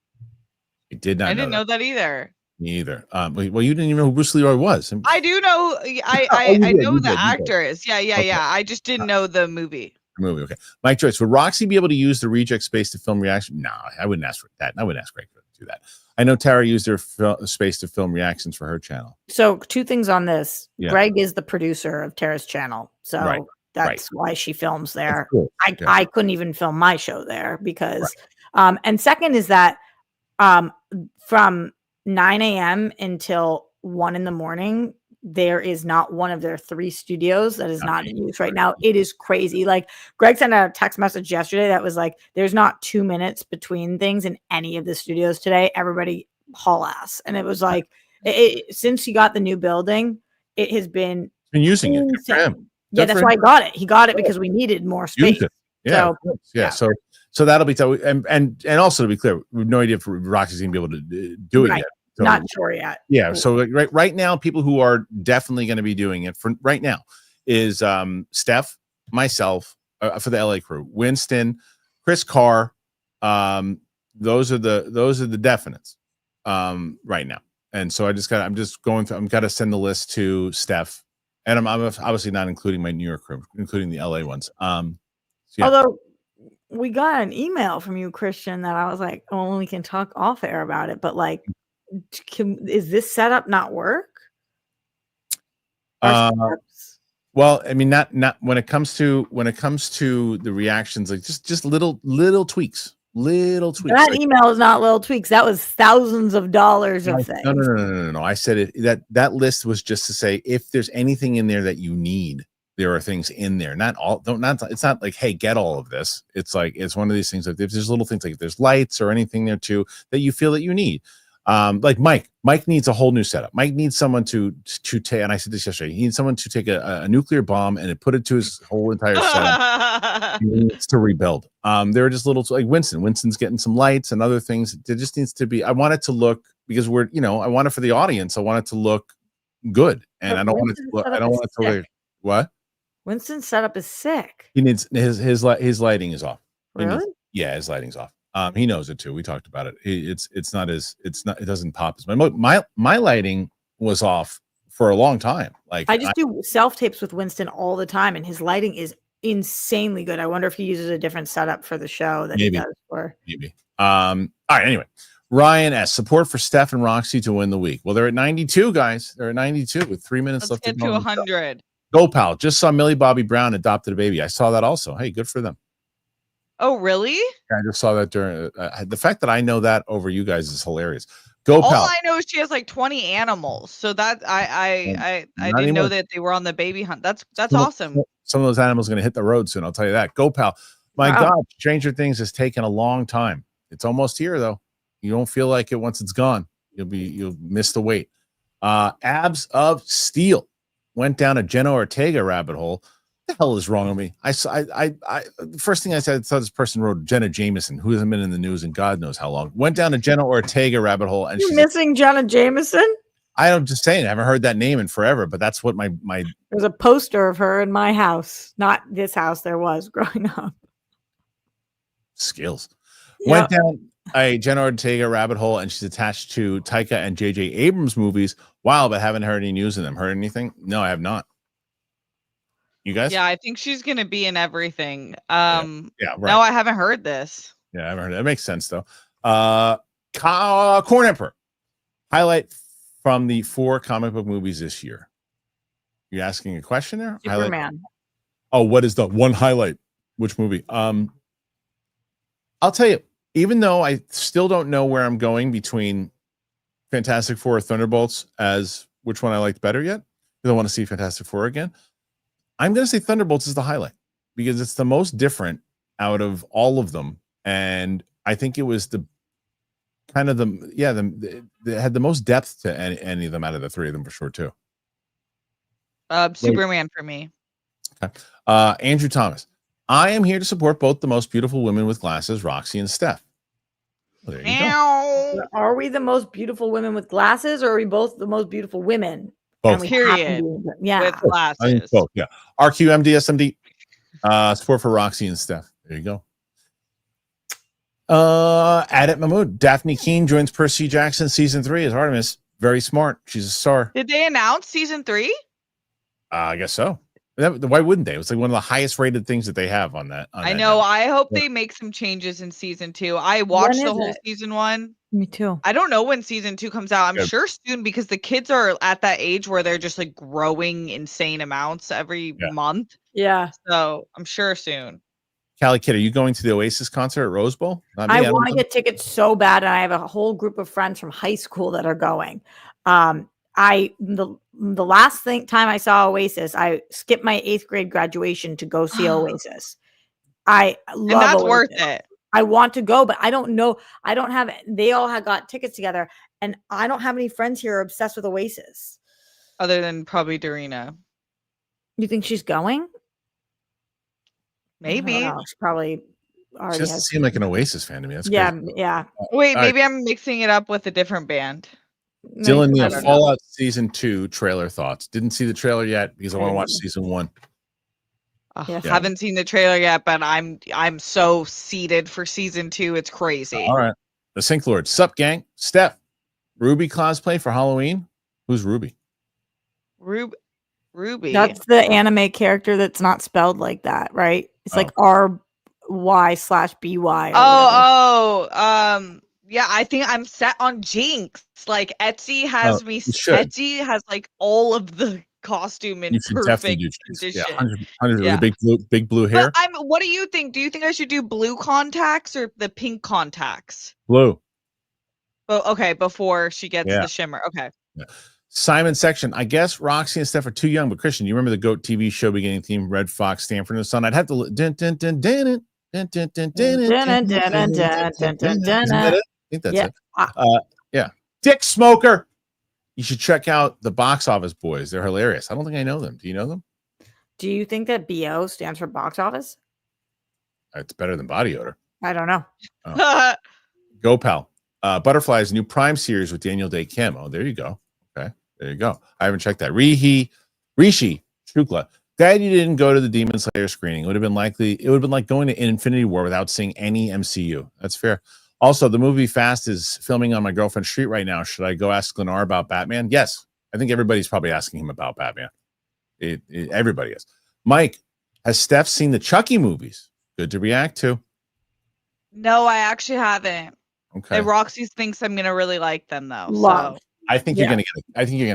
S1: I didn't
S2: know that either.
S1: Me either. Well, you didn't even know who Bruce Leroy was.
S2: I do know. I know the actor is. Yeah. Okay. I just didn't know the movie.
S1: Okay. Mike Joyce, would Roxy be able to use the reject space to film reaction? No, I wouldn't ask for that. I wouldn't ask Greg to do that. I know Tara used her space to film reactions for her channel.
S3: So 2 things on this. Yeah. Greg is the producer of Tara's channel. So that's why she films there. Cool. I couldn't even film my show there because, and second is that from 9 a.m. until 1 a.m, there is not one of their 3 studios that is not in use right now. It is crazy. Like Greg sent a text message yesterday that was like, there's not 2 minutes between things in any of the studios today. Everybody haul ass. And it was like, since he got the new building, it has been
S1: using it. Good for him.
S3: Yeah, that's why I got it. He got it because we needed more space.
S1: Yeah. So that'll be and also to be clear, we have no idea if Roxy's gonna be able to do it yet. So,
S3: not sure yet.
S1: Yeah. So right now, people who are definitely going to be doing it for right now is Steph, myself for the LA crew, Winston, Chris Carr. Those are the definites right now. And so I'm got to send the list to Steph, and I'm obviously not including my New York crew, including the LA ones.
S3: Although we got an email from you, Kristian, that I was like, oh, we can talk off air about it, but like, is this setup not work?
S1: Well, I mean, not when it comes to the reactions, like just little tweaks. That
S3: email is not little tweaks. That was thousands of dollars of things.
S1: No. I said it. That list was just to say if there's anything in there that you need, there are things in there. It's not like, hey, get all of this. It's like it's one of these things. Like if there's little things like if there's lights or anything there too that you feel that you need. Like Mike needs a whole new setup. Mike needs someone to take, and I said this yesterday, he needs someone to take a nuclear bomb and put it to his whole entire setup. He needs to rebuild. There are just little, like Winston's getting some lights and other things. It just needs to be, I want it to look, because I want it for the audience. I want it to look good. And I don't want it to look, what?
S3: Winston's setup is sick.
S1: He needs, his lighting is off.
S3: Really?
S1: His lighting's off. He knows it too. We talked about it. It doesn't pop as much. My lighting was off for a long time. Like
S3: I just do self tapes with Winston all the time, and his lighting is insanely good. I wonder if he uses a different setup for the show than he does for.
S1: Maybe. All right. Anyway, Ryan S. Support for Steph and Roxy to win the week. Well, they're at 92, guys. They're at 92 with 3 minutes left.
S2: Let's get to 100.
S1: Go, pal. Just saw Millie Bobby Brown adopted a baby. I saw that also. Hey, good for them.
S2: Oh, really?
S1: I just saw that during the fact that I know that over you guys is hilarious. Go, pal.
S2: All I know is she has like 20 animals. So that I didn't know that they were on the baby hunt. That's awesome.
S1: Some of those animals are going to hit the road soon. I'll tell you that. Go, pal. My God, Stranger Things has taken a long time. It's almost here though. You don't feel like it once it's gone. You'll miss the wait. Abs of Steel went down a Jenna Ortega rabbit hole. What the hell is wrong with me? The first thing I said, I thought this person wrote Jenna Jameson, who hasn't been in the news in God knows how long. Went down a Jenna Ortega rabbit hole, and
S3: you're missing Jenna Jameson.
S1: I'm just saying, I haven't heard that name in forever, but that's what my.
S3: There's a poster of her in my house, not this house. There was growing up.
S1: Skills. Yep. Went down a Jenna Ortega rabbit hole, and she's attached to Taika and J.J. Abrams movies. Wow, but haven't heard any news of them. Heard anything? No, I have not. You guys?
S2: Yeah, I think she's gonna be in everything.
S1: Yeah, right.
S2: No, I haven't heard this.
S1: Yeah, I haven't heard it. That makes sense though. Corn Emperor. Highlight from the 4 comic book movies this year. You asking a question there?
S3: Superman.
S1: Highlight. Oh, what is the one highlight? Which movie? I'll tell you, even though I still don't know where I'm going between Fantastic Four or Thunderbolts as which one I liked better yet, because I want to see Fantastic Four again, I'm going to say Thunderbolts is the highlight because it's the most different out of all of them. And I think it was the kind of they had the most depth to any of them out of the 3 of them for sure too.
S2: Superman for me.
S1: Okay. Andrew Thomas. I am here to support both the most beautiful women with glasses, Roxy and Steph. Well, there you go.
S3: Are we the most beautiful women with glasses, or are we both the most beautiful women?
S1: Both.
S2: Period.
S3: Yeah.
S2: With glasses.
S1: I think both. Yeah. RQMDSMD. Support for Roxy and Steph. There you go. Adit Mahmood. Daphne Keane joins Percy Jackson season 3 as Artemis. Very smart. She's a star.
S2: Did they announce season 3?
S1: I guess so. Why wouldn't they? It's like one of the highest rated things that they have on that.
S2: I know. I hope they make some changes in season 2. I watched the whole season 1.
S3: Me too.
S2: I don't know when season 2 comes out. I'm sure soon because the kids are at that age where they're just like growing insane amounts every month.
S3: Yeah.
S2: So I'm sure soon.
S1: Callie Kid, are you going to the Oasis concert at Rose Bowl?
S3: I want to get tickets so bad, and I have a whole group of friends from high school that are going. The last time I saw Oasis, I skipped my 8th grade graduation to go see Oasis. I love
S2: and that's
S3: Oasis.
S2: Worth it.
S3: I want to go, but I don't know. I don't have. They all had got tickets together, and I don't have any friends here obsessed with Oasis.
S2: Other than probably Dorina.
S3: You think she's going?
S2: Maybe.
S3: She probably already
S1: doesn't seem like an Oasis fan to me. That's crazy.
S3: Yeah.
S2: Wait, maybe I'm mixing it up with a different band.
S1: Dylan Neal, Fallout season 2 trailer thoughts. Didn't see the trailer yet because I want to watch season 1.
S2: Haven't seen the trailer yet, but I'm so seated for season 2. It's crazy.
S1: All right. The Sink Lord. Sup, gang? Steph. Ruby cosplay for Halloween? Who's Ruby?
S2: Ruby.
S3: That's the anime character that's not spelled like that, right? It's like RY/BY.
S2: Yeah, I think I'm set on Jinx. Like Etsy has me. Etsy has like all of the costume in perfect condition.
S1: Yeah, 100 with big blue hair.
S2: But what do you think? Do you think I should do blue contacts or the pink contacts?
S1: Blue.
S2: Oh, okay. Before she gets the shimmer. Okay.
S1: Yeah. Simon Section. I guess Roxy and Steph are too young, but Kristian, you remember the GOAT TV show beginning theme, Red Fox, Stanford and the Sun? I'd have to. I think that's it. Yeah. Dick Smoker. You should check out the Box Office Boys. They're hilarious. I don't think I know them. Do you know them?
S3: Do you think that BO stands for box office?
S1: It's better than body odor.
S3: I don't know.
S1: Go Pal. Butterfly's new Prime series with Daniel Day Kim. Oh, there you go. Okay. There you go. I haven't checked that. Rishi Shukla. Glad you didn't go to the Demon Slayer screening. It would have been like going to Infinity War without seeing any MCU. That's fair. Also, the movie Fast is filming on my girlfriend's street right now. Should I go ask Lennar about Batman? Yes. I think everybody's probably asking him about Batman. Everybody is. Mike, has Steph seen the Chucky movies? Good to react to.
S2: No, I actually haven't.
S1: Okay.
S2: And Roxy thinks I'm gonna really like them though.
S3: Love.
S2: So.
S1: I think you're gonna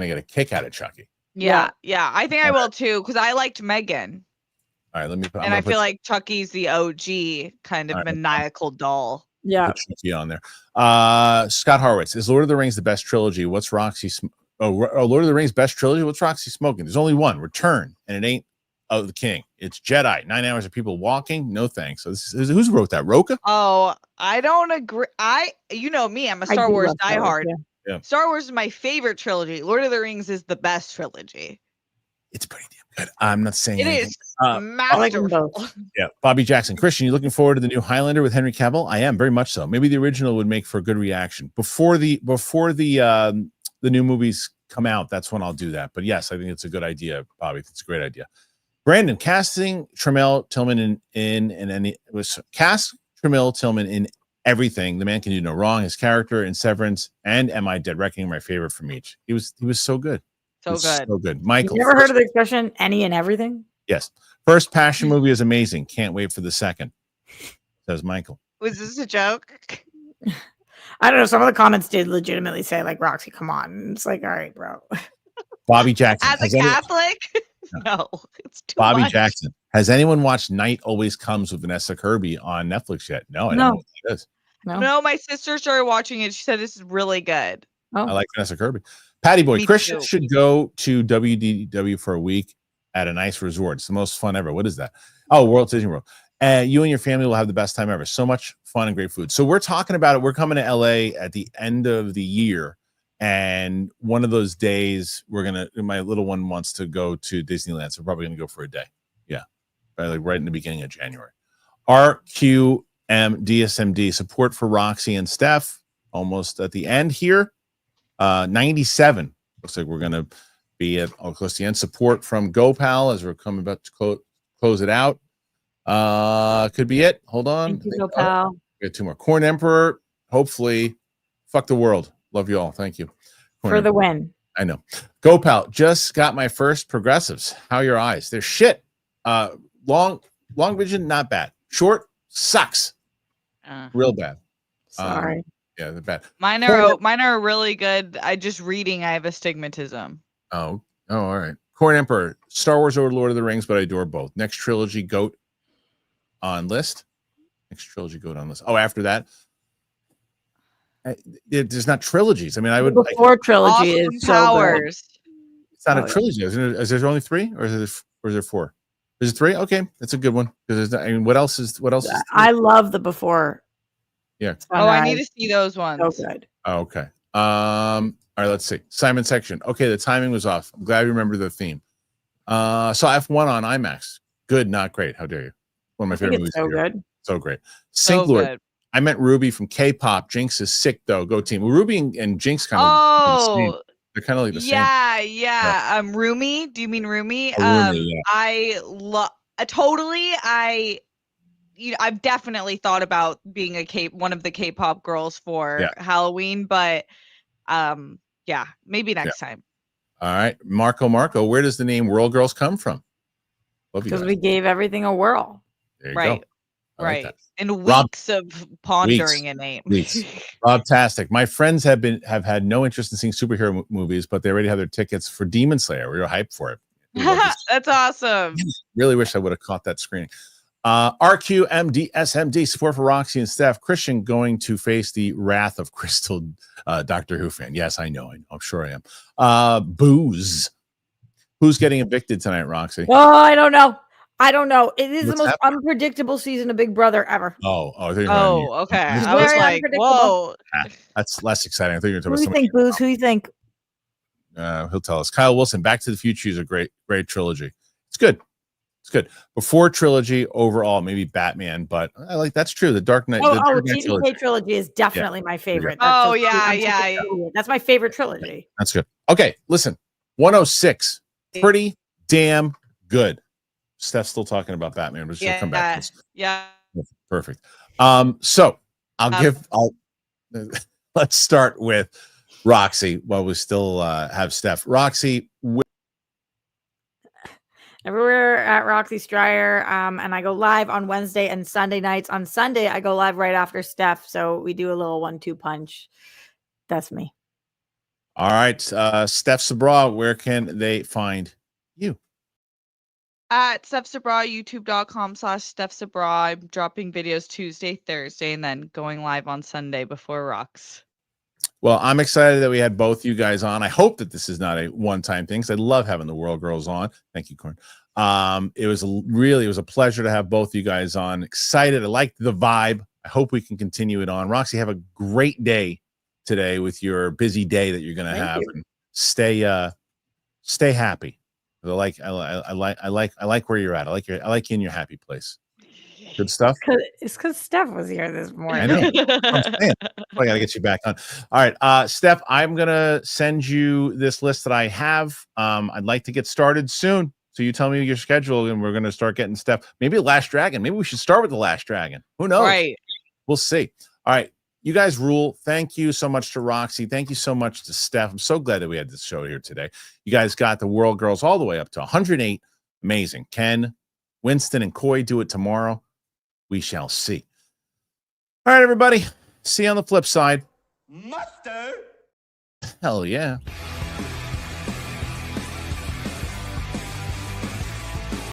S1: get a kick out of Chucky.
S2: Yeah. I think I will too, because I liked Megan.
S1: All right, let me put.
S2: And I feel like Chucky's the OG kind of maniacal doll.
S3: Yeah.
S1: Put Chucky on there. Scott Horwitz. Is Lord of the Rings the best trilogy? What's Roxy? Lord of the Rings best trilogy? What's Roxy smoking? There's only one. Return, and it ain't of the King. It's Jedi. 9 hours of people walking. No thanks. So who's wrote that? Roka?
S2: Oh, I don't agree. You know me. I'm a Star Wars diehard.
S1: Yeah.
S2: Star Wars is my favorite trilogy. Lord of the Rings is the best trilogy.
S1: It's pretty damn good. I'm not saying
S2: it
S1: anything.
S2: is masterful.
S1: Yeah. Bobby Jackson. Kristian, you looking forward to the new Highlander with Henry Cavill? I am, very much so. Maybe the original would make for a good reaction. Before the new movies come out, that's when I'll do that. But yes, I think it's a good idea, Bobby. It's a great idea. Brandon, casting Tramiel Tillman cast Tramiel Tillman in everything. The man can do no wrong. His character in Severance and Am I Dead Reckoning are my favorite from each. He was so good. So good. Michael.
S3: You ever heard of the expression any and everything?
S1: Yes. First Passion movie is amazing. Can't wait for the second. Says Michael.
S2: Was this a joke?
S3: I don't know. Some of the comments did legitimately say, like, Roxy, come on. And it's like, all right, bro.
S1: Bobby Jackson.
S2: As a Catholic, no, it's too
S1: Bobby
S2: much.
S1: Jackson. Has anyone watched Night Always Comes with Vanessa Kirby on Netflix yet? No, I don't know what that is.
S2: No, my sister started watching it. She said this is really good.
S1: I like Vanessa Kirby. Patty Boy,
S2: Me
S1: Christian
S2: too.
S1: should go to WDW for a week at a nice resort. It's the most fun ever. What is that? Oh, World Disney World. You and your family will have the best time ever. So much fun and great food. So we're talking about it. We're coming to LA at the end of the year. And one of those days, my little one wants to go to Disneyland. So we're probably going to go for a day. Yeah. Right in the beginning of January. RQM DSMD, support for Roxy and Steph. Almost at the end here. 97. Looks like we're going to be at close to the end. Support from GoPal as we're coming about to close it out. Could be it. Hold on.
S3: Thank you, GoPal.
S1: We got 2 more. Corn Emperor. Hopefully, fuck the world. Love you all. Thank you. Corn
S3: For
S1: Emperor.
S3: the win.
S1: I know. GoPal. Just got my first progressives. How are your eyes? They're shit. Long vision, not bad. Short sucks. Real bad.
S3: Sorry.
S1: Yeah, they're bad.
S2: Mine are really good. I just reading. I have astigmatism.
S1: Oh, all right. Corn Emperor, Star Wars or Lord of the Rings, but I adore both. Next trilogy, GOAT on list. Next trilogy, GOAT on list. Oh, after that, there's not trilogies. I mean, I would.
S3: Before trilogy
S2: Austin
S3: is
S2: Powers.
S3: So
S1: it's not a trilogy. Is there only 3, or is there 4? Is it 3? Okay, that's a good one. Because I mean, what else is?
S3: I love the before.
S1: Yeah.
S2: I need to see those ones.
S3: So good.
S1: Oh, okay. All right, let's see. Simon section. Okay, the timing was off. I'm glad you remember the theme. Saw F1 on IMAX. Good, not great. How dare you? One of my favorite movies.
S3: So good.
S1: So great. Sync Lord.
S2: Good.
S1: I meant Ruby from K-pop. Jinx is sick though. Go team. Well, Ruby and Jinx kind of. They're kind of like the same.
S2: Yeah. Rumi. Do you mean Rumi?
S1: Rumi, yeah.
S2: I love totally. I've definitely thought about being one of the K-pop girls for Halloween, but maybe next time.
S1: All right, Marco, where does the name Whirl Girls come from?
S3: Because we gave everything a whirl.
S1: There you go.
S2: Right.
S1: Like
S2: and weeks of pondering a name.
S1: Rob-tastic. My friends have had no interest in seeing superhero movies, but they already have their tickets for Demon Slayer. We were hyped for it.
S2: That's awesome.
S1: Really wish I would have caught that screening. RQMDSMD, support for Roxy and Steph. Christian going to face the wrath of Crystal, Doctor Who fan. Yes, I know. I'm sure I am. Booze. Who's getting evicted tonight, Roxy?
S3: Oh, I don't know. It is the most unpredictable season of Big Brother ever.
S1: Okay.
S2: I was like, whoa.
S1: That's less exciting. I think you're talking
S3: about. Who do you think, Booze? Who do you think?
S1: He'll tell us. Kyle Wilson, Back to the Future is a great trilogy. It's good. Before trilogy overall, maybe Batman, but I like that's true. The Dark Knight.
S3: TCA trilogy is definitely my favorite. That's my favorite trilogy.
S1: That's good. Okay, listen. 106, pretty damn good. Steph's still talking about Batman, but she'll come back.
S2: Yeah.
S1: Perfect. So let's start with Roxy while we still have Steph. Roxy.
S3: Everywhere at Roxy Striar, and I go live on Wednesday and Sunday nights. On Sunday, I go live right after Steph, so we do a little 1-2 punch. That's me.
S1: All right, Steph Sabraw, where can they find you?
S2: At Steph Sabraw, youtube.com/Steph Sabraw. I'm dropping videos Tuesday, Thursday, and then going live on Sunday before Rocks.
S1: Well, I'm excited that we had both you guys on. I hope that this is not a one-time thing because I love having the Whirl Girls on. Thank you, Corn. It was a pleasure to have both you guys on. Excited. I liked the vibe. I hope we can continue it on. Roxy, have a great day today with your busy day that you're going to have. And stay happy. I like where you're at. I like you in your happy place. Good stuff.
S3: It's because Steph was here this morning.
S1: I know. I'm saying. I got to get you back on. All right, Steph, I'm going to send you this list that I have. I'd like to get started soon. So you tell me your schedule and we're going to start getting Steph. Maybe The Last Dragon. Maybe we should start with The Last Dragon. Who knows?
S2: Right.
S1: We'll see. All right. You guys rule. Thank you so much to Roxy. Thank you so much to Steph. I'm so glad that we had this show here today. You guys got the Whirl Girls all the way up to 108. Amazing. Ken, Winston, and Coy do it tomorrow. We shall see. All right, everybody. See you on the flip side.
S4: mustard.
S1: Hell yeah.